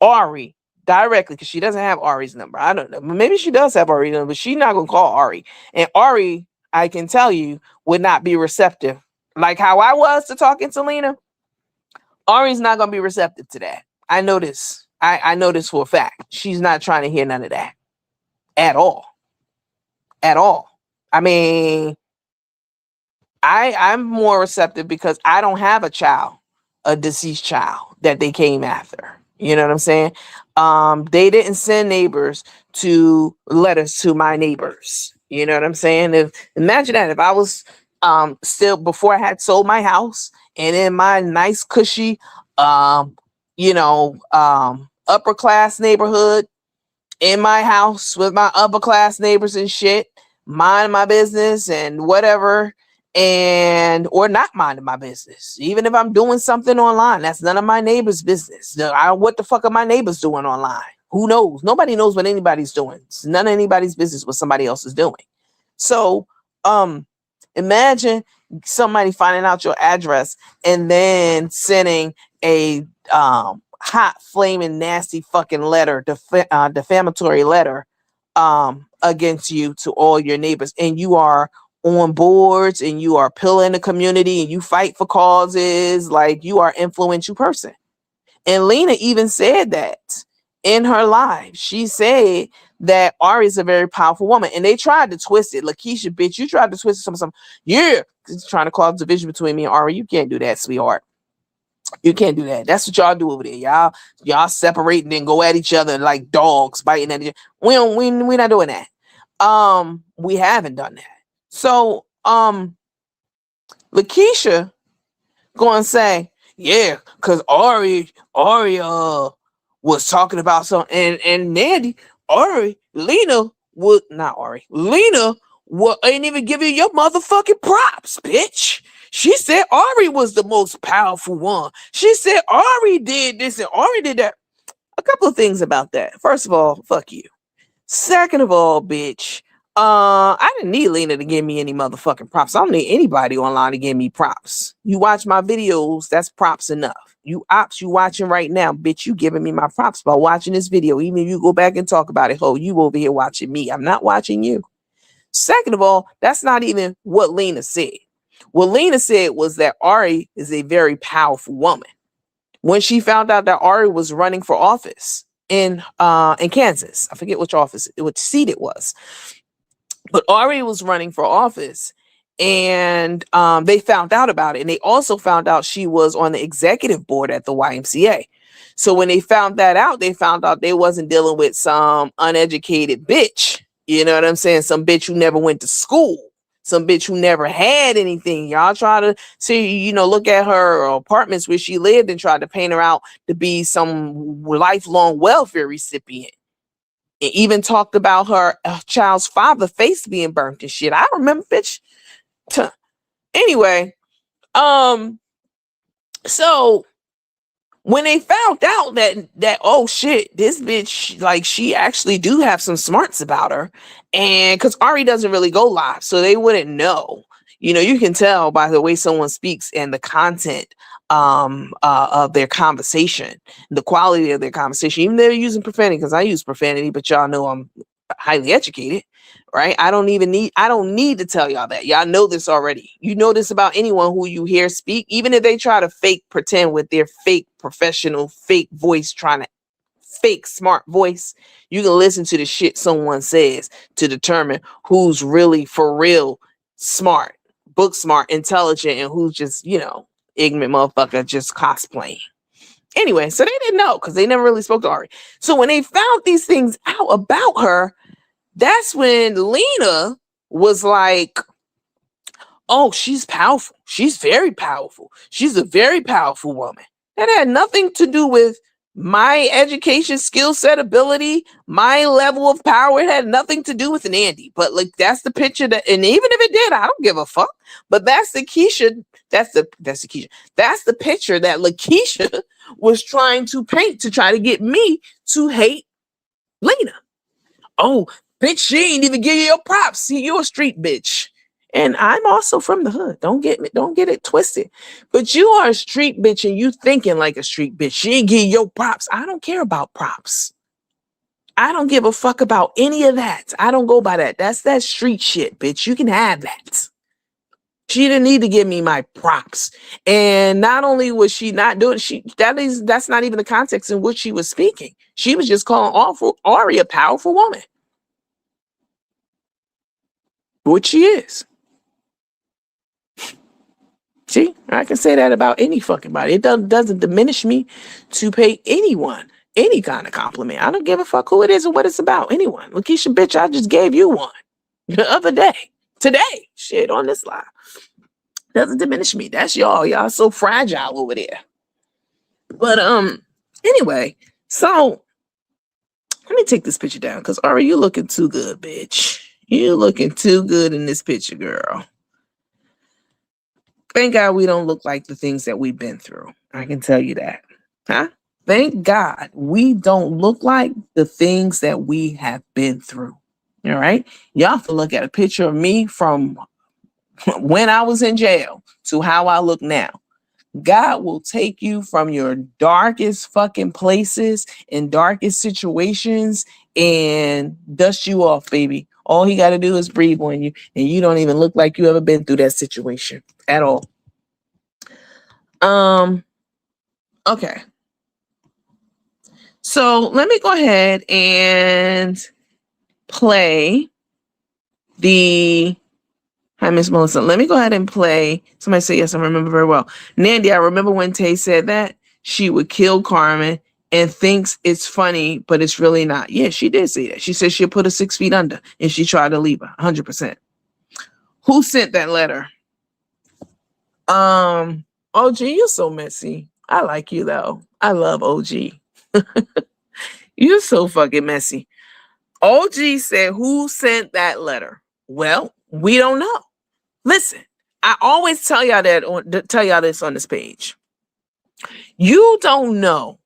Ari directly because she doesn't have Ari's number. I don't know. Maybe she does have Ari's number, but she's not going to call Ari. And Ari, I can tell you, would not be receptive. Like how I was to talking to Lena, Ari's not going to be receptive to that. I know this. I know this for a fact. She's not trying to hear none of that at all. At all. I mean, I'm more receptive because I don't have a deceased child that they came after. You know what I'm saying? They didn't send neighbors to letters to my neighbors. You know what I'm saying? Imagine that if I was still before I had sold my house and in my nice cushy upper class neighborhood in my house with my upper class neighbors and shit, mind my business and whatever, or not minding my business. Even if I'm doing something online, that's none of my neighbors' business. What the fuck are my neighbors doing online? Who knows? Nobody knows what anybody's doing. It's none of anybody's business what somebody else is doing. So, imagine somebody finding out your address and then sending a hot, flaming, nasty fucking letter, defamatory letter against you to all your neighbors, and you are on boards and you are pillar in the community and you fight for causes, like you are an influential person. And Lena even said that in her live. She said that Ari is a very powerful woman, and they tried to twist it. Lakeisha, bitch, you tried to twist it. Something. Yeah, it's trying to cause division between me and Ari. You can't do that, sweetheart. You can't do that. That's what y'all do over there. Y'all separate and then go at each other like dogs biting at each other. We're not doing that. We haven't done that. So, Lakeisha going to say, yeah, because Ari was talking about something, and Nandy, Lena ain't even giving your motherfucking props, bitch. She said Ari was the most powerful one. She said Ari did this and Ari did that. A couple of things about that. First of all, fuck you. Second of all, bitch, I didn't need Lena to give me any motherfucking props. I don't need anybody online to give me props. You watch my videos, that's props enough. You ops, you watching right now, bitch, you giving me my props by watching this video. Even if you go back and talk about it, you over here watching me. I'm not watching you. Second of all, that's not even what Lena said. What Lena said was that Ari is a very powerful woman. When she found out that Ari was running for office in Kansas, I forget which seat it was, but Ari was running for office, and they found out about it, and they also found out she was on the executive board at the YMCA. So when they found out they wasn't dealing with some uneducated bitch. You know what I'm saying? Some bitch who never went to school. Some bitch who never had anything. Y'all try to see, look at her apartments where she lived and try to paint her out to be some lifelong welfare recipient. It even talked about her child's father face being burnt and shit. I remember, bitch. Anyway, so when they found out that oh shit, this bitch, like, she actually do have some smarts about her, and because Ari doesn't really go live, so they wouldn't know. You can tell by the way someone speaks and the content of their conversation, the quality of their conversation, even though they're using profanity, because I use profanity, but y'all know I'm highly educated, right? I don't need to tell y'all that. Y'all know this already. You know this about anyone who you hear speak, even if they try to fake pretend with their fake professional, fake voice, trying to fake smart voice. You can listen to the shit someone says to determine who's really for real smart, book smart, intelligent, and who's just, ignorant motherfucker just cosplaying. Anyway, so they didn't know because they never really spoke to Ari. So when they found these things out about her, that's when Lena was like, oh, she's powerful. She's very powerful. She's a very powerful woman. That had nothing to do with my education, skill set, ability, my level of power. It had nothing to do with Nandy. But like, that's the picture that, and even if it did, I don't give a fuck. But that's the Keisha. That's the Keisha. That's the picture that Lakeisha was trying to paint to try to get me to hate Lena. Oh, bitch, she ain't even give you your props. See, you're a street bitch. And I'm also from the hood. Don't get it twisted. But you are a street bitch and you thinking like a street bitch. She ain't give you your props. I don't care about props. I don't give a fuck about any of that. I don't go by that. That's that street shit, bitch. You can have that. She didn't need to give me my props. And not only was she not doing that's not even the context in which she was speaking. She was just calling Ari a powerful woman. Which she is. See, I can say that about any fucking body. It doesn't diminish me to pay anyone any kind of compliment. I don't give a fuck who it is or what it's about. Anyone. Lakeisha, bitch, I just gave you one the other day. Today. Shit, on this live. Doesn't diminish me. That's y'all. Y'all so fragile over there. But anyway, so let me take this picture down because Ari, you looking too good, bitch. You looking too good in this picture, girl. Thank God we don't look like the things that we've been through. I can tell you that. Huh? Thank God we don't look like the things that we have been through. All right? Y'all have to look at a picture of me from when I was in jail to how I look now. God will take you from your darkest fucking places and darkest situations and dust you off, baby. All he got to do is breathe on you, and you don't even look like you ever been through that situation at all. Okay. So let me go ahead and play the... Hi, Miss Melissa. Let me go ahead and play. Somebody say, yes, I remember very well. Nandy, I remember when Tay said that she would kill Carmen and thinks it's funny, but it's really not. Yeah, she did say that. She said she'll put her 6 feet under and she tried to leave her 100%. Who sent that letter? OG, you're so messy. I like you though. I love OG. You're so fucking messy. OG said, who sent that letter? Well, we don't know. Listen, I always tell y'all this on this page. You don't know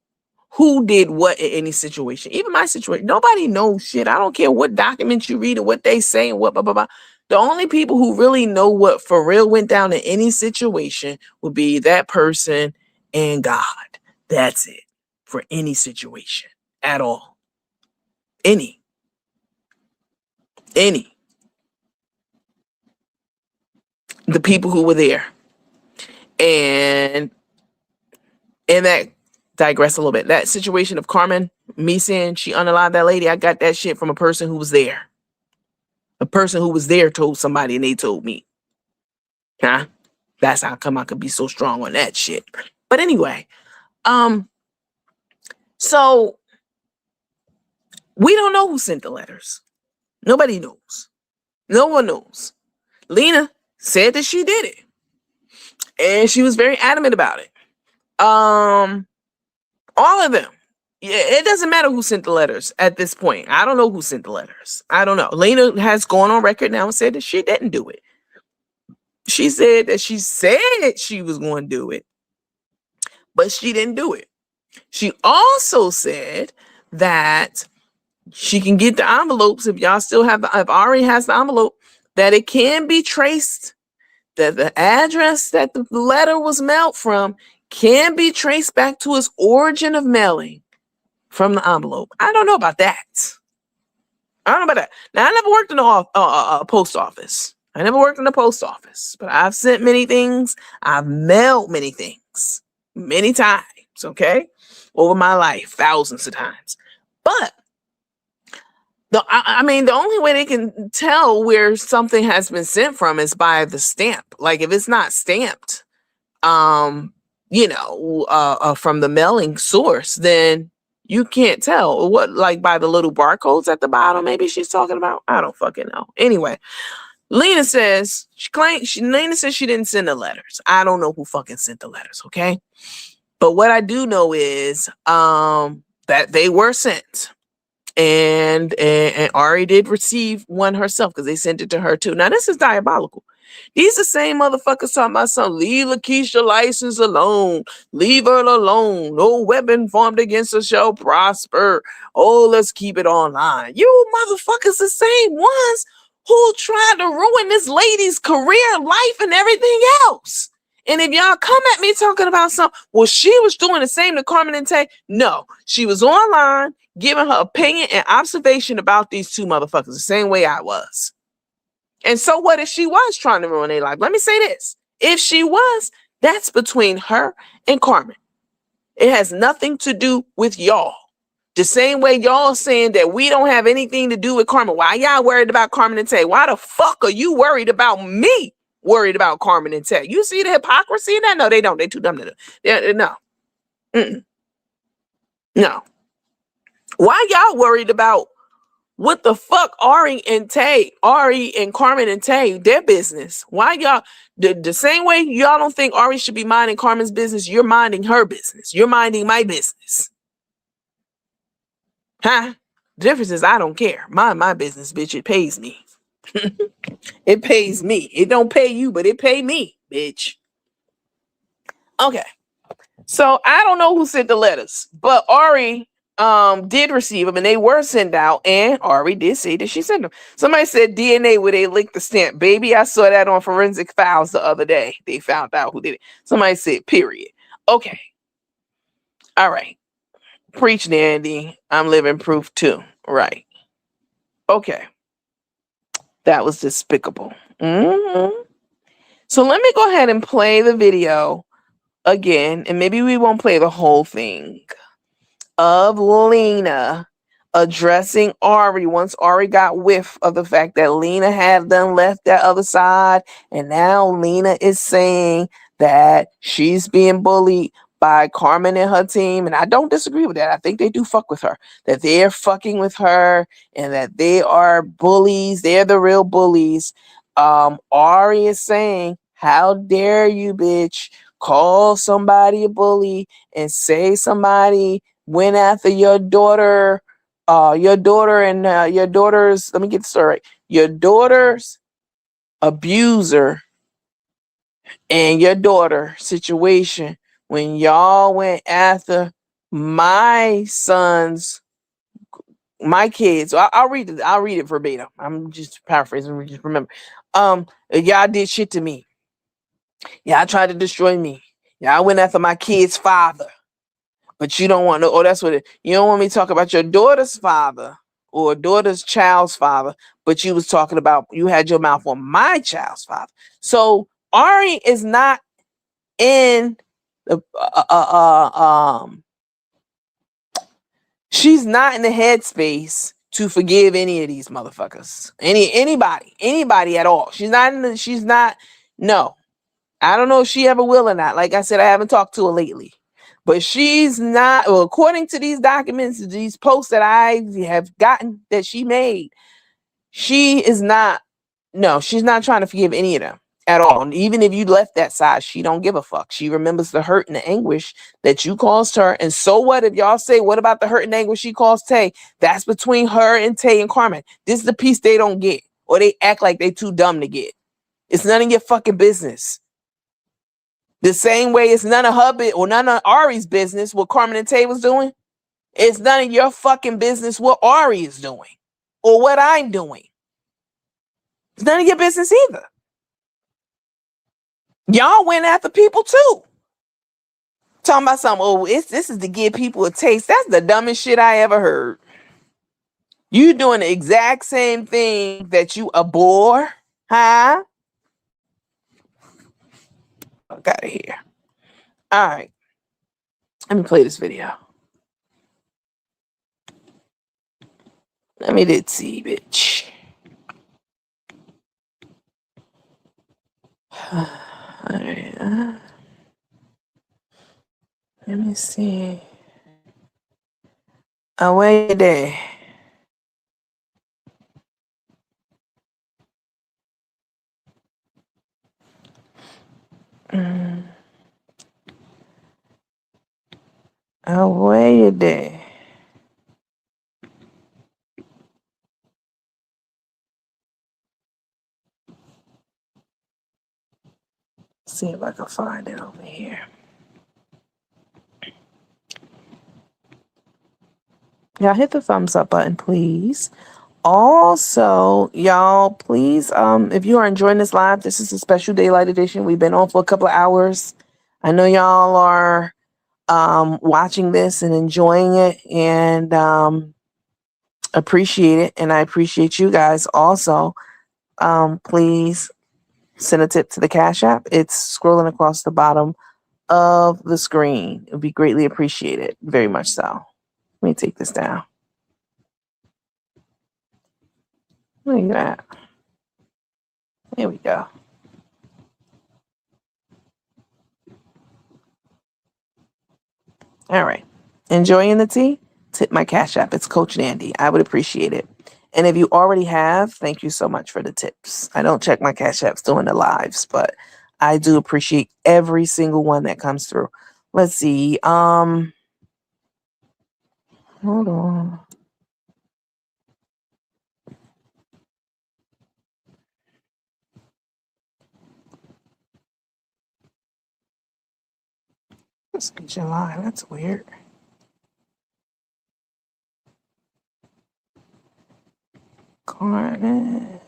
who did what in any situation. Even my situation. Nobody knows shit. I don't care what documents you read or what they say and what blah, blah, blah. The only people who really know what for real went down in any situation would be that person and God. That's it. For any situation at all. Any. The people who were there. And that digress a little bit. That situation of Carmen, me saying she unalived that lady, I got that shit from a person who was there. A person who was there told somebody and they told me. Huh? That's how come I could be so strong on that shit. But anyway, so we don't know who sent the letters. Nobody knows. No one knows. Lena said that she did it. And she was very adamant about it. All of them. Yeah, it doesn't matter who sent the letters at this point. I don't know who sent the letters. I don't know. Lena has gone on record now and said that she didn't do it. She said that she said she was going to do it, but she didn't do it. She also said that she can get the envelopes if y'all still have if Ari has the envelope, that it can be traced, that the address that the letter was mailed from can be traced back to its origin of mailing from the envelope. I don't know about that. I don't know about that. Now, I never worked in a post office. I never worked in the post office, but I've sent many things. I've mailed many things, many times, okay, over my life, thousands of times. But I mean, the only way they can tell where something has been sent from is by the stamp. Like if it's not stamped, from the mailing source, then you can't tell what, like by the little barcodes at the bottom. Maybe she's talking about. I don't fucking know. Anyway, Lena says Lena says she didn't send the letters. I don't know who fucking sent the letters. Okay, but what I do know is that they were sent. And Ari did receive one herself because they sent it to her too. Now this is diabolical. These the same motherfuckers talking about something. Leave Lakeisha license alone. Leave her alone. No weapon formed against her shall prosper. Oh, let's keep it online. You motherfuckers the same ones who tried to ruin this lady's career, life, and everything else. And if y'all come at me talking about something, well, she was doing the same to Carmen and Tay. No, she was online giving her opinion and observation about these two motherfuckers the same way I was. And so what if she was trying to ruin their life? Let me say this. If she was, that's between her and Carmen. It has nothing to do with y'all. The same way y'all saying that we don't have anything to do with Carmen. Why y'all worried about Carmen and Tay? Why the fuck are you worried about me? Worried about Carmen and Tay? You see the hypocrisy in that? No, they don't. They too dumb to do. No. No. Why y'all worried about what the fuck Ari and Carmen and Tay, their business? Why y'all, the same way y'all don't think Ari should be minding Carmen's business, you're minding her business. You're minding my business. Huh? The difference is I don't care. Mind my business, bitch. It pays me. It pays me. It don't pay you, but it pay me, bitch. Okay. So I don't know who sent the letters, but Ari did receive them and they were sent out, and Ari did say that she sent them. Somebody said DNA where they licked the stamp. Baby, I saw that on Forensic Files the other day. They found out who did it. Somebody said period. Okay. All right. Preach, Nandy. I'm living proof too. Right. Okay. That was despicable. So let me go ahead and play the video again, and maybe we won't play the whole thing of Lena addressing Ari once Ari got whiff of the fact that Lena had done left that other side, and now Lena is saying that she's being bullied by Carmen and her team, and I don't disagree with that. I think they do fuck with her, that they're fucking with her, and that they are bullies. They're the real bullies. Ari is saying, how dare you, bitch, call somebody a bully and say somebody went after your daughter and your daughter's, let me get this right, your daughter's abuser and your daughter situation when y'all went after my kids. So I'll read it verbatim. I'm just paraphrasing. Just remember, y'all did shit to me. Y'all tried to destroy me. Y'all went after my kid's father. But you don't want to, you don't want me to talk about your daughter's father or daughter's child's father, but you was talking about, you had your mouth on my child's father. So Ari is not in the, she's not in the headspace to forgive any of these motherfuckers. Anybody at all. No. I don't know if she ever will or not. Like I said, I haven't talked to her lately. But she's not, well, according to these documents, these posts that I have gotten that she made, she's not trying to forgive any of them at all. And even if you left that side, she don't give a fuck. She remembers the hurt and the anguish that you caused her. And so what if y'all say, what about the hurt and anguish she caused Tay? That's between her and Tay and Carmen. This is the piece they don't get, or they act like they too dumb to get. It's none of your fucking business. The same way it's none of none of Ari's business what Carmen and Tay was doing. It's none of your fucking business what Ari is doing or what I'm doing. It's none of your business either. Y'all went after people too. Talking about something, oh, this is to give people a taste. That's the dumbest shit I ever heard. You doing the exact same thing that you abhor, huh? Fuck out of here. All right. Let me play this video. Let me see, bitch. All right. Let me see. Away there. Away there. See if I can find it over here. Y'all hit the thumbs up button, please. Also, y'all, please, if you are enjoying this live, this is a special daylight edition. We've been on for a couple of hours. I know y'all are watching this and enjoying it and appreciate it. And I appreciate you guys also. Please send a tip to the Cash App. It's scrolling across the bottom of the screen. It would be greatly appreciated. Very much so. Let me take this down. Look at that. There we go. All right. Enjoying the tea? Tip my Cash App. It's Coach Nandy. I would appreciate it. And if you already have, thank you so much for the tips. I don't check my Cash Apps during the lives, but I do appreciate every single one that comes through. Let's see. Hold on. It's July. That's weird. Carmen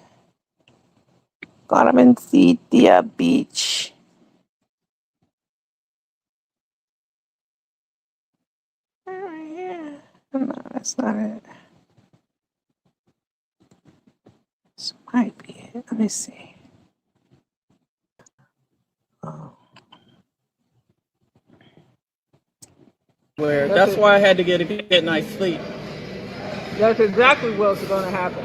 City Beach. No, that's not it. This might be it. Let me see. Oh. That's why I had to get a good night's sleep. That's exactly what's going to happen.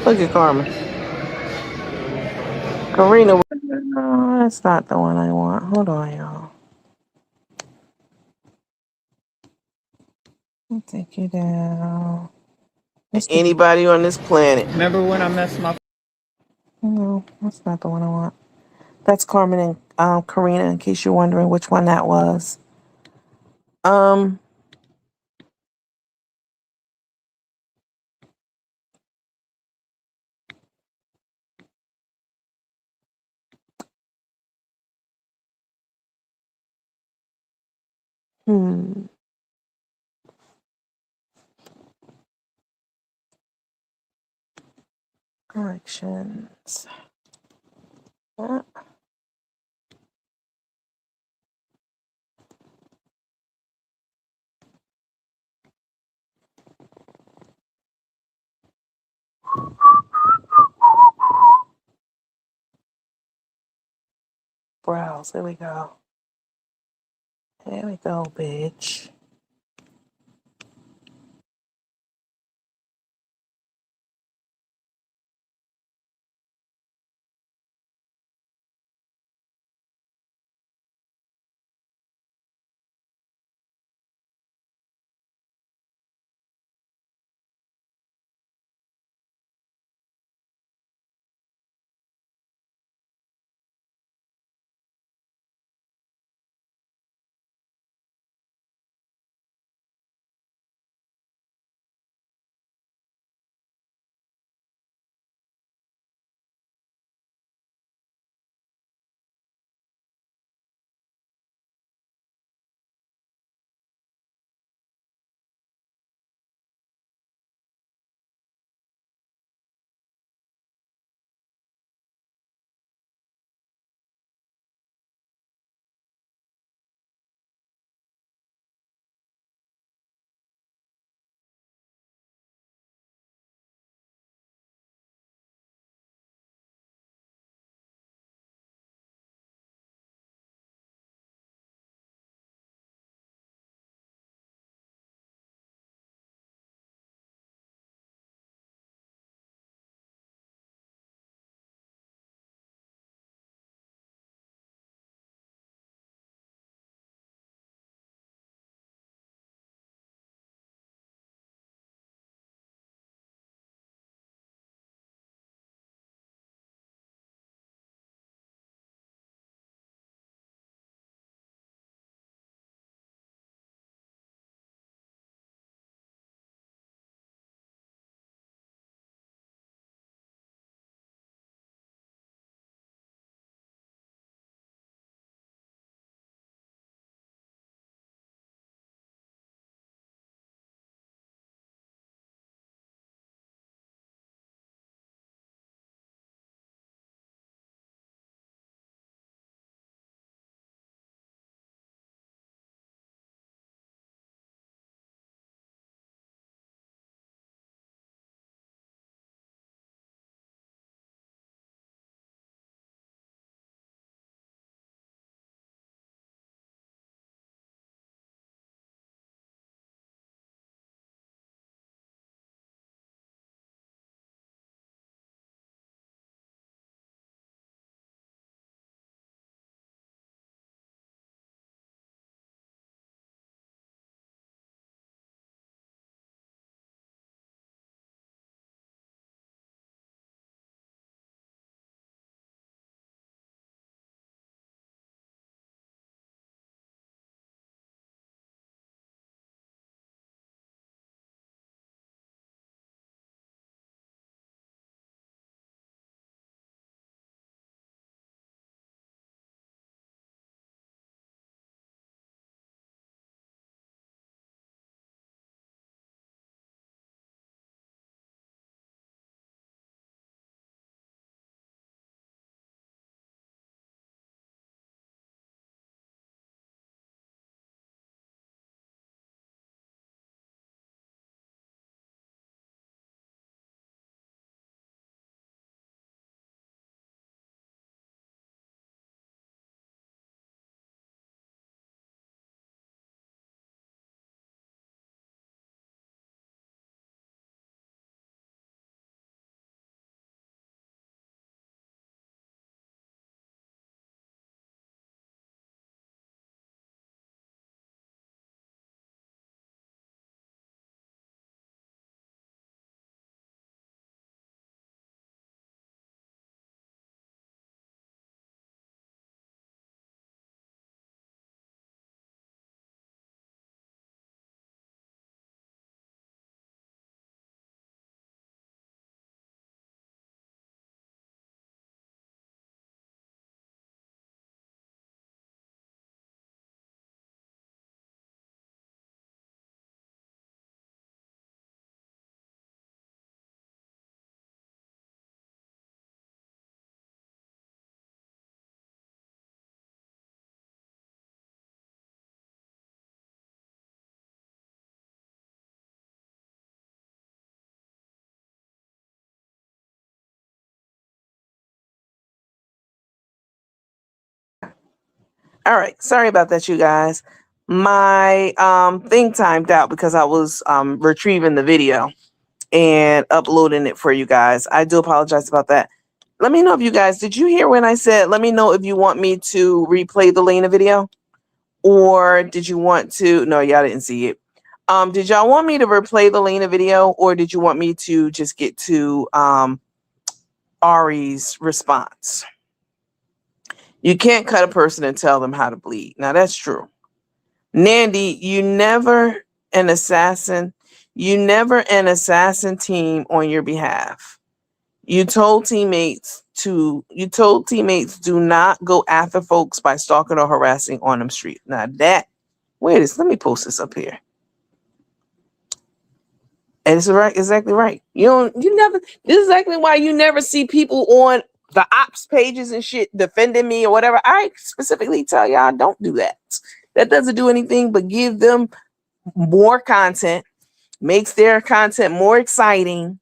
Look at Carmen. Karina. No, that's not the one I want. Hold on, y'all. I'll take you down. Anybody on this planet. Remember when I messed my... No, that's not the one I want. That's Carmen and Karina, in case you're wondering which one that was. Corrections. Browse. There we go. There we go, bitch. All right. Sorry about that, you guys. My thing timed out because I was retrieving the video and uploading it for you guys. I do apologize about that. Let me know if you guys, did you hear when I said, let me know if you want me to replay the Lena video? Or did you want to, no, y'all didn't see it. Did y'all want me to replay the Lena video, or did you want me to just get to Ari's response? You can't cut a person and tell them how to bleed. Now that's true. Nandy, you never an assassin team on your behalf. You told teammates do not go after folks by stalking or harassing on them street. Now that, let me post this up here. And it's right, exactly right. This is exactly why you never see people on the ops pages and shit defending me or whatever. I specifically tell y'all, don't do that. That doesn't do anything but give them more content, makes their content more exciting.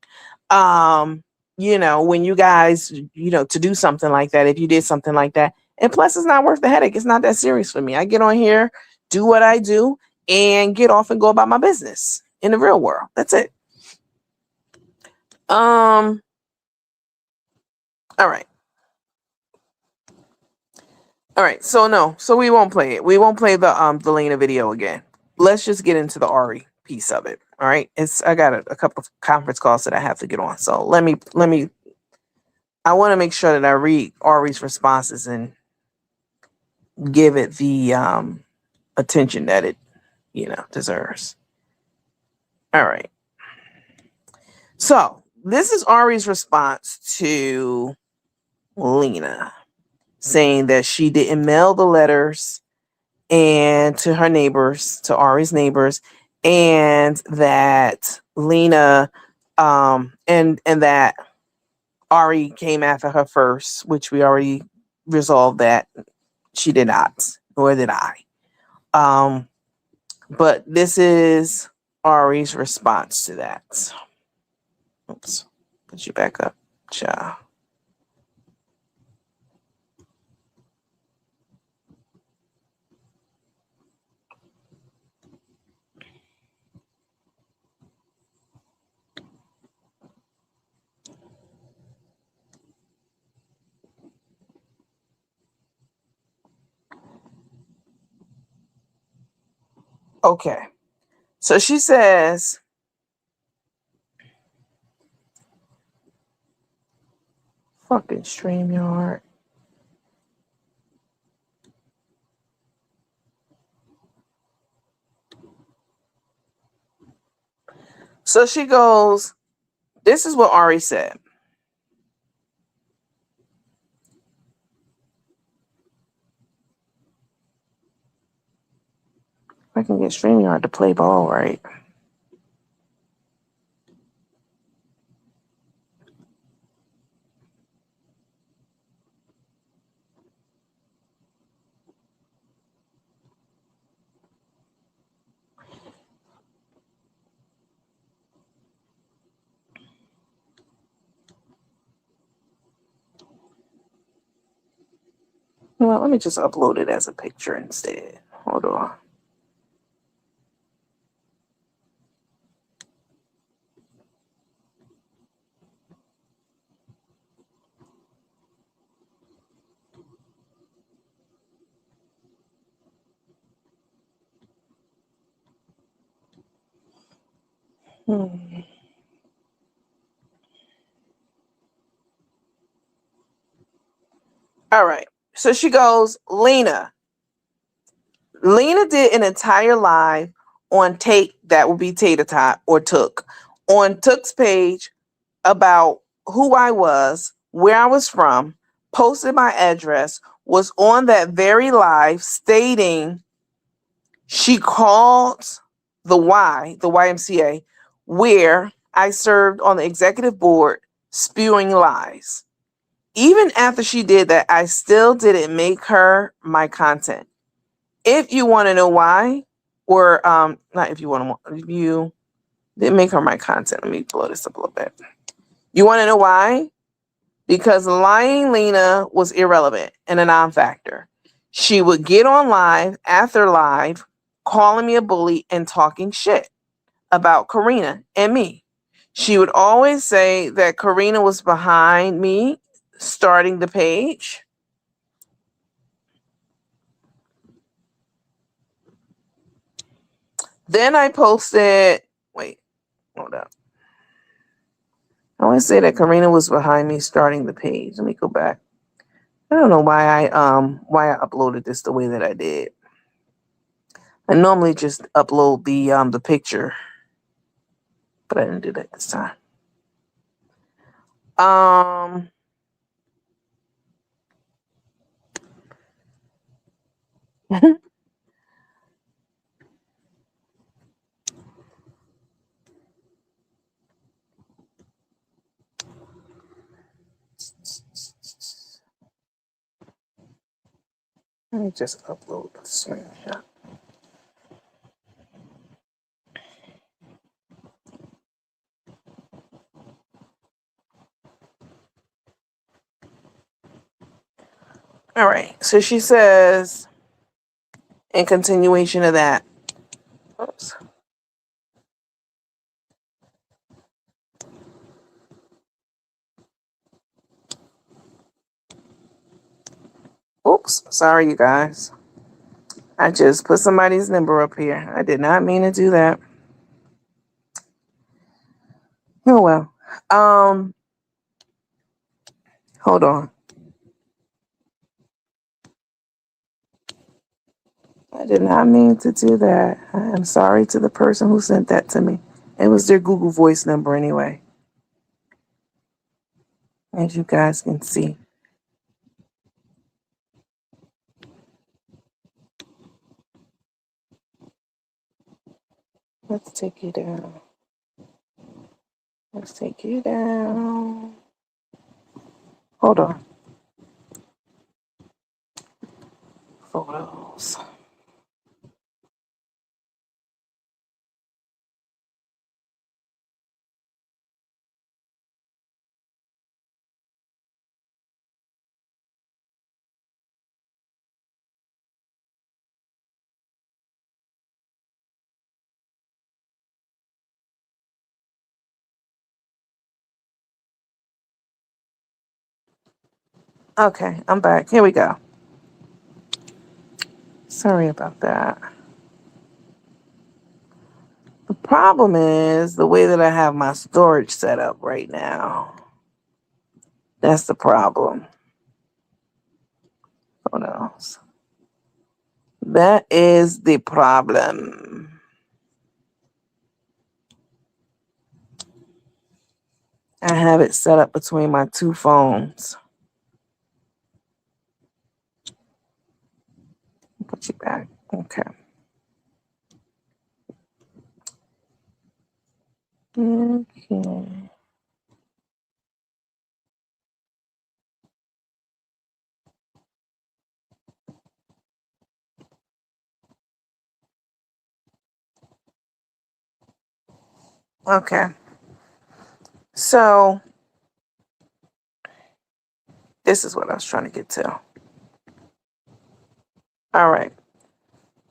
When you guys, to do something like that, if you did something like that. And plus, it's not worth the headache. It's not that serious for me. I get on here, do what I do, and get off and go about my business in the real world. That's it. All right. So we won't play it. We won't play the Lena video again. Let's just get into the Ari piece of it. All right. I got a couple of conference calls that I have to get on. So let me I want to make sure that I read Ari's responses and give it the attention that it, deserves. All right. So this is Ari's response to Lena, saying that she didn't mail the letters and to her neighbors, to Ari's neighbors, and that Lena and that Ari came after her first, which we already resolved that she did not, nor did I. But this is Ari's response to that. Oops, put you back up, child. Okay. So she says, fucking StreamYard. So she goes, this is what Ari said. I can get StreamYard to play ball, right? Well, let me just upload it as a picture instead. Hold on. All right. So she goes, Lena did an entire live on Take, that would be Tater Tot or Took, on Took's page about who I was, where I was from, posted my address, was on that very live stating she called the YMCA, where I served on the executive board, spewing lies. Even after she did that, I still didn't make her my content. If you want to know why, or not if you want to, if you didn't make her my content, let me blow this up a little bit. You want to know why? Because lying Lena was irrelevant and a non-factor. She would get on live after live, calling me a bully and talking shit about Karina and me. She would always say that Karina was behind me starting the page. Then I posted, wait, hold up. I want to say that Karina was behind me starting the page. Let me go back. I don't know why I uploaded this the way that I did. I normally just upload the picture, but I didn't do that this time. Let me just upload the screenshot. All right. So she says, in continuation of that, oops. Oops. Sorry, you guys. I just put somebody's number up here. I did not mean to do that. Oh well. Hold on. I did not mean to do that. I am sorry to the person who sent that to me. It was their Google Voice number anyway. As you guys can see. Let's take you down. Let's take you down. Hold on. Photos. Okay, I'm back. Here we go. Sorry about that. The problem is the way that I have my storage set up right now. That's the problem. What else? That is the problem. I have it set up between my two phones. Put you back. Okay. Okay. Okay. So this is what I was trying to get to. All right.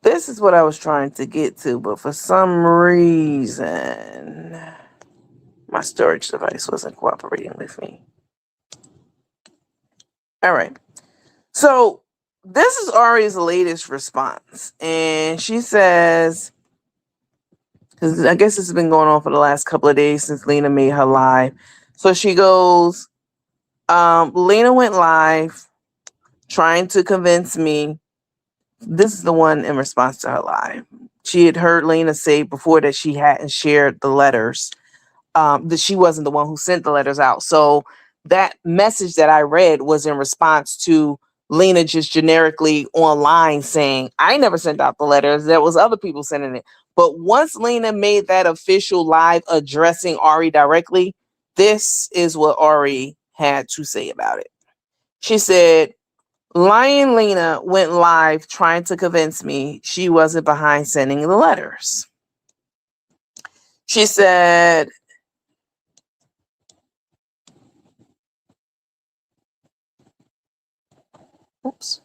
This is what I was trying to get to, but for some reason, my storage device wasn't cooperating with me. All right. So this is Ari's latest response. And she says, because I guess this has been going on for the last couple of days since Lena made her live. So she goes, Lena went live trying to convince me. This is the one in response to her live. She had heard Lena say before that she hadn't shared the letters, that she wasn't the one who sent the letters out. So that message that I read was in response to Lena just generically online saying, I never sent out the letters. There was other people sending it. But once Lena made that official live addressing Ari directly, this is what Ari had to say about it. She said, Lion Lena went live trying to convince me she wasn't behind sending the letters. She said, oops.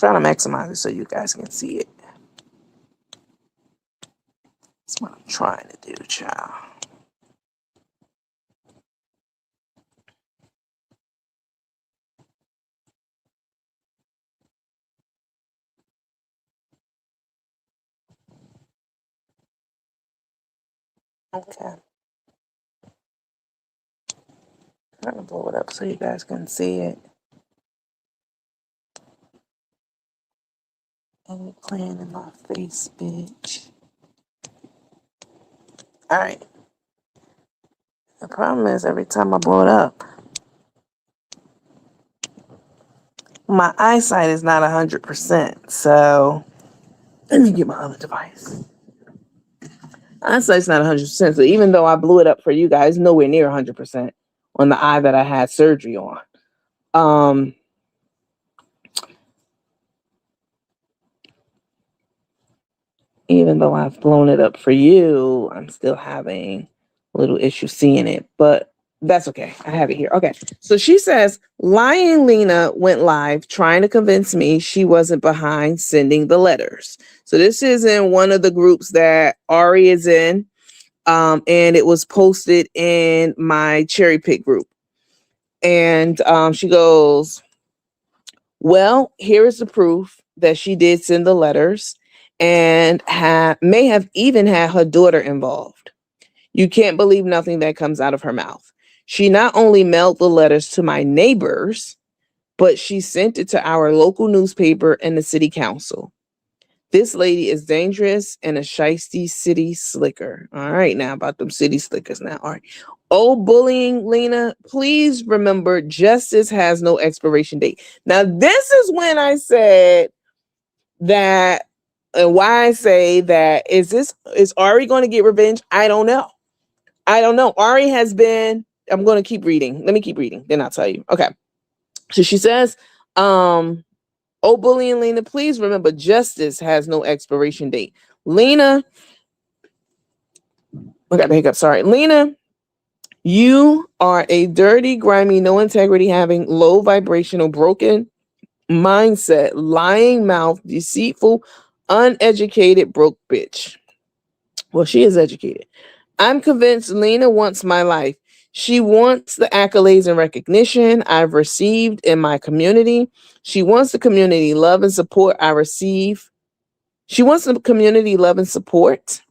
trying to maximize it so you guys can see it. That's what I'm trying to do, child. Okay. I'm gonna blow it up so you guys can see it. And you're playing in my face, bitch. Alright. The problem is every time I blow it up, my eyesight is not 100%. So let me get my other device. Eyesight's not 100%. So even though I blew it up for you guys, nowhere near 100% on the eye that I had surgery on. Even though I've blown it up for you, I'm still having a little issue seeing it, but that's okay. I have it here. Okay. So she says, lying Lena went live trying to convince me she wasn't behind sending the letters. So this is in one of the groups that Ari is in. And it was posted in my cherry pick group. And she goes, well, here is the proof that she did send the letters and may have even had her daughter involved. You can't believe nothing that comes out of her mouth. She not only mailed the letters to my neighbors, but she sent it to our local newspaper and the city council. This lady is dangerous and a shiesty city slicker. All right, now about them city slickers now. All right. Oh, bullying, Lena, please remember justice has no expiration date. Now, this is when I said that, and why I say that is Ari going to get revenge? I don't know. Ari has been, I'm going to keep reading. Let me keep reading. Then I'll tell you. Okay. So she says, oh, bullying Lena, please remember justice has no expiration date. Lena, I got the hiccup. Sorry. Lena, you are a dirty, grimy, no integrity having, low vibrational, broken mindset, lying mouth, deceitful, uneducated, broke bitch. Well, she is educated. I'm convinced Lena wants my life. She wants the accolades and recognition I've received in my community. She wants the community love and support I receive. She wants the community love and support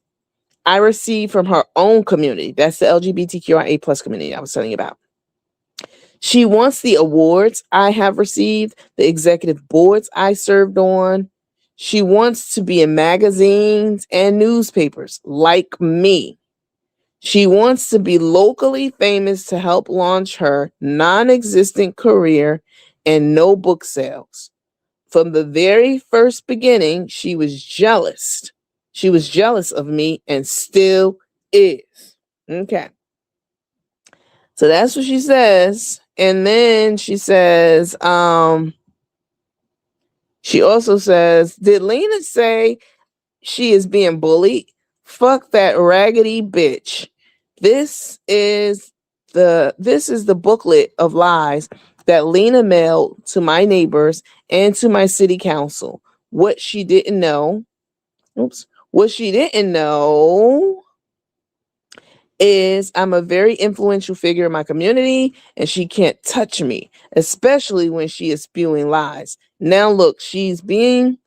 I receive from her own community. That's the LGBTQIA plus community I was telling you about. She wants the awards I have received, the executive boards I served on. She wants to be in magazines and newspapers like me. She wants to be locally famous to help launch her non-existent career and no book sales. From the very first beginning, she was jealous. She was jealous of me and still is. Okay. So that's what she says. And then she says, she also says, did Lena say she is being bullied? Fuck that raggedy bitch. This is the booklet of lies that Lena mailed to my neighbors and to my city council. What she didn't know is I'm a very influential figure in my community and she can't touch me, especially when she is spewing lies. Now look, she was bullying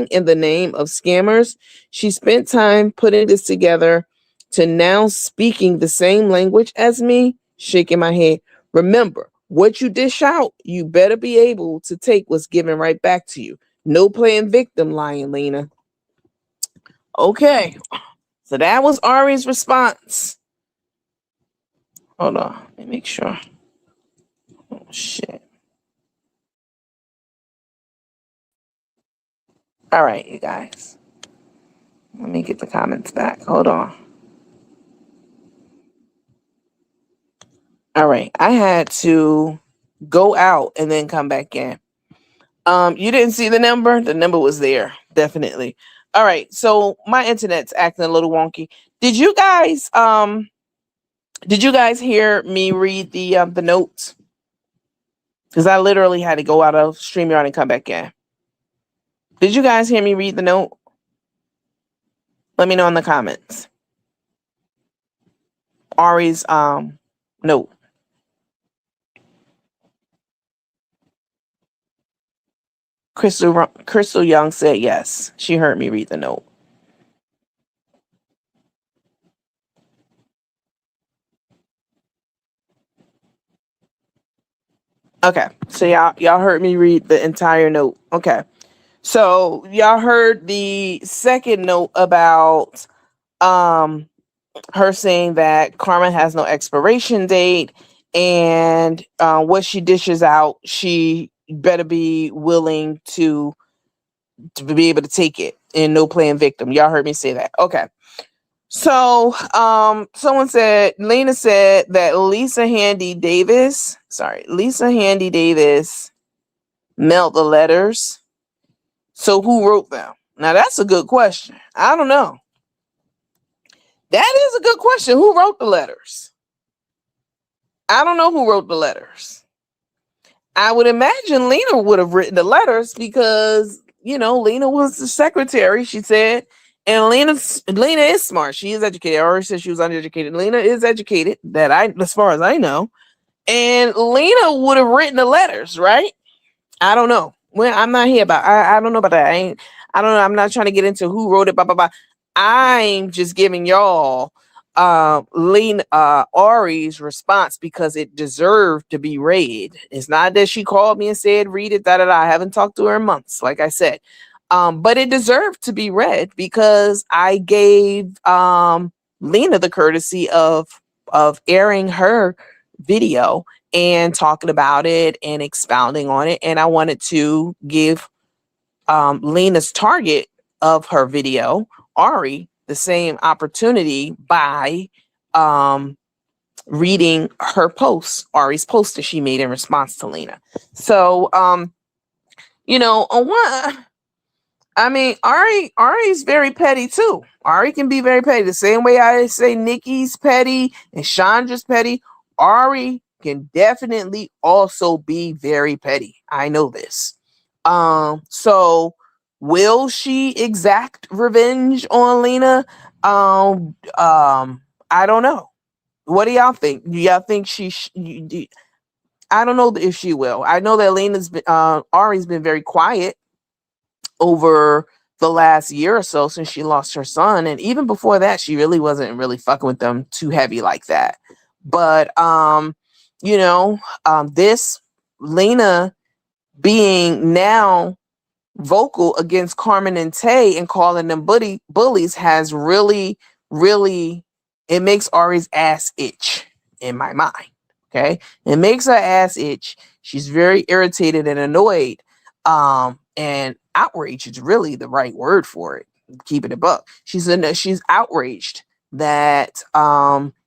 in the name of scammers. She spent time putting this together to now speaking the same language as me, shaking my head. Remember, what you dish out, you better be able to take what's given right back to you. No playing victim, lying Lena. Okay. So that was Ari's response. Hold on. Let me make sure. Oh, shit. All right, you guys. Let me get the comments back. Hold on. All right. I had to go out and then come back in. You didn't see the number? The number was there. Definitely. All right. So my internet's acting a little wonky. Did you guys hear me read the notes? because I literally had to go out of StreamYard and come back in. Did you guys hear me read the note? Let me know in the comments. Ari's note. Crystal Young said yes. She heard me read the note. Okay, so y'all heard me read the entire note. Okay, so y'all heard the second note about her saying that Carmen has no expiration date, and what she dishes out, she better be willing to be able to take it and no playing victim. Y'all heard me say that. Okay. So, someone said, Lena said that Lisa Handy Davis mailed the letters. So who wrote them? Now that's a good question. I don't know. That is a good question. Who wrote the letters? I don't know who wrote the letters. I would imagine Lena would have written the letters because, Lena was the secretary, she said. And Lena is smart. She is educated. I already said she was uneducated. Lena is educated, as far as I know. And Lena would have written the letters, right? I don't know. Well, I'm not here about. I don't know about that. I don't know. I'm not trying to get into who wrote it. Blah blah blah. I'm just giving y'all Lena Ari's response because it deserved to be read. It's not that she called me and said read it. I haven't talked to her in months, like I said. But it deserved to be read because I gave Lena the courtesy of airing her video and talking about it and expounding on it. And I wanted to give Lena's target of her video, Ari, the same opportunity by reading her post, Ari's post that she made in response to Lena. So, on one, I mean, Ari's very petty too. Ari can be very petty. The same way I say Nikki's petty and Chandra's petty, Ari can definitely also be very petty. I know this. So will she exact revenge on Lena? I don't know. What do y'all think? Do y'all think I don't know if she will. I know that Ari's been very quiet over the last year or so since she lost her son, and even before that she really wasn't really fucking with them too heavy like that. But this Lena being now vocal against Carmen and Tay and calling them bullies has really it makes Ari's ass itch in my mind. Okay, it makes her ass itch. She's very irritated and annoyed. And outrage is really the right word for it. Keep it a buck. She's outraged that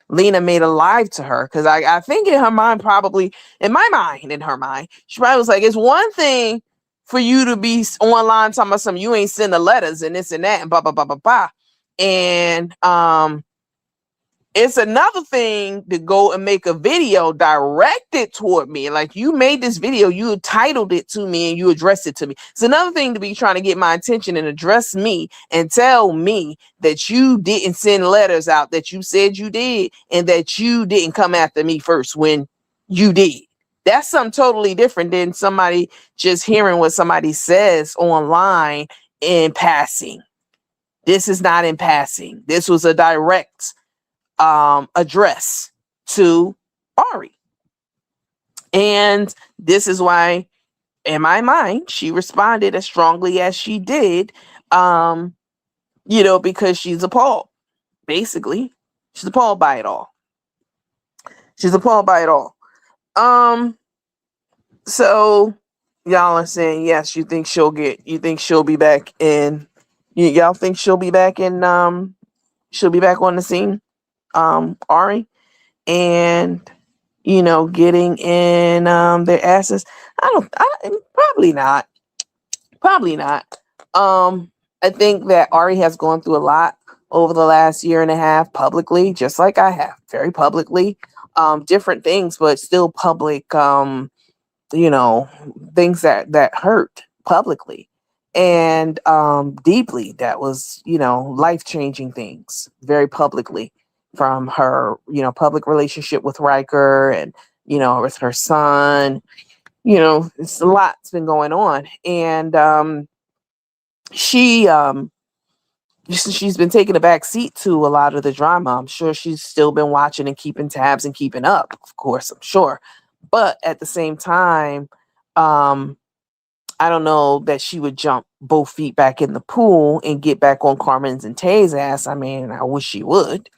Lena made a live to her because I think in her mind, probably in her mind, she probably was like, it's one thing for you to be online talking about something you ain't send the letters and this and that and blah blah blah blah blah, and it's another thing to go and make a video directed toward me. Like, you made this video, you titled it to me and you addressed it to me. It's another thing to be trying to get my attention and address me and tell me that you didn't send letters out that you said you did and that you didn't come after me first when you did. That's something totally different than somebody just hearing what somebody says online in passing. This is not in passing. This was a direct address to Ari. And this is why, in my mind, she responded as strongly as she did, because she's appalled. Basically, she's appalled by it all. So y'all are saying, yes, you think she'll be back in, y'all think she'll be back in, she'll be back on the scene, Ari, and getting in their asses. Probably not. I think that Ari has gone through a lot over the last year and a half publicly, just like I have, very publicly, different things, but still public you know, things that hurt publicly and deeply. That was, you know, life-changing things very publicly from her, you know, public relationship with Riker and, you know, with her son. You know, it's a lot's been going on. And she she's been taking a back seat to a lot of the drama. I'm sure she's still been watching and keeping tabs and keeping up, of course, I'm sure. But at the same time, um, I don't know that she would jump both feet back in the pool and get back on Carmen's and Tay's ass. I mean, I wish she would.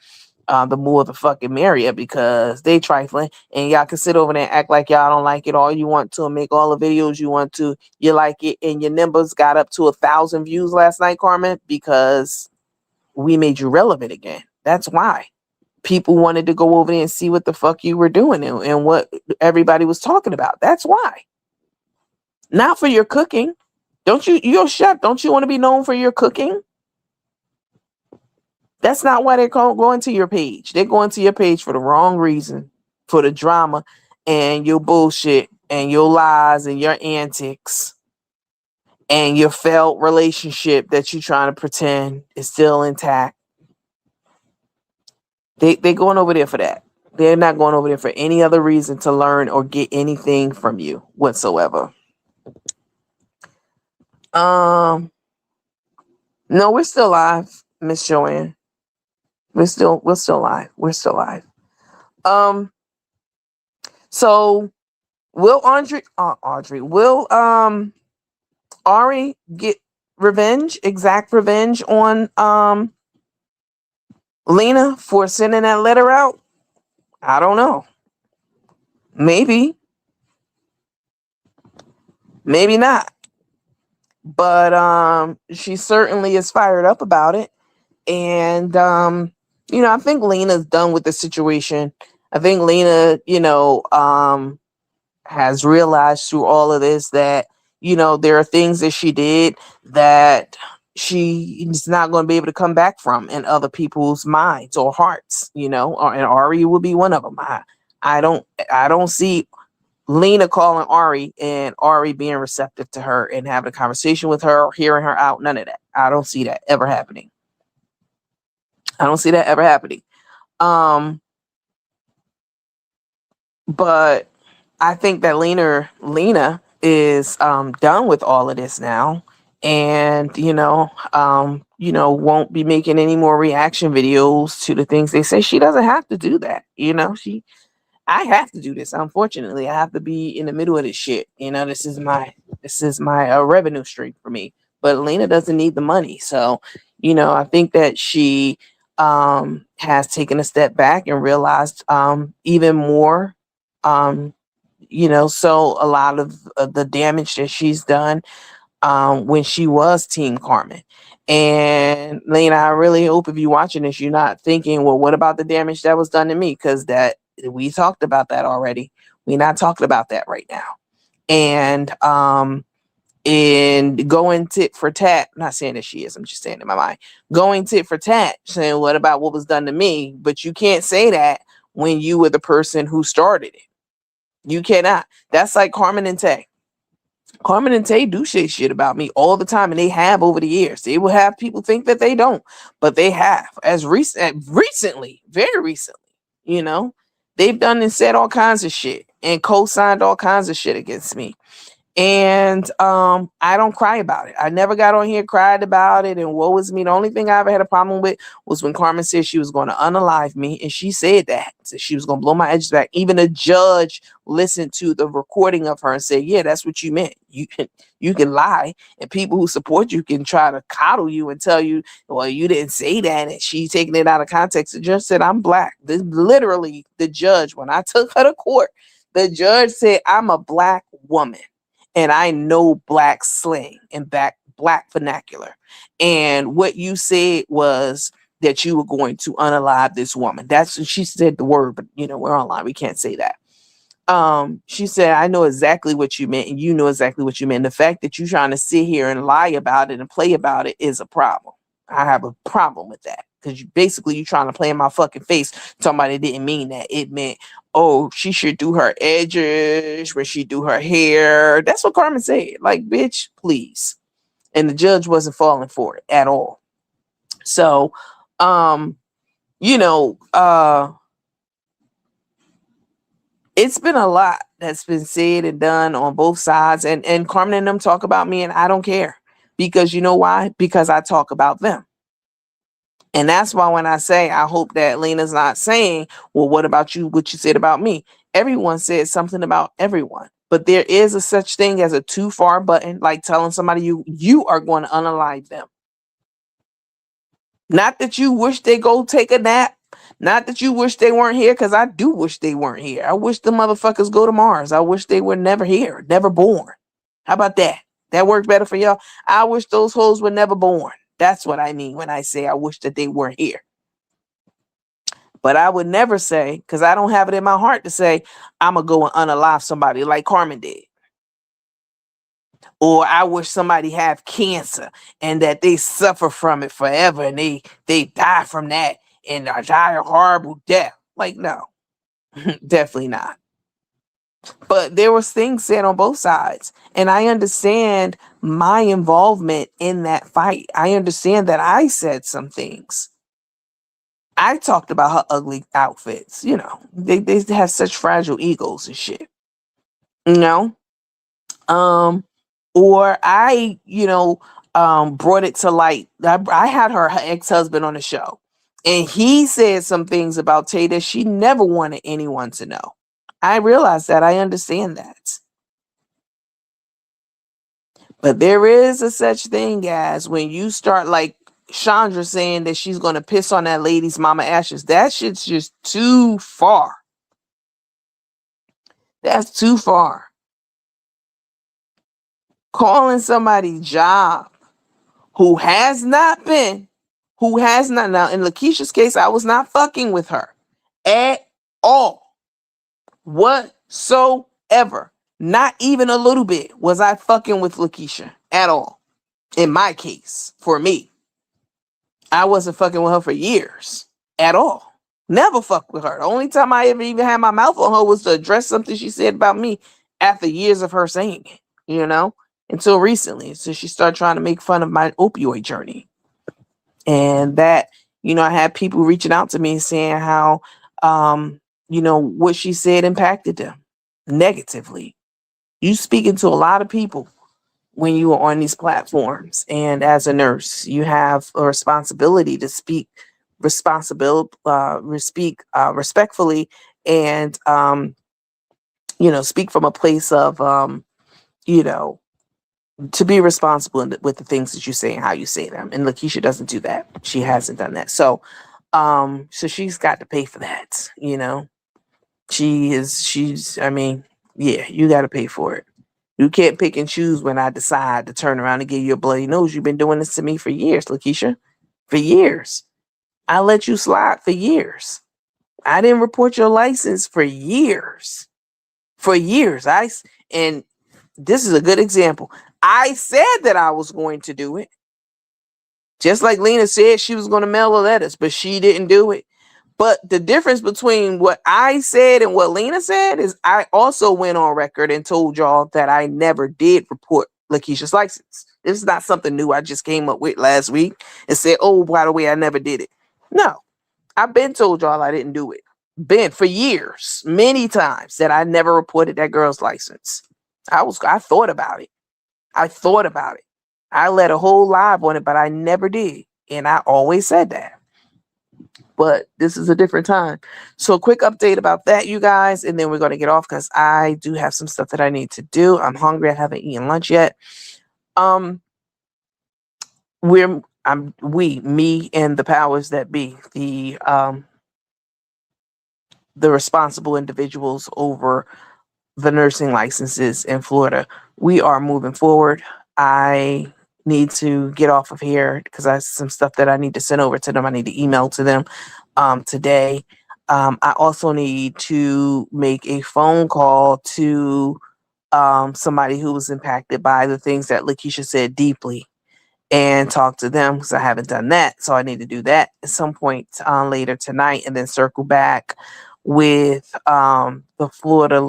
The more the fucking merrier, because they trifling and y'all can sit over there and act like y'all don't like it all you want to and make all the videos you want to. You like it, and your numbers got up to 1,000 views last night, Carmen, because we made you relevant again. That's why people wanted to go over there and see what the fuck you were doing and what everybody was talking about. That's why. Not for your cooking. Don't you? You're a chef. Don't you want to be known for your cooking? That's not why they're going to your page. They're going to your page for the wrong reason, for the drama and your bullshit and your lies and your antics and your failed relationship that you're trying to pretend is still intact. They're going over there for that. They're not going over there for any other reason to learn or get anything from you whatsoever. No, we're still live, Miss Joanne. We're still live. We're still live. So will will Ari get exact revenge on Lena for sending that letter out? I don't know. Maybe not. But she certainly is fired up about it. And you know, I think Lena's done with the situation. I think Lena, you know, has realized through all of this that, you know, there are things that she did that she is not going to be able to come back from in other people's minds or hearts, you know, and Ari will be one of them. I don't see Lena calling Ari and Ari being receptive to her and having a conversation with her or hearing her out. None of that. I don't see that ever happening. But I think that Lena is done with all of this now, and won't be making any more reaction videos to the things they say. She doesn't have to do that. You know, I have to do this. Unfortunately, I have to be in the middle of this shit. You know, this is my revenue stream for me. But Lena doesn't need the money, so you know, I think that she has taken a step back and realized even more. So a lot of the damage that she's done when she was Team Carmen. And Lena, I really hope if you're watching this, you're not thinking, well, what about the damage that was done to me? Because that we talked about that already. We're not talking about that right now. And in going tit for tat, I'm not saying that she is, I'm just saying in my mind, going tit for tat, saying what about what was done to me? But you can't say that when you were the person who started it. You cannot. That's like Carmen and Tay. Carmen and Tay do say shit about me all the time, and they have over the years. They will have people think that they don't, but they have. As recently, very recently, you know, they've done and said all kinds of shit and co-signed all kinds of shit against me. And I don't cry about it. I never got on here, cried about it, and woe is me. The only thing I ever had a problem with was when Carmen said she was going to unalive me, and she said that. So she was going to blow my edges back. Even a judge listened to the recording of her and said, yeah, that's what you meant. You can lie, and people who support you can try to coddle you and tell you, well, you didn't say that, and she taking it out of context. The judge said, I'm black. This literally the judge, when I took her to court, the judge said, I'm a black woman. And I know black slang and black vernacular. And what you said was that you were going to unalive this woman. That's, she said the word, but you know, we're online. We can't say that. She said, I know exactly what you meant, and you know exactly what you meant. The fact that you're trying to sit here and lie about it and play about it is a problem. I have a problem with that. because you trying to play in my fucking face. Somebody didn't mean that. It meant, oh, she should do her edges when she do her hair. That's what Carmen said. Like, bitch, please. And the judge wasn't falling for it at all. So, you know, it's been a lot that's been said and done on both sides. And Carmen and them talk about me, and I don't care. Because you know why? Because I talk about them. And that's why when I say, I hope that Lena's not saying, well, what about you? What you said about me? Everyone said something about everyone. But there is a such thing as a too far button, like telling somebody you are going to unalive them. Not that you wish they go take a nap. Not that you wish they weren't here, because I do wish they weren't here. I wish the motherfuckers go to Mars. I wish they were never here, never born. How about that? That works better for y'all. I wish those hoes were never born. That's what I mean when I say I wish that they weren't here. But I would never say, because I don't have it in my heart to say, I'm going to go and unalive somebody like Carmen did. Or I wish somebody have cancer and that they suffer from it forever and they die from that and die a horrible death. Like, no, definitely not. But there was things said on both sides. And I understand my involvement in that fight. I understand that I said some things. I talked about her ugly outfits. You know, they have such fragile egos and shit. You know? Or I, brought it to light. I had her ex-husband on the show. And he said some things about Tay that she never wanted anyone to know. I realize that. I understand that. But there is a such thing as when you start like Chandra saying that she's going to piss on that lady's mama ashes. That shit's just too far. That's too far. Calling somebody job who has not, now in Lakeisha's case, I was not fucking with her at all. Whatsoever. Not even a little bit was I fucking with Lakeisha at all. In my case, for me, I wasn't fucking with her for years at all. Never fucked with her. The only time I ever even had my mouth on her was to address something she said about me after years of her saying it, until recently. So she started trying to make fun of my opioid journey. And that, I had people reaching out to me and saying how, what she said impacted them negatively. You speaking to a lot of people when you are on these platforms. And as a nurse, you have a responsibility to speak respectfully and, speak from a place of, to be responsible with the things that you say and how you say them. And Lakeisha doesn't do that. She hasn't done that. So she's got to pay for that, you got to pay for it. You can't pick and choose when I decide to turn around and give you a bloody nose. You've been doing this to me for years, Lakeisha. For years. I let you slide for years. I didn't report your license for years. For years. And this is a good example. I said that I was going to do it. Just like Lena said she was going to mail the letters, but she didn't do it. But the difference between what I said and what Lena said is I also went on record and told y'all that I never did report Lakeisha's license. This is not something new I just came up with last week and said, oh, by the way, I never did it. No, I've been told y'all I didn't do it. Been for years, many times that I never reported that girl's license. I thought about it. I let a whole live on it, but I never did. And I always said that. But this is a different time. So a quick update about that, you guys, and then we're going to get off because I do have some stuff that I need to do. I'm hungry. I haven't eaten lunch yet. Me and the powers that be, the responsible individuals over the nursing licenses in Florida, we are moving forward. I need to get off of here because I have some stuff that I need to send over to them. I need to email to them today. I also need to make a phone call to somebody who was impacted by the things that Lakeisha said deeply. and talk to them because I haven't done that. So I need to do that at some point later tonight, and then circle back with the Florida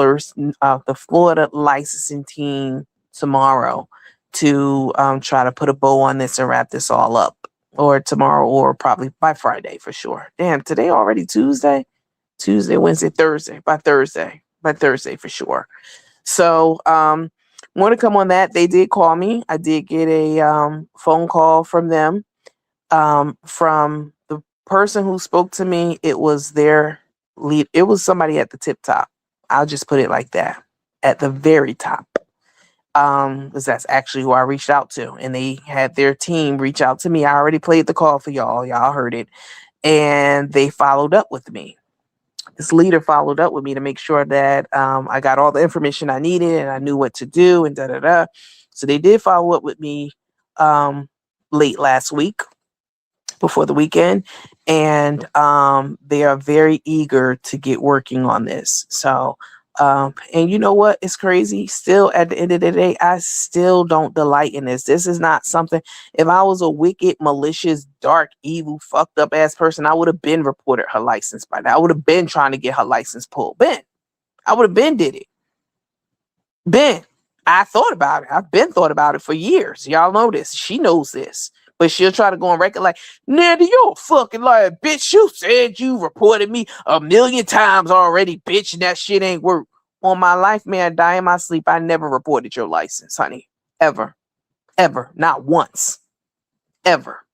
licensing team tomorrow to try to put a bow on this and wrap this all up, or tomorrow, or probably by Friday for sure. Damn, today already Tuesday, Wednesday, Thursday. By Thursday for sure. So more to come on that. They did call me. I did get a phone call from them. From the person who spoke to me, it was their lead. It was somebody at the tip top. I'll just put it like that. At the very top. Because that's actually who I reached out to. And they had their team reach out to me. I already played the call for y'all. Y'all heard it. And they followed up with me. This leader followed up with me to make sure that I got all the information I needed and I knew what to do and da-da-da. So they did follow up with me late last week, before the weekend, and they are very eager to get working on this. So and you know what? It's crazy. Still, at the end of the day, I still don't delight in this. This is not something. If I was a wicked, malicious, dark, evil, fucked up ass person, I would have been reported her license by now. I would have been trying to get her license pulled. I would have been did it. I thought about it. I've been thought about it for years. Y'all know this. She knows this. But she'll try to go on record like, Nandy, you're a fucking liar, bitch. You said you reported me 1,000,000 times already, bitch, and that shit ain't work. On my life, may I die in my sleep, I never reported your license, honey. Ever. Ever. Not once. Ever.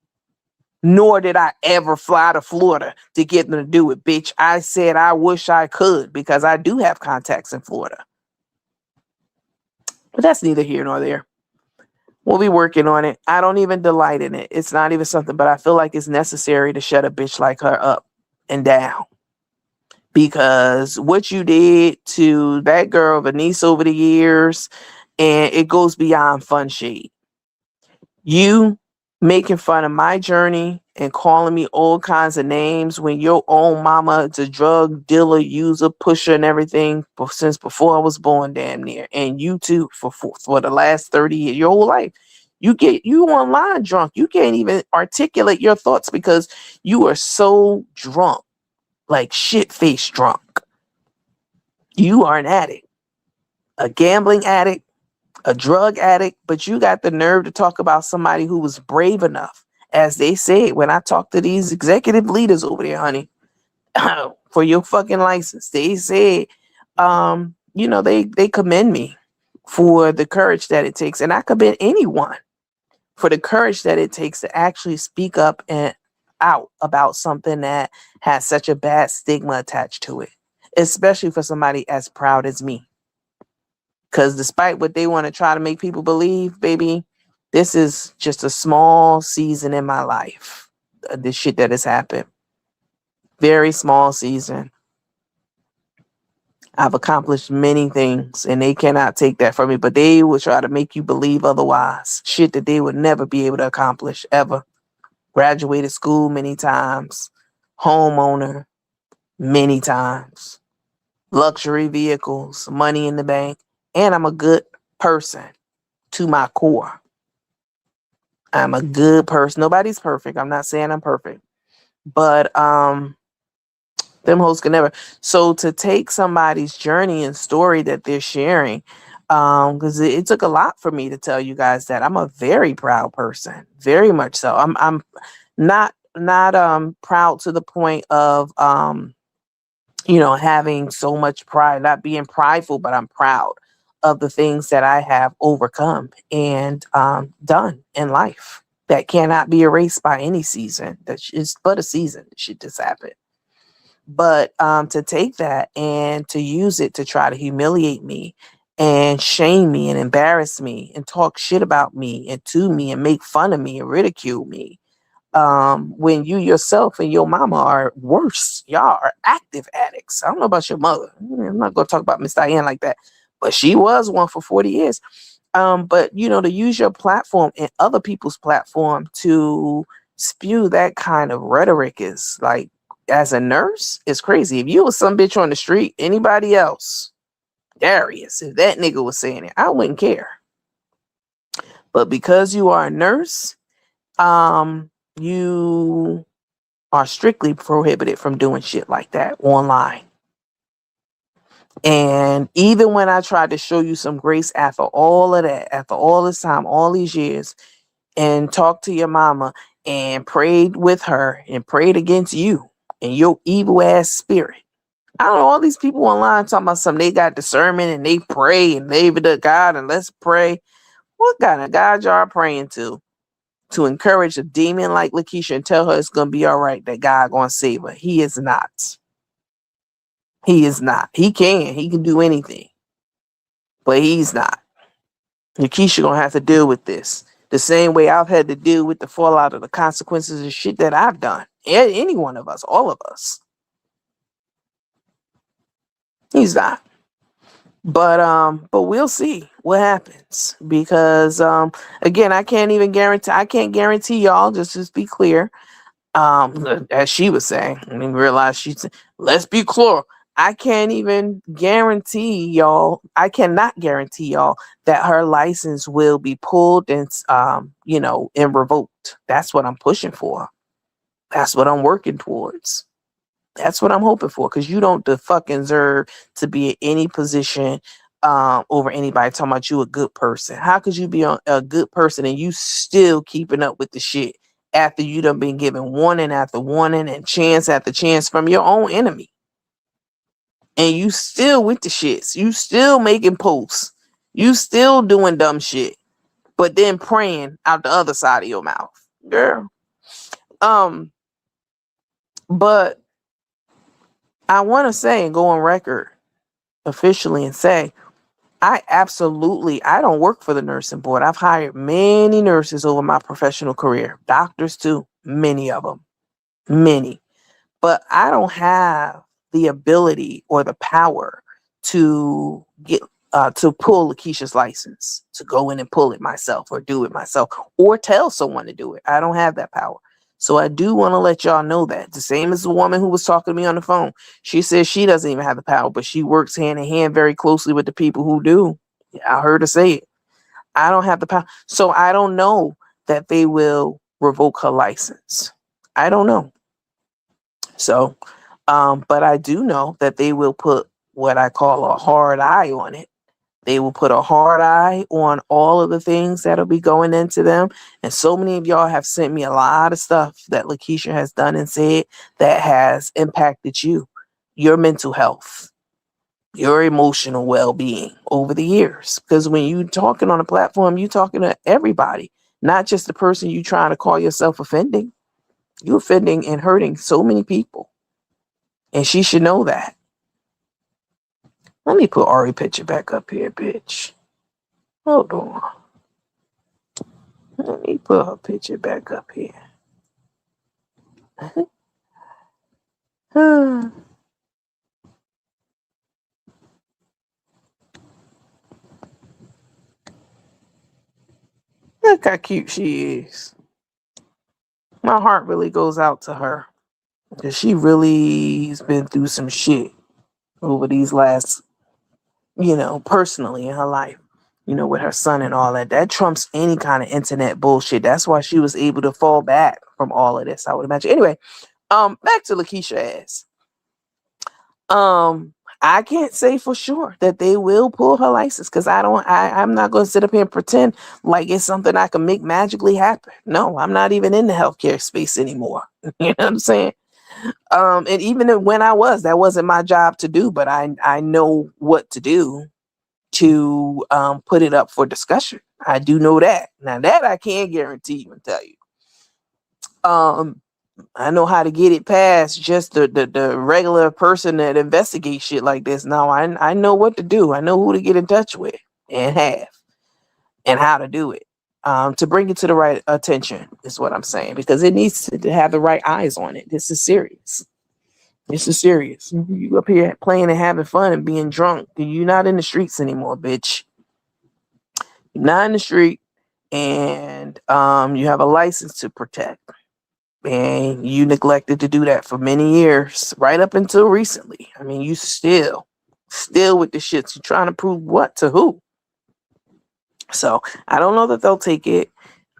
Nor did I ever fly to Florida to get them to do it, bitch. I said I wish I could because I do have contacts in Florida. But that's neither here nor there. We'll be working on it. I don't even delight in it. It's not even something, but I feel like it's necessary to shut a bitch like her up and down. Because what you did to that girl, Venice, over the years, and it goes beyond fun shade. You making fun of my journey and calling me all kinds of names when your own mama is a drug dealer, user, pusher, and everything since before I was born, damn near. And you too for the last 30 years, your whole life. You online drunk. You can't even articulate your thoughts because you are so drunk, like shit-faced drunk. You are an addict, a gambling addict, a drug addict, but you got the nerve to talk about somebody who was brave enough, as they said when I talked to these executive leaders over there, honey, for your fucking license. They said, they commend me for the courage that it takes, and I commend anyone for the courage that it takes to actually speak up and out about something that has such a bad stigma attached to it, especially for somebody as proud as me. Because despite what they want to try to make people believe, baby, this is just a small season in my life. The shit that has happened. Very small season. I've accomplished many things and they cannot take that from me, but they will try to make you believe otherwise. Shit that they would never be able to accomplish ever. Graduated school many times. Homeowner many times. Luxury vehicles, money in the bank. And I'm a good person to my core. I'm a good person. Nobody's perfect. I'm not saying I'm perfect. But them hoes can never. So to take somebody's journey and story that they're sharing, because it took a lot for me to tell you guys that I'm a very proud person. Very much so. I'm not proud to the point of having so much pride, not being prideful, but I'm proud of the things that I have overcome and done in life that cannot be erased by any season. That is but a season. It should just happen. But to take that and to use it to try to humiliate me and shame me and embarrass me and talk shit about me and to me and make fun of me and ridicule me, when you yourself and your mama are worse. Y'all are active addicts. I don't know about your mother. I'm not going to talk about Miss Diane like that, but she was one for 40 years. But to use your platform and other people's platform to spew that kind of rhetoric is like, as a nurse, it's crazy. If you was some bitch on the street, anybody else, Darius, if that nigga was saying it, I wouldn't care. But because you are a nurse you are strictly prohibited from doing shit like that online. And even when I tried to show you some grace after all of that, after all this time, all these years, and talked to your mama and prayed with her and prayed against you and your evil ass spirit. I don't know, all these people online talking about something, they got discernment and they pray and they to God and let's pray. What kind of God y'all praying to? To encourage a demon like Lakeisha and tell her it's going to be all right, that God going to save her. He is not. He is not. He can do anything, but he's not. Lakeisha going to have to deal with this the same way I've had to deal with the fallout of the consequences of shit that I've done. Any one of us, all of us. He's not. But we'll see what happens, because again, I can't guarantee y'all, just to be clear, as she was saying, I didn't realize she said, let's be clear. I can't even guarantee y'all, I cannot guarantee y'all that her license will be pulled and and revoked. That's what I'm pushing for. That's what I'm working towards. That's what I'm hoping for, because you don't fucking deserve to be in any position over anybody talking about you a good person. How could you be a good person and you still keeping up with the shit after you done been given warning after warning and chance after chance from your own enemy? And you still with the shits. You still making posts. You still doing dumb shit. But then praying out the other side of your mouth. Girl. But I want to say and go on record officially and say, I don't work for the nursing board. I've hired many nurses over my professional career, doctors too, many of them, many. But I don't have the ability or the power to get to pull Lakeisha's license, to go in and pull it myself or do it myself or tell someone to do it. I don't have that power. So I do want to let y'all know that. The same as the woman who was talking to me on the phone. She says she doesn't even have the power, but she works hand in hand very closely with the people who do. I heard her say it. I don't have the power. So I don't know that they will revoke her license. I don't know. So, but I do know that they will put what I call a hard eye on it. They will put a hard eye on all of the things that'll be going into them. And so many of y'all have sent me a lot of stuff that Lakeisha has done and said that has impacted you, your mental health, your emotional well-being over the years. Because when you talking on a platform, you talking to everybody, not just the person you trying to call yourself offending. You offending and hurting so many people. And she should know that. Let me put Ari picture back up here, bitch. Hold on. Let me put her picture back up here. Look how cute she is. My heart really goes out to her, because she really has been through some shit over these last, personally in her life, with her son and all that. That trumps any kind of internet bullshit. That's why she was able to fall back from all of this, I would imagine. Anyway, back to Lakeisha ass. I can't say for sure that they will pull her license, because I'm not going to sit up here and pretend like it's something I can make magically happen. No, I'm not even in the healthcare space anymore. You know what I'm saying? And even when I was, that wasn't my job to do, but I know what to do to put it up for discussion. I do know that. Now that I can guarantee you and tell you. I know how to get it past just the regular person that investigates shit like this. Now I know what to do. I know who to get in touch with and how to do it. To bring it to the right attention is what I'm saying, because it needs to have the right eyes on it. This is serious. This is serious. You up here playing and having fun and being drunk. You're not in the streets anymore, bitch. You're not in the street, and you have a license to protect. And you neglected to do that for many years, right up until recently. I mean, you still with the shits. You're trying to prove what to who? So I don't know that they'll take it.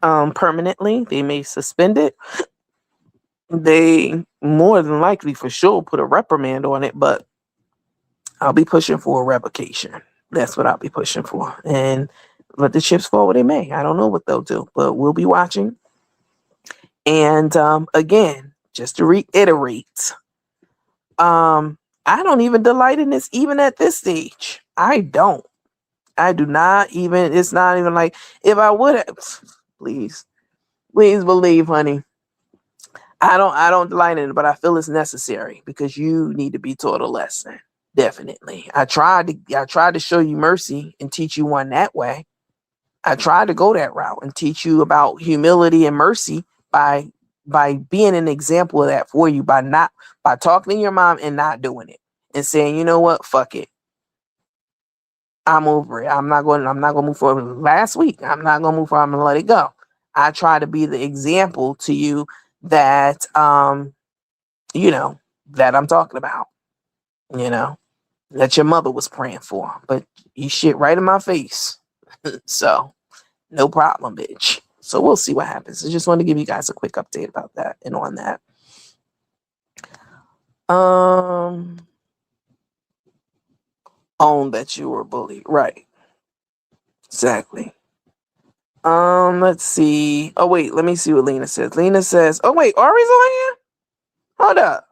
permanently. They may suspend it. They more than likely for sure put a reprimand on it, but I'll be pushing for a revocation. That's what I'll be pushing for. And let the chips fall where they may. I don't know what they'll do, but we'll be watching. And again, just to reiterate, I don't even delight in this even at this stage. I don't. I do not even, it's not even like if I would have, please believe, honey. I don't delight in it, but I feel it's necessary because you need to be taught a lesson. Definitely. I tried to show you mercy and teach you one that way. I tried to go that route and teach you about humility and mercy by being an example of that for you, by talking to your mom and not doing it and saying, you know what, fuck it. I'm over it. I'm not going to move forward. Last week, I'm not going to move forward. I'm going to let it go. I try to be the example to you that that I'm talking about, that your mother was praying for, but you shit right in my face. So no problem, bitch. So we'll see what happens. I just wanted to give you guys a quick update about that and on that. Own that you were bullied. Right. Exactly. Let's see. Oh, wait, let me see what Lena says. Lena says, oh, wait, Ari's on here? Hold up.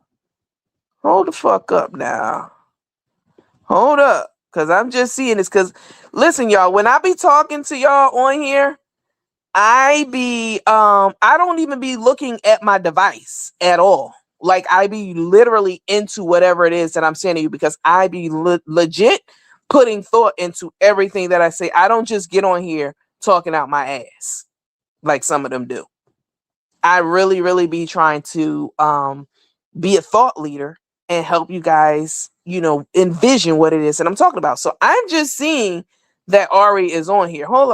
Hold the fuck up now. Hold up. Because I'm just seeing this. Because, listen, y'all, when I be talking to y'all on here, I don't even be looking at my device at all. Like, I be literally into whatever it is that I'm saying to you because I be legit putting thought into everything that I say. I don't just get on here talking out my ass like some of them do. I really, really be trying to be a thought leader and help you guys, envision what it is that I'm talking about. So I'm just seeing that Ari is on here. Hold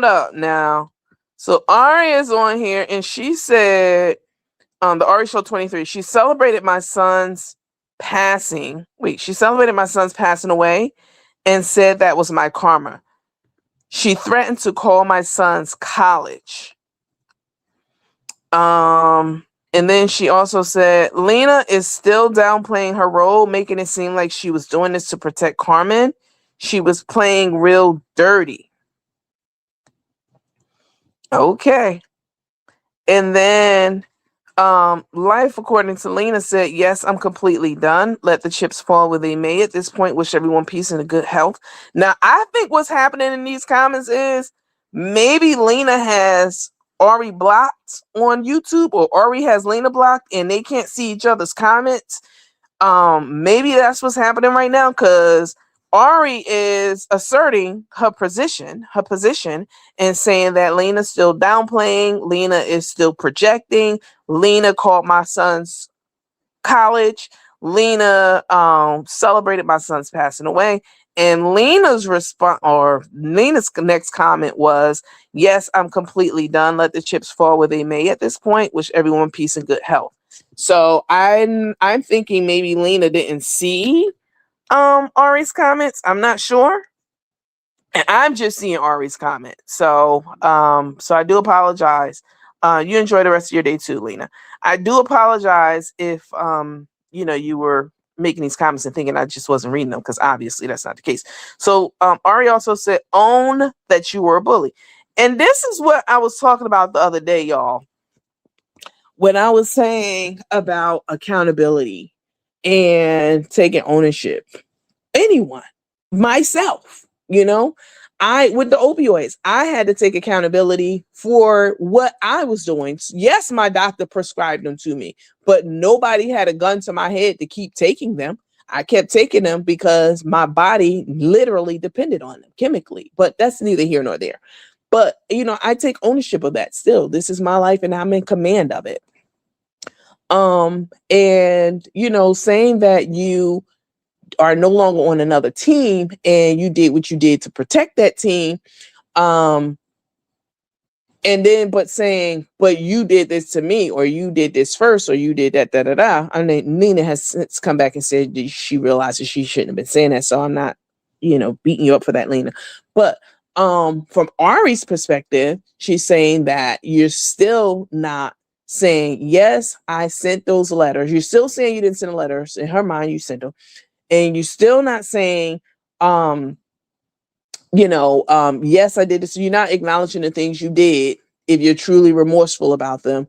up now. So Ari is on here and she said, the Ari Show 23, she celebrated my son's passing. She celebrated my son's passing away and said that was my karma. She threatened to call my son's college. And then she also said, Lena is still downplaying her role, making it seem like she was doing this to protect Carmen. She was playing real dirty. Okay. And then life, according to Lena, said, yes, I'm completely done. Let the chips fall where they may. At this point, wish everyone peace and a good health. Now, I think what's happening in these comments is maybe Lena has Ari blocked on YouTube, or Ari has Lena blocked, and they can't see each other's comments. Maybe that's what's happening right now, because Ari is asserting her position, and saying that Lena's still downplaying, Lena is still projecting, Lena called my son's college, Lena celebrated my son's passing away, and Lena's response, or Lena's next comment was, yes, I'm completely done. Let the chips fall where they may at this point. Wish everyone peace and good health. So I'm thinking maybe Lena didn't see Ari's comments. I'm not sure. And I'm just seeing Ari's comment. So I do apologize. You enjoy the rest of your day too, Lena. I do apologize if you were making these comments and thinking I just wasn't reading them, because obviously that's not the case. So Ari also said, own that you were a bully. And this is what I was talking about the other day, y'all, when I was saying about accountability and taking ownership. Anyone, myself, with the opioids, I had to take accountability for what I was doing. Yes, my doctor prescribed them to me, but nobody had a gun to my head to keep taking them. I kept taking them because my body literally depended on them chemically, but that's neither here nor there. But, I take ownership of that still. This is my life and I'm in command of it. And, saying that you are no longer on another team and you did what you did to protect that team. And then, but saying, but you did this to me, or you did this first, or you did that, I mean, Lena has since come back and said that she realizes she shouldn't have been saying that. So I'm not, beating you up for that, Lena. But from Ari's perspective, she's saying that you're still not saying, yes, I sent those letters. You're still saying you didn't send the letters. In her mind, you sent them. And you're still not saying, yes, I did this. So you're not acknowledging the things you did if you're truly remorseful about them,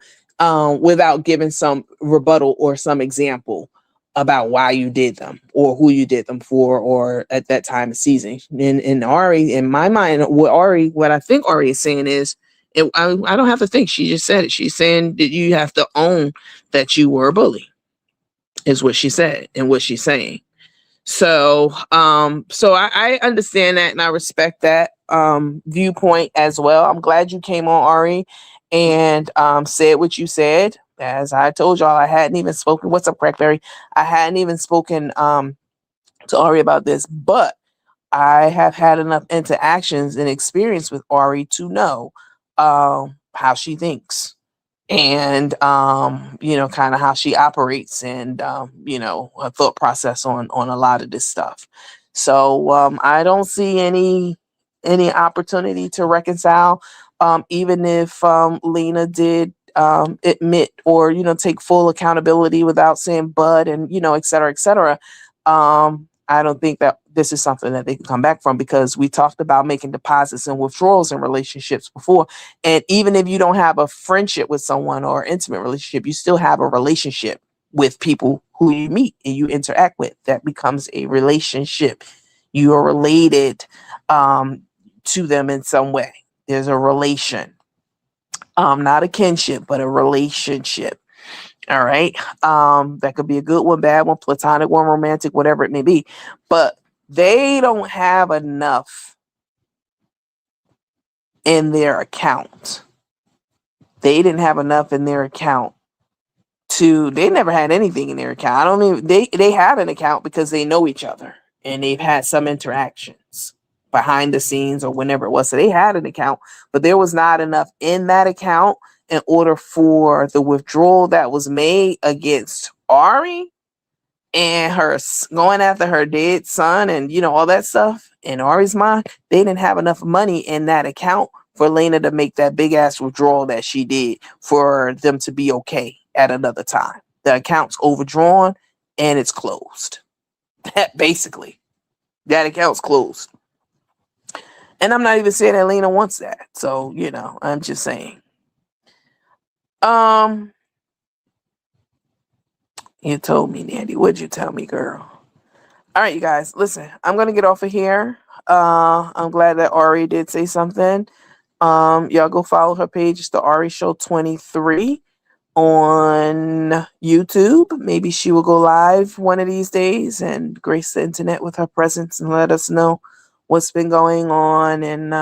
without giving some rebuttal or some example about why you did them or who you did them for or at that time of season. And Ari, in my mind, what I think Ari is saying is, I don't have to think. She just said it. She's saying that you have to own that you were a bully, is what she said and what she's saying. So I understand that and I respect that viewpoint as well. I'm glad you came on, Ari, and said what you said. As I told y'all, I hadn't even spoken. What's up, Crackberry? I hadn't even spoken to Ari about this, but I have had enough interactions and experience with Ari to know how she thinks and kind of how she operates and her thought process on a lot of this stuff. So I don't see any opportunity to reconcile, even if Lena did admit or take full accountability without saying but and et cetera, et cetera. I don't think that this is something that they can come back from, because we talked about making deposits and withdrawals in relationships before. And even if you don't have a friendship with someone or intimate relationship, you still have a relationship with people who you meet and you interact with. That becomes a relationship. You are related to them in some way. There's a relation, not a kinship, but a relationship. All right. That could be a good one, bad one, platonic one, romantic, whatever it may be. But they don't have enough in their account. They didn't have enough in their account they never had anything in their account. I don't even, they had an account because they know each other and they've had some interactions behind the scenes or whenever it was. So they had an account, but there was not enough in that account in order for the withdrawal that was made against Ari and her going after her dead son and all that stuff in Ari's mind. They didn't have enough money in that account for Lena to make that big ass withdrawal that she did for them to be okay at another time. The account's overdrawn and it's closed. Basically, that account's closed. And I'm not even saying that Lena wants that. So, I'm just saying. You told me, Nandy. What'd you tell me, girl? All right, you guys, listen, I'm going to get off of here. I'm glad that Ari did say something. Y'all go follow her page. It's the Ari Show 23 on YouTube. Maybe she will go live one of these days and grace the internet with her presence and let us know what's been going on and,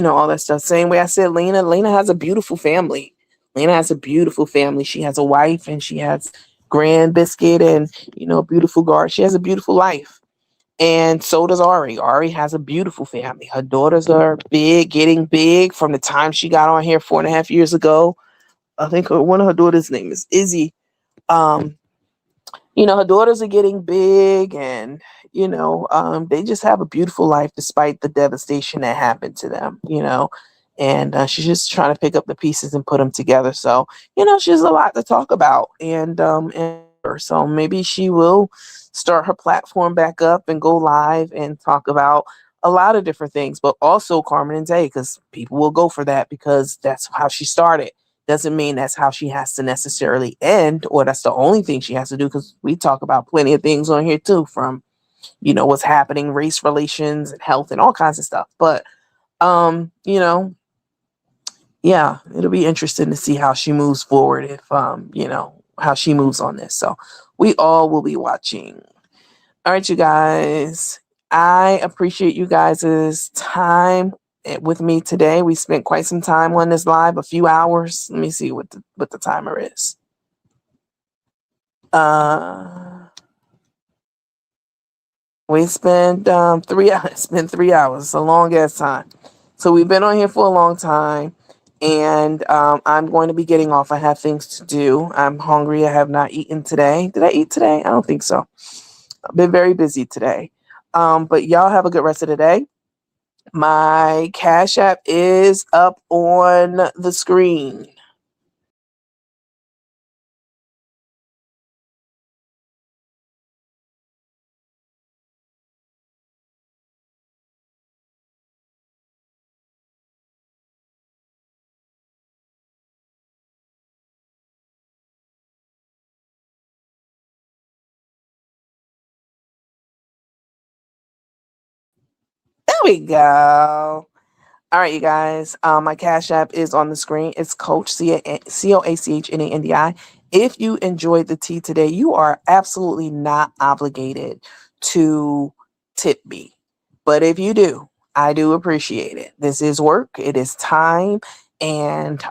all that stuff. Same way I said, Lena has a beautiful family. Lena has a beautiful family. She has a wife and she has Grand Biscuit and, beautiful guard. She has a beautiful life. And so does Ari. Ari has a beautiful family. Her daughters are big, getting big from the time she got on here 4.5 years ago. I think one of her daughters' name is Izzy. Her daughters are getting big and, they just have a beautiful life despite the devastation that happened to them, and she's just trying to pick up the pieces and put them together. So, she has a lot to talk about and so maybe she will start her platform back up and go live and talk about a lot of different things, but also Carmen and Day, because people will go for that because that's how she started. Doesn't mean that's how she has to necessarily end or that's the only thing she has to do, because we talk about plenty of things on here too, from, what's happening, race relations and health and all kinds of stuff. But, yeah, it'll be interesting to see how she moves forward if, how she moves on this. So we all will be watching. All right, you guys, I appreciate you guys' time with me today. We spent quite some time on this live, a few hours. Let me see what the timer is. We spent 3 hours. It's been 3 hours. It's a long ass time. So we've been on here for a long time, and I'm going to be getting off. I have things to do. I'm hungry. I have not eaten today. Did I eat today? I don't think so. I've been very busy today. But y'all have a good rest of the day. My Cash App is up on the screen. There we go. All right, you guys. My Cash App is on the screen. It's Coach COACHNANDI. If you enjoyed the tea today, you are absolutely not obligated to tip me. But if you do, I do appreciate it. This is work, it is time, and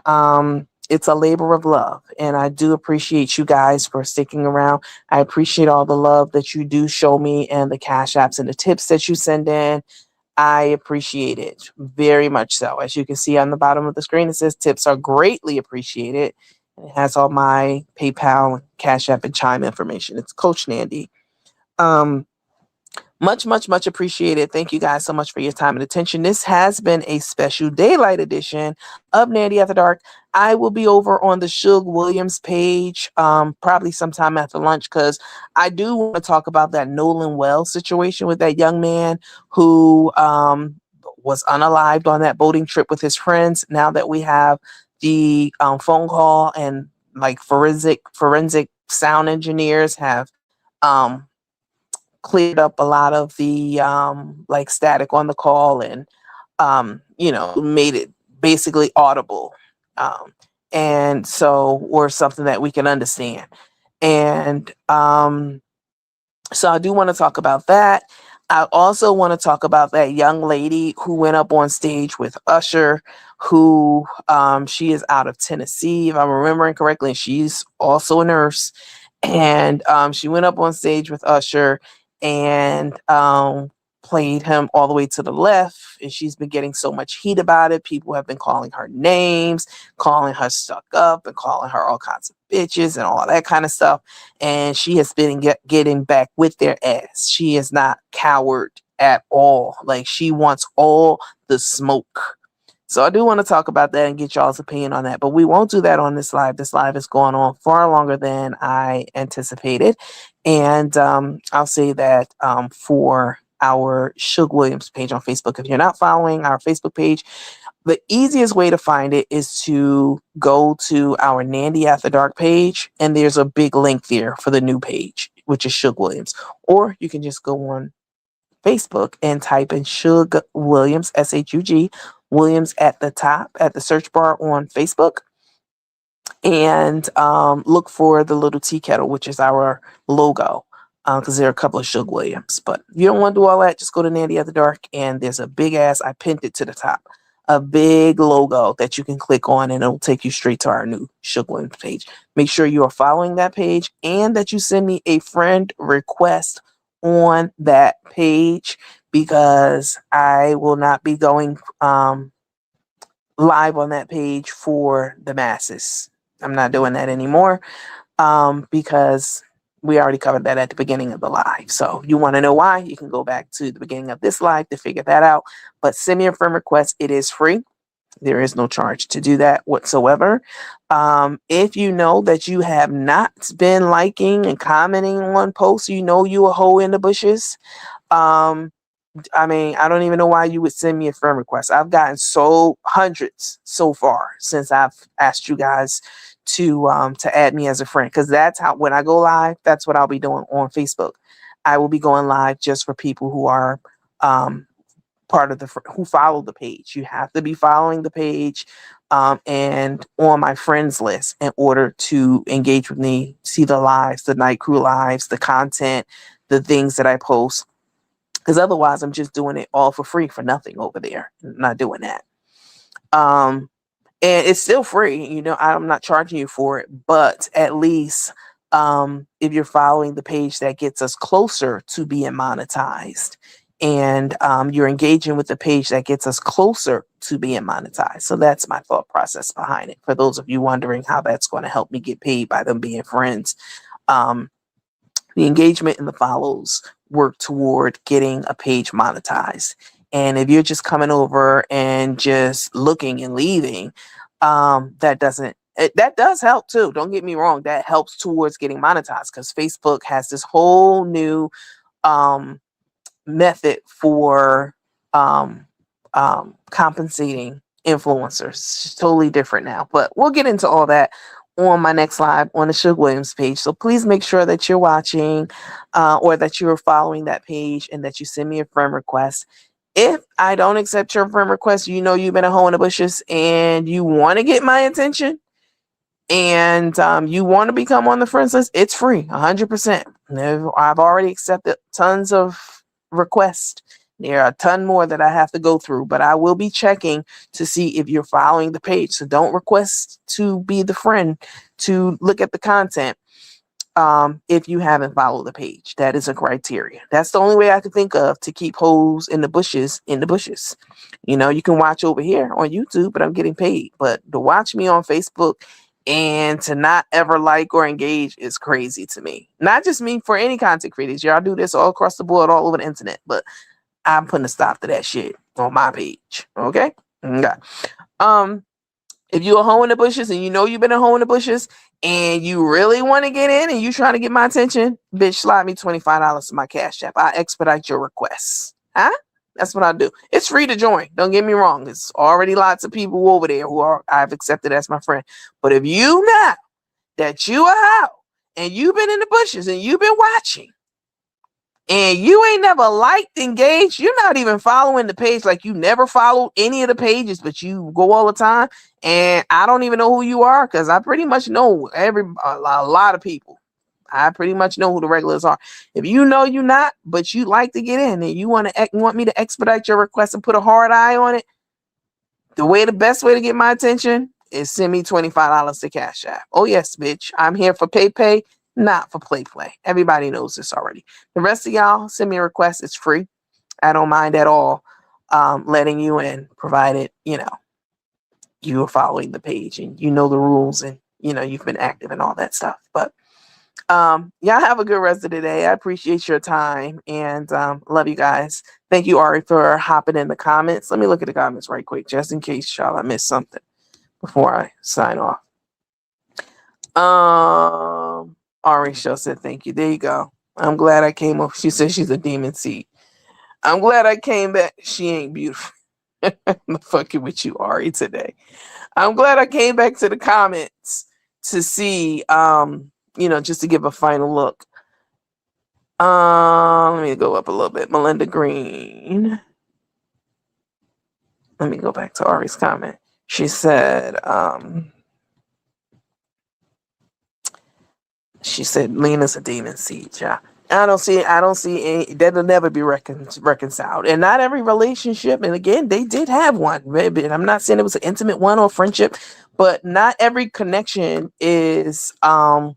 it's a labor of love. And I do appreciate you guys for sticking around. I appreciate all the love that you do show me and the Cash Apps and the tips that you send in. I appreciate it very much so. As you can see on the bottom of the screen, it says tips are greatly appreciated. It has all my PayPal, Cash App, and Chime information. It's Coach Nandy. Um, much, much, much appreciated. Thank you guys so much for your time and attention. This has been a special daylight edition of Nandy After Dark. I will be over on the Suge Williams page probably sometime after lunch because I do want to talk about that Nolan Wells situation with that young man who was unalived on that boating trip with his friends. Now that we have the phone call and like forensic sound engineers have um, cleared up a lot of the like static on the call and made it basically audible, um, and so or something that we can understand. And so I do want to talk about that. I also want to talk about that young lady who went up on stage with Usher, who she is out of Tennessee, if I'm remembering correctly. She's also a nurse. And she went up on stage with Usher and played him all the way to the left. And she's been getting so much heat about it. People have been calling her names, calling her stuck up, and calling her all kinds of bitches and all that kind of stuff. And she has been getting back with their ass. She is not coward at all. Like, she wants all the smoke. So I do want to talk about that and get y'all's opinion on that. But we won't do that on this live. This live is going on far longer than I anticipated. And I'll say that for our Suge Williams page on Facebook, if you're not following our Facebook page, the easiest way to find it is to go to our Nandy After Dark page, and there's a big link there for the new page, which is Suge Williams. Or you can just go on Facebook and type in Suge Williams, SHUG, Williams at the top at the search bar on Facebook, and look for the little tea kettle, which is our logo, because there are a couple of Suge Williams. But if you don't want to do all that, just go to Nandy After Dark, and there's a big ass, I pinned it to the top, a big logo that you can click on, and it'll take you straight to our new Suge Williams page. Make sure you are following that page and that you send me a friend request on that page, because I will not be going live on that page for the masses. I'm not doing that anymore because we already covered that at the beginning of the live. So you want to know why, you can go back to the beginning of this live to figure that out. But send me a friend request. It is free. There is no charge to do that whatsoever. If you know that you have not been liking and commenting on posts, you know you a hoe in the bushes. I mean, I don't even know why you would send me a friend request. I've gotten hundreds so far since I've asked you guys to add me as a friend, because that's how, when I go live, that's what I'll be doing on Facebook. I will be going live just for people who are part of who follow the page. You have to be following the page and on my friends list in order to engage with me, see the lives, the night crew lives, the content, the things that I post. Because otherwise, I'm just doing it all for free for nothing over there. I'm not doing that. And it's still free. You know, I'm not charging you for it. But at least if you're following the page, that gets us closer to being monetized. And you're engaging with the page, that gets us closer to being monetized. So that's my thought process behind it. For those of you wondering how that's going to help me get paid by them being friends. The engagement and the follows work toward getting a page monetized. And if you're just coming over and just looking and leaving, that does help too. Don't get me wrong. That helps towards getting monetized, because Facebook has this whole new um, method for um, compensating influencers. It's totally different now, but we'll get into all that on my next live on the Suge Williams page. So please make sure that you're watching or that you're following that page, and that you send me a friend request. If I don't accept your friend request, you know you've been a hoe in the bushes and you want to get my attention, and you want to become on the friends list, it's free, 100%. I've already accepted tons of requests. There are a ton more that I have to go through, but I will be checking to see if you're following the page. So don't request to be the friend to look at the content if you haven't followed the page. That is a criteria. That's the only way I can think of to keep hoes in the bushes in the bushes. You know, you can watch over here on YouTube, but I'm getting paid. But to watch me on Facebook and to not ever like or engage is crazy to me. Not just me, for any content creators. Y'all do this all across the board, all over the internet. But I'm putting a stop to that shit on my page. Okay? Okay. If you're a hoe in the bushes and you know you've been a hoe in the bushes and you really want to get in and you trying to get my attention, bitch, slide me $25 to my Cash App. I expedite your requests. Huh? That's what I do. It's free to join. Don't get me wrong. There's already lots of people over there who I've accepted as my friend. But if you know that you a hoe and you've been in the bushes and you've been watching, and you ain't never liked, engaged, you're not even following the page, like you never followed any of the pages, but you go all the time, and I don't even know who you are, because I pretty much know a lot of people. I pretty much know who the regulars are. If you know you're not, but you like to get in and you want me to expedite your request and put a hard eye on it, the best way to get my attention is send me $25 to Cash App. Oh yes, bitch. I'm here for pay, not for play. Everybody knows this already. The rest of y'all, send me a request. It's free. I don't mind at all letting you in, provided, you are following the page and you know the rules, and, you've been active and all that stuff. But y'all have a good rest of the day. I appreciate your time, and love you guys. Thank you, Ari, for hopping in the comments. Let me look at the comments right quick, just in case y'all I missed something before I sign off. Ari Show said thank you. There you go. I'm glad I came up. She said she's a demon seed. I'm glad I came back. She ain't beautiful. I'm fucking with you, Ari, today. I'm glad I came back to the comments to see, just to give a final look. Let me go up a little bit. Melinda Green. Let me go back to Ari's comment. She said, Lena's a demon seed, yeah. I don't see any, that'll never be reconciled. And not every relationship, and again, they did have one. Maybe, and I'm not saying it was an intimate one or friendship, but not every connection is not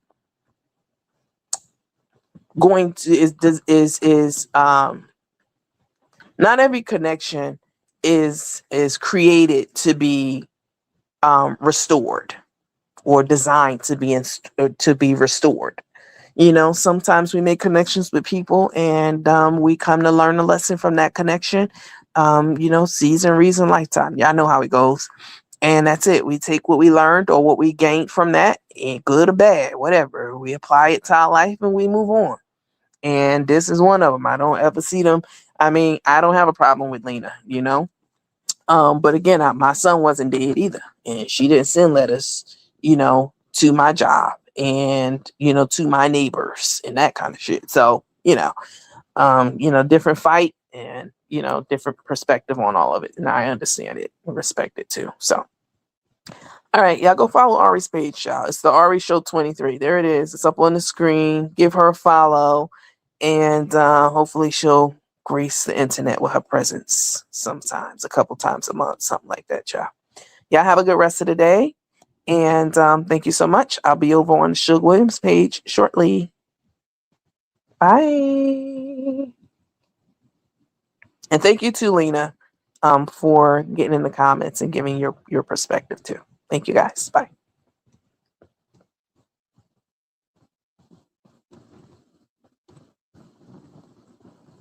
every connection is created to be restored or designed to be restored. Sometimes we make connections with people, and we come to learn a lesson from that connection. Season, reason, lifetime. Y'all know how it goes. And that's it. We take what we learned or what we gained from that, and good or bad, whatever. We apply it to our life and we move on. And this is one of them. I don't ever see them. I mean, I don't have a problem with Lena, but again, my son wasn't dead either. And she didn't send letters, to my job and, to my neighbors and that kind of shit. So, different fight and, different perspective on all of it. And I understand it and respect it too. So, all right, y'all go follow Ari's page, y'all. It's the Ari Show 23. There it is. It's up on the screen. Give her a follow, and hopefully she'll grace the internet with her presence sometimes, a couple times a month, something like that, y'all. Y'all have a good rest of the day, and thank you so much. I'll be over on the Suge Williams page shortly. Bye. And thank you to Lena for getting in the comments and giving your perspective too. Thank you guys. Bye.